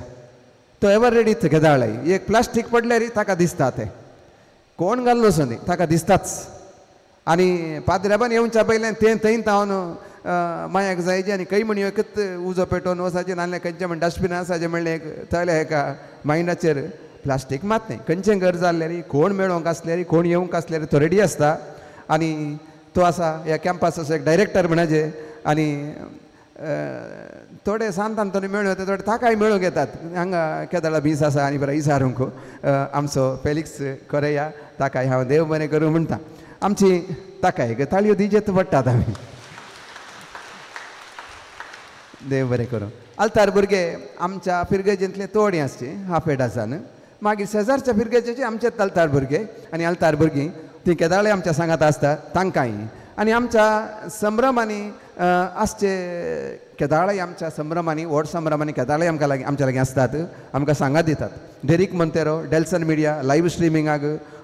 तो एवर रेडीच केदाळय एक प्लास्टीक पडल्यार ताका दिसता तें कोण घाल्लो सो न्ही ताका दिसताच आनी पाद्रेबान येवच्या पयलें तें थंय तावन मायाक जायचे आनी खंय म्हण एकच उजो पेटोवन वचाचे नाजाल्यार खंयचे म्हण डस्टबीन आसाचे म्हणलें थंय हेका मायंडाचेर प्लास्टीक मात न्ही खंयचें घर जाल्ल्यार कोण मेळोवंक आसल्यार कोण येवंक आसल्यार तो रेडी आसता आनी तो आसा ह्या कॅम्पासाचो एक डायरेक्टर म्हणाजे आनी थोडे सांतान थोडे मेळूं येता थोडे ताकाय मेळूंक येतात हांगा केदाळा बीस आसा आनी बरो इसारूंक आमचो फेलिक्स कोरेया ताकाय हांव देव बरें करूं म्हणटा आमची ताकाय ताळयो दिजेत पडटात आमी देव बरें करूं आल्तार भुरगे आमच्या फिरगेजींतले तोडी आसचे हाफ ए डझन मागीर शेजारच्या फिरगेजेचे आमचेच आल्तार भुरगे आनी आल्तार भुरगीं ती केदाळे आमच्या सांगात आसतात तांकांय आनी आमच्या संभ्रमांनी आसचे केदाळय आमच्या संभ्रमांनी व्हड संभ्रमांनी केदाळय आमच्या लागीं आसतात आमकां सांगात दितात डेरिक मोंतेरो डेल्सन मिडिया लायव्ह स्ट्रिमिंगाक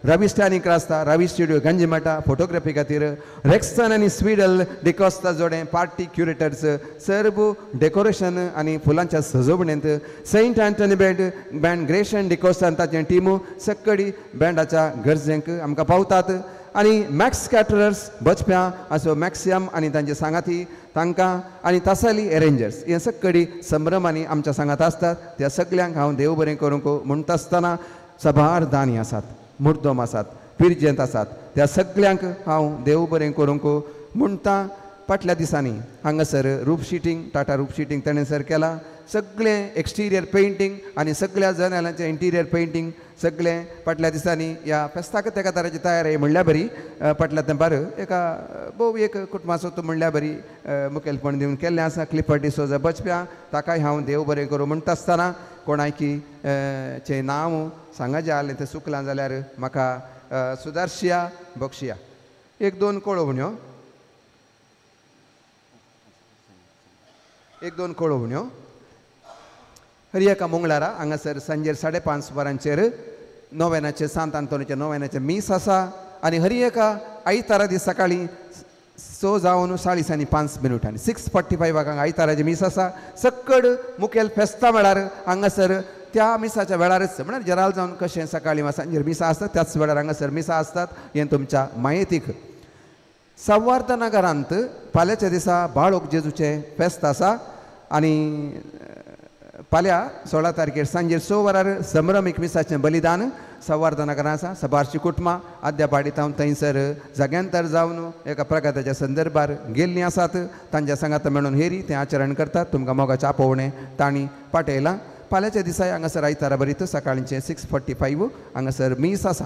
रवी स्टॅनिक आसता रवी स्टुडिओ गंजिमटा फोटोग्राफी खातीर रेक्सन आनी स्विडल डिकोस्ता जोडे पार्टी क्युरेटर्स सर्व डेकोरेशन आनी फुलांच्या सजवणेंत सेंट अँटनी बँड ग्रेशन डिकोस्तान ताचें टिमू सक्कडी बँडाच्या गरजेक आमकां पावतात आनी मॅक्स कॅटरर्स बचप्यां असो मॅक्सियम आनी तांचे सांगाती तांकां आनी तासाली एरेंजर्स हे सगळी संभ्रमांनी आमच्या सांगात आसतात त्या सगळ्यांक हांव देव बरें करूंक म्हणटा आसतना सभार दानी आसात मुर्दोम आसात पिरजेंत आसात त्या सगळ्यांक हांव देव बरें करूंक म्हणटा फाटल्या दिसांनी हांगासर रूफ शिटींग टाटा रूफ शिटींग ताणें सर केलां सगळें एक्सटिरियर पेंटींग आनी सगळ्या जनेलांचें इंटिरियर पेंटींग सगळें फाटल्या दिसांनी ह्या फेस्ताक तेका तराची तयारी म्हणल्यार बरी फाटल्या तेंपार एका भोव एक कुटुंबाचो तूं म्हणल्यार बरी मुखेलपण दिवन केल्लें आसा क्लिफर्ड डिसोजा बचप्या ताकाय हांव देव बरें करूं म्हणटा आसतना कोणायकी चे नांव सांगा जें जालें तें चुकलां जाल्यार म्हाका सुदार्शिया बक्षिया 1-2 कळोवण्यो 1-2 कळोवण्यो हर एका मंगळारा हांगासर सांजेर 5:30 वरांचेर नोवेनाचे सांत आंतोनीचे नोवेनाचे मीस आसा आनी हर एका आयतारा दीस सकाळीं 6 जावन 5:45 6:45 आयताराचे मीस आसा सक्कड मुखेल फेस्ता वेळार हांगासर त्या मिसाच्या वेळारच म्हळ्यार जराल जावन कशें सकाळीं वा सांजेर मिसा आसतात त्याच वेळार हांगासर मिसा आसतात हें तुमच्या मायेतीक संवार्थ नगरांत फाल्यांच्या दिसा बाळोक जेजूचें फेस्त आसा आनी फाल्यां 16 तारखेर सांजेर 6 वरार संभ्रमीक मिसाचें बलिदान संवार्थ नगरांत आसा सबारची कुटुंबां आद्यापाडीत हांव थंयसर जाग्यांतर जावन एका प्रकाराच्या संदर्भार गेल्लीं आसात तांच्या सांगात मेळून हेरी तें आचरण करतात तुमकां मोगाचें आपोवणें तांणी पाठयलां फाल्यांच्या दिसाय हांगासर आयतारा बरीत सकाळचें 6:45 हांगासर मीस आसा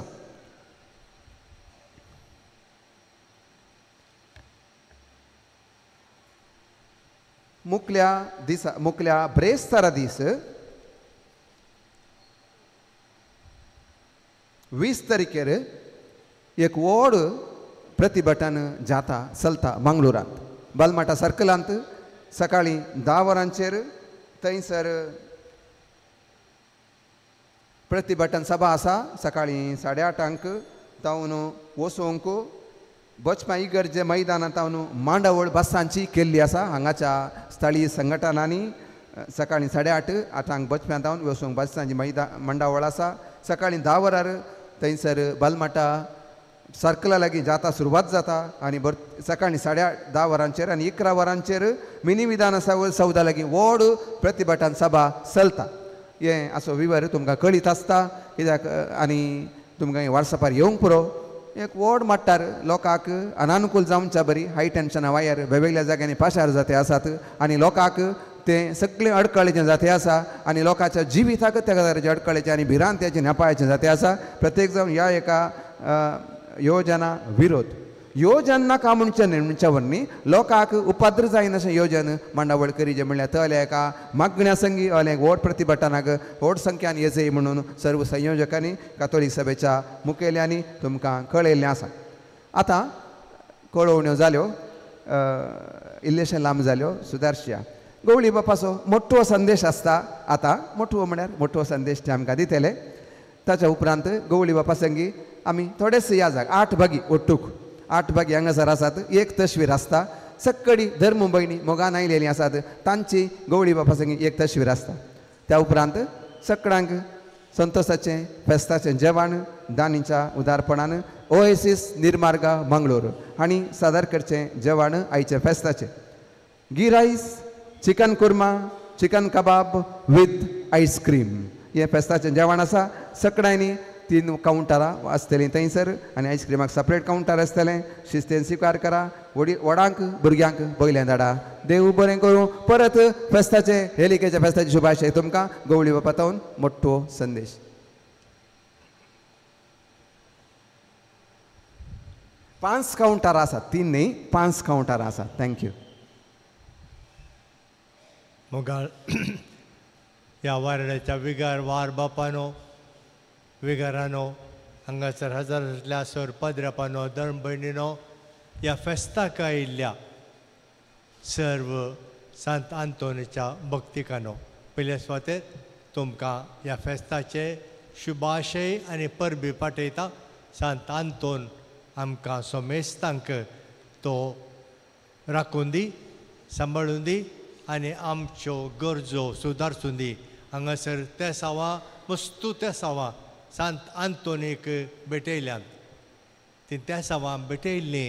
मुखल्या ब्रेस्तारा दीस 20 तारखेर एक व्हड प्रतिभटन जाता चलता मंगळुरांत बालमाटा सर्कलांत सकाळीं 10 वरांचेर थंयसर प्रतिभटन सभा आसा सकाळीं 8:30 तावन वसोंक बचपा इगर्जे मैदानात तावन मांडावळ बसांची केल्ली आसा हांगाच्या स्थळीय संघटनांनी सकाळीं 8:30 बचप्यां तावन वसोंक बसांची मांडावळ आसा सकाळीं 10 वरार थंयसर बलमाटा सर्कला लागीं जाता सुरवात जाता आनी सकाळीं 10:30 वरांचेर आनी 11 वरांचेर मिनी विधान सौदा लागीं व्हड प्रतिभटन सभा चलता हें असो विवर तुमकां कळीत आसता कित्याक आनी तुमकां वॉट्सॅपार येवंक पुरो एक व्हड मट्टार लोकांक अनानुकूल जावच्या बरी हाय टेन्शना वायर वेगवेगळ्या जाग्यांनी पाशार जाते आसात आनी लोकांक तें सगळें अडकळेचें जाते आसा आनी लोकांच्या जिविताक त्या तरेचे अडकळेचें आनी भिरांतेचें नेपाळेचें जाते आसा प्रत्येक जावन ह्या एका योजना विरोध योजन नाका म्हणच्या वरनी लोकांक उपद्र जायन अशें योजन मांडावळ करी जें म्हणल्यार तले एका मागण्या संगी एक व्हड प्रतिभटनाक व्हड संख्यान येजय म्हणून सर्व संयोजकांनी कातोलीक सभेच्या मुखेल्यांनी तुमकां कळयल्लें आसा आतां कळोवण्यो जाल्यो इल्लेशें लांब जाल्यो सुदारशया गवळी बापाचो मोठो संदेश आसता आतां मोठो म्हळ्यार मोठो संदेश ते आमकां दितले ताच्या उपरांत गवळी बापा संगी आमी थोडेच या जाग 8 भागी ओट्टूक 8 भागी हांगासर आसात एक तस्वीर आसता सक्कडी धर्म भयणी मोगान आयलेलीं आसात तांची गवळी बापा संगी एक तस्वीर आसता त्या उपरांत सक्कडांक संतोशाचें फेस्ताचें जेवण दानीच्या उदारपणान ओएसीस निर्मार्गा मंगळूर हांणी सादर करचें जेवण आयचे फेस्ताचें गी rice chicken korma chicken kebab with ice cream हें फेस्ताचें जेवण आसा सक्कडांनी 3 कावंटरां आसतलीं थंयसर आनी आयस्क्रिमाक सेपरेट कावंटर आसतलें शिस्तेन स्विकार करा व्हडांक भुरग्यांक पयलें धाडा देव बरें करूं परत फेस्ताचे हेलिकेच्या फेस्ताची शुभाशय तुमकां गवळी बापा तावन मोठो संदेश 5 कावंटरां आसात 3 न्ही 5 कावंटरां आसात थँक्यू मुगाळ ह्या वारड्याच्या विगार वार बापानो विगारानो हांगासर हजारांतल्या सर पद्रापानो धर्म भयणीनो ह्या फेस्ताक आयिल्ल्या सर्व सांत आंतोनीच्या भक्तिकानो पयले स्वातेर तुमकां ह्या फेस्ताचे शुभाशय आनी परबी पाठयता सांत आंतोन आमकां सोमेस्तांक तो राखून दी सांबाळून दी आनी आमच्यो गरजो सुदारसून दी हांगासर ते सावा वस्तू ते सावा सांत आंतोनीक भेटयल्यात ती त्या सावा भेटयल्ली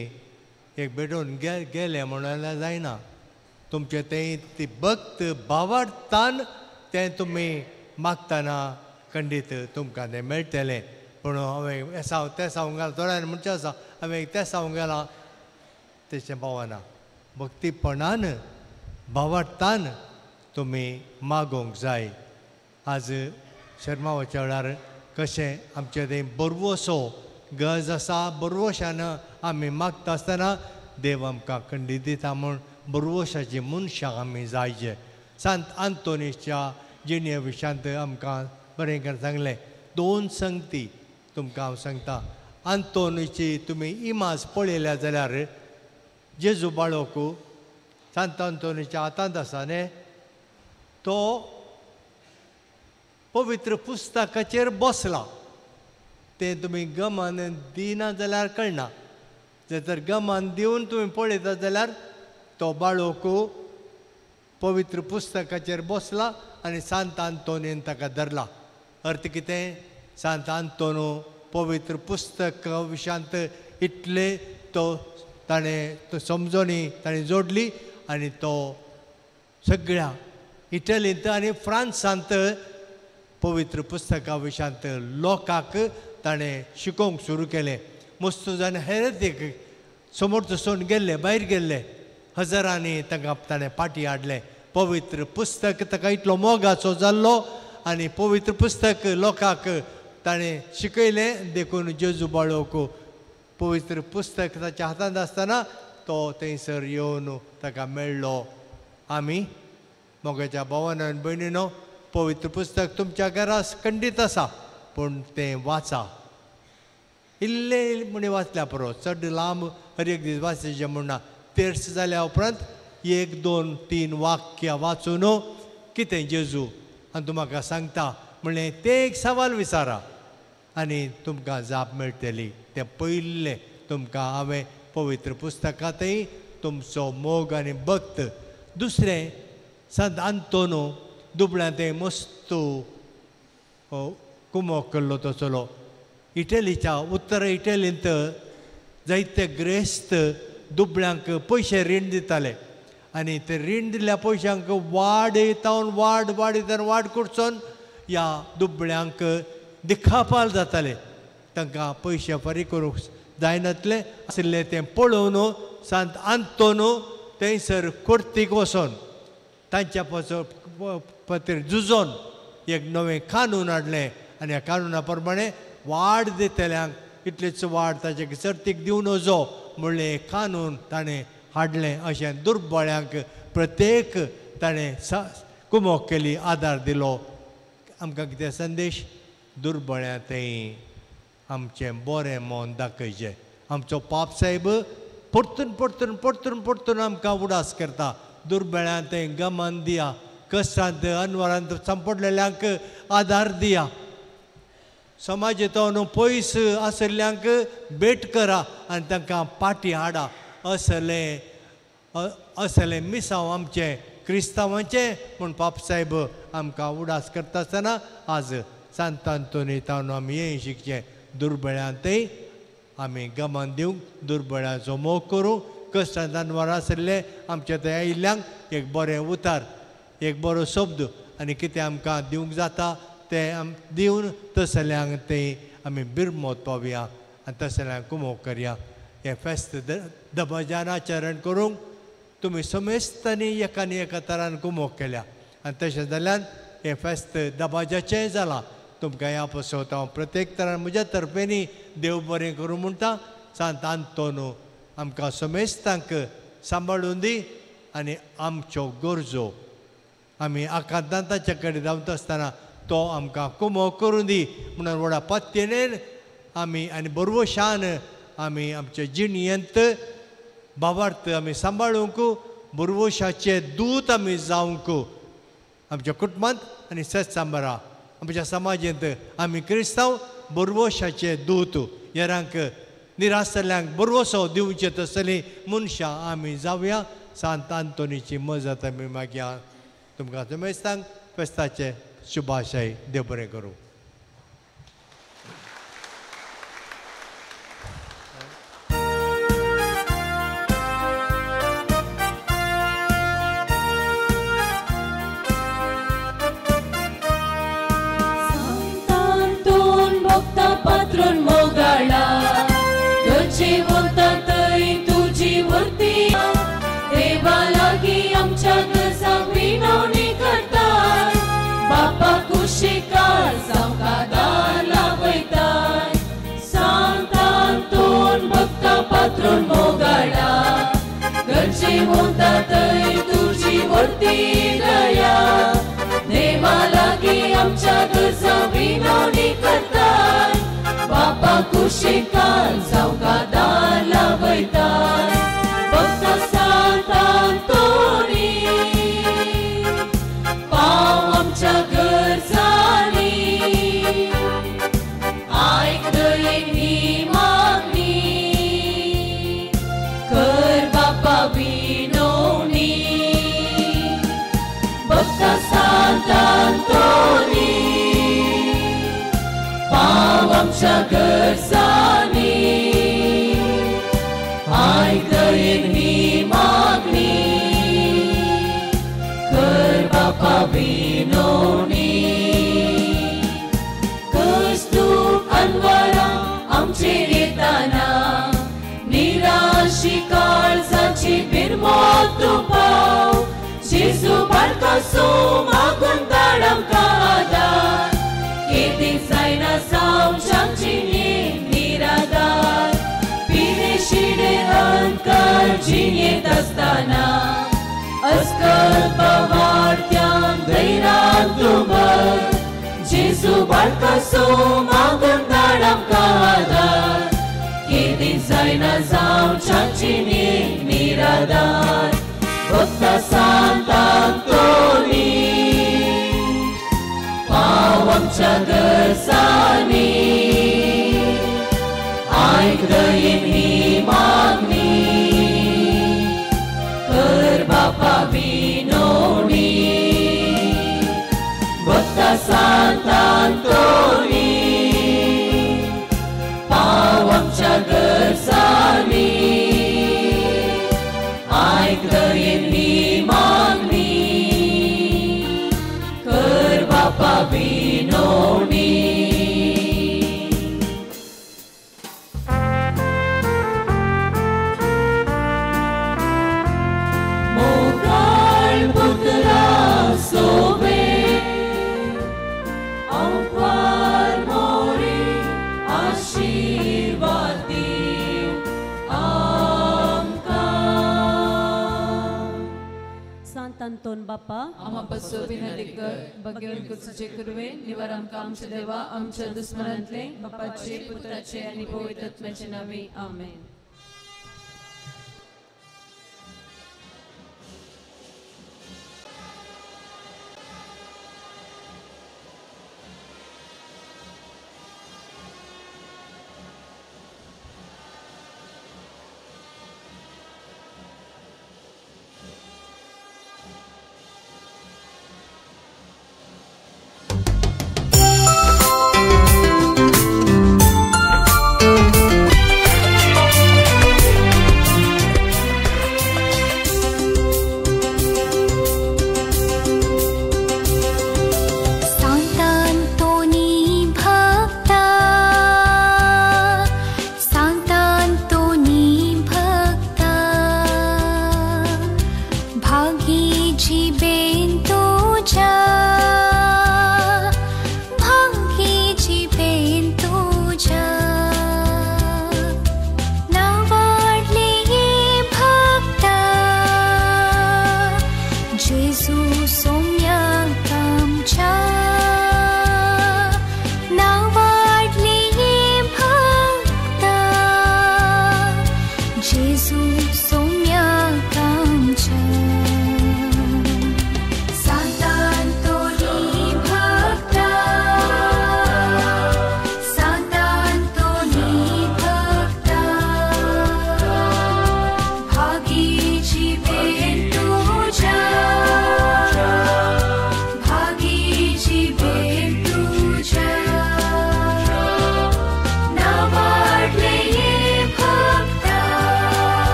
एक भेटून गेले म्हणून जायना तुमचे तें ती भक्त भावार्थान तें तुमी मागतना खंडीत तुमकां तें मेळटलें पूण हांवें ते सावंक गेला थोड्यांनी म्हणचे आसा हांवें ते सावंक गेलां तशें पावना भक्तीपणान भावार्थान तुमी मागोवंक जाय आज शर्मावाच्या वेळार कशें आमचे थंय बरवसो गज आसा बरवशान आमी मागता आसतना देव आमकां खंडीत दिता म्हूण बरवशाची मनशां आमी जायचे सांत आंतोनीच्या जिणे विशयांत आमकां बरें करून सांगलें 2 संगती तुमकां हांव सांगता आंतोनीची तुमी इमाज पळयल्या जाल्यार जेजू बाळोक सांत आंतोनीच्या हातांत आसा न्ही तो पवित्र पुस्तकाचेर बसला तें तुमी गमान दिना जाल्यार कळना जर गमान दिवन तुमी पळयता जाल्यार तो बाळोक पवित्र पुस्तकाचेर बसला आनी सांत आंतोनीन ताका धरला अर्थ कितें सांत आंतोनू पवित्र पुस्तक विशयांत इतले ताणें समजोनी ताणें जोडली आनी तो सगळ्या इटलींत आनी फ्रांसांत पवित्र पुस्तका विशयांत लोकांक ताणें शिकोवंक सुरू केलें मुस्तुजान हेरेतीक समोर सोडून गेल्ले भायर गेल्ले हजारांनी ताका ताणें फाटी हाडलें पवित्र पुस्तक ताका इतलो मोगाचो जाल्लो आनी पवित्र पुस्तक लोकांक ताणें शिकयलें देखून जेजू बाळोक पवित्र पुस्तक ताच्या हातांत आसतना तो थंयसर येवन ताका मेळ्ळो आमी मोगाच्या भावान भयणीनो पवित्र पुस्तक तुमच्या घरास खंडीत आसा पूण तें वाचा इल्ले म्हणी वाचल्या पुरो चड लांब हर एक दीस वाचचें म्हणना तेर्स जाल्या उपरांत 1, 2, 3 वाक्यां वाचून कितें जेजू आनी तूं म्हाका सांगता म्हणलें ते एक सवाल विचारा आनी तुमकां जाप मेळटली. तें पयलें तुमकां हांवें पवित्र पुस्तकांतय तुमचो मोग आनी भक्त. दुसरें संत आंतोनो दुबळ्यां ते मस्त कुमोक केल्लो तो चलो. इटलीच्या उत्तर इटलींत जायते ग्रेस्त दुबळ्यांक पयशे रीण दिताले आनी ते रीण दिल्ल्या पयशांक वाड करचोन ह्या दुबळ्यांक दिखापाल जाताले. तांकां पयशे फारीक करूंक जायनासले आसले तें पळोवन सांत आंतोनो थंयसर कुर्तीक वचोन तांच्या खातीर झुजोन एक नवें कानून हाडलें आनी ह्या कानुना प्रमाणे वाड दितल्यांक इतलेच वाड ताचे सर्तीक दिवं नजो म्हणलें एक कानून ताणें हाडलें. अशें दुर्बळ्यांक प्रत्येक ताणें कुमोक केली, आदार दिलो. आमकां कितें संदेश? दुर्बळ्यां थंय आमचें बरें मोन दाखयचें. आमचो पाप साहेब परतून परतून परतून परतून आमकां उडास करता. दुर्बळ्यां थंय गमान दिया, कश्टांत अनवरांत संपडलेल्यांक आदार दिया. समाजांत पयस आशिल्ल्यांक भेट करा आनी तांकां पाटी हाडा. असलें मिसांव आमचें क्रिस्तांवांचें म्हूण पाप साहेब आमकां उडास करता आसतना आज सांत आंतोनी तावन आमी हें शिकचें. दुर्बळ्यां थंय आमी गमान दिवंक, दुर्बळ्याचो मोग करूं, कश्टांत अनवर आशिल्ले आमच्या थंय आयिल्ल्यांक एक बरें उतार, एक बरो शब्द आनी कितें आमकां दिवंक जाता तें दिवन तसल्यांक थंय आमी बिरमोत पावया आनी तसल्यांक कुमोक करया. हें फेस्त दबाज्यान आचरण करूंक तुमी समेस्तांनी एकानी एका तरान कुमोक केल्या आनी तशें जाल्यान हें फेस्त दबाज्याचेंय जालां. तुमकां ह्या पासत हांव प्रत्येक तरान म्हज्या तर्फेनी देव बरें करूं म्हणटा. सांत आंतोनो आमकां समेस्तांक सांबाळून दी आनी आमच्यो गरजो आमी आकांतांताचे कडेन रावता आसतना तो आमकां कुमोक करूं दी म्हणून व्हडा पत्तेनेन आमी आनी बरवशान आमी आमचे जिणयेंत भावार्थ आमी सांबाळूंक, बरवशाचे दूत आमी जावंक आमच्या कुटुंबांत आनी सच सांबाळा. आमच्या समाजांत आमी क्रिस्तांव बरवशाचे दूत. हेरांक निराशल्यांक बरवसो दिवचे तसलीं मनशां आमी जावया. सांत आंतोनीची मजत आमी मागया. तुमकां समेस्तांक फेस्ताचे शुभाशय. देव बरें करूं. पात्रून मोगाळा तुझी वंता थंय तुजी वर्ती देवा लागीं आमच्या गरजांक विनवणी करताय. बापा कुशिकार जावकां लावयताय. सांत आंतोन भक्ता पात्रून मोगाळा तुझी वंता थंय तुजी वर्ती दया देवा लागीं आमच्या गरजांक विनवणी करताय. बापा कुशिकार जावकां लावयताय. भक्त सांत आंतोनी पाव आमच्या गरजांनी आयक दयेन ही मागणी कर बापा विनवणी. भक्त सांत आंतोनी पाव आमच्या गरजांनी आयक दयेन ही मागणी कर बापा विनवणी. कस्तूक अनवरां आमचेर येताना निराशी काळजाची बिरमोत तूं पाव. जेजू बाळकासो मागून धाड आमकां आदार. केदी जायना जावच्या जिणेंत निरादार. पिरे शिडे अंकार जिणेंत आसतना अस्कल्प वाडत्यांक धैर्यान तूं भर. जेजू बाळकासो मागून धाड आमकां आदार. केदी जायना जावच्या जिणेंत निरादार. भक्त सांत आंतोनी पाव आमच्या सांत आंतोनी पाव आमच्या गरजांनी आयक दयेनी मागणी कर बापा विनवणी मोगाळ पुत्रा सोबे अवकार मोरी आशीर्वाद दिव आमकां सांत आंतोन बापा आम्हा पसो विनंतीकर भगवन कुचचे कुरवे निवार आमकां आमचे देवा आमच्या दुस्मनांतले बापाचे पुत्राचे आनी पवित्र आत्म्याचे नावे आमेन.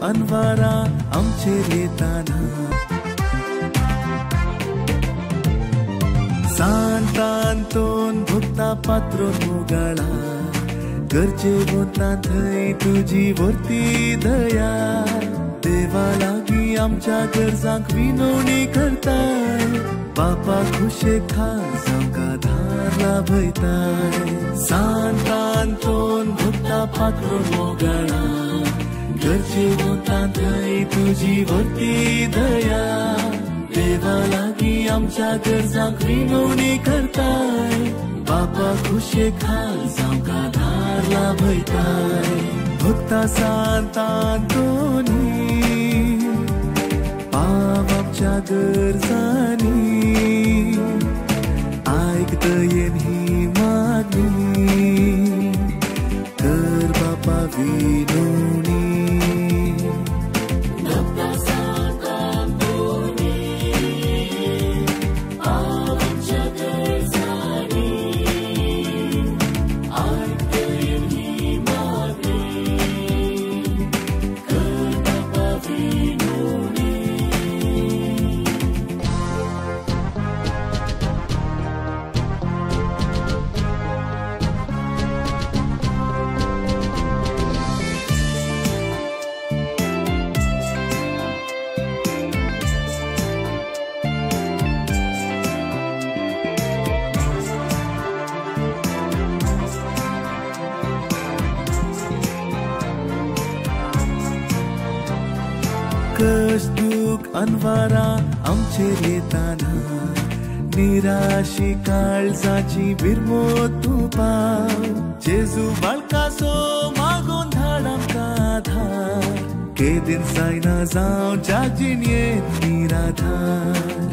अनवारा आमचेर येताना सांतांतोन भक्ता पात्रोन मोगाळा गरजे वता थंय तुजी वर्ती दया देवा लागीं आमच्या गरजांक विनवणी करताय बापा खुशे खास आमकां धार लाभयताय सांतांतोन भक्ता पात्रोन मोगाळा गरजे वता थंय तुजी वर्ती दया देवा लागीं आमच्या गरजांक विनवणी करताय बापा खुशे खास आमकां धार लाभयताय भक्ता सांतांतोनी पाव आमच्या गरजांनी आयकतयेन ही मागणी कर बापा विनवणी कश दुख अनवारा आमचेर येताना निराशी काळजाची बिरमोत तूं पाव जेजू बाळकासो मागून धाड आमकां आधार केदीन जायना जावं जागजीन येत निराधार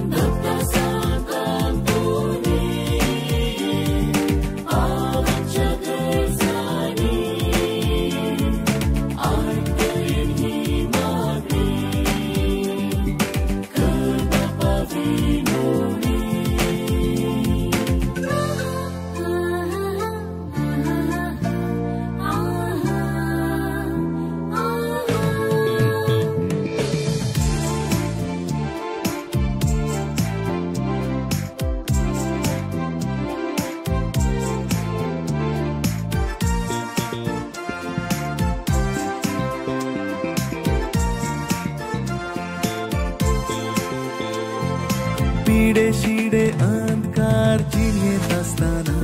पिडे शिडे अंधकार जियेत आसतना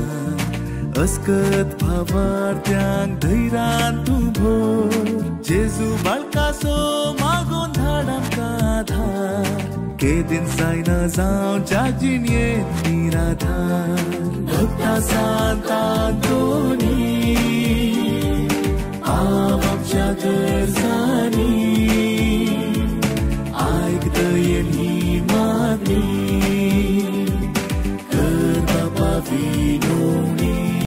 अस्कत भावार्थ्यांक धैर्यान तूं भर जेजू बाळकासो मागून धाड आमकां आधार केदीन जायना जावं जागजीन येत निराधार भक्ता सांतांतोनी आव आमच्या गरजांनी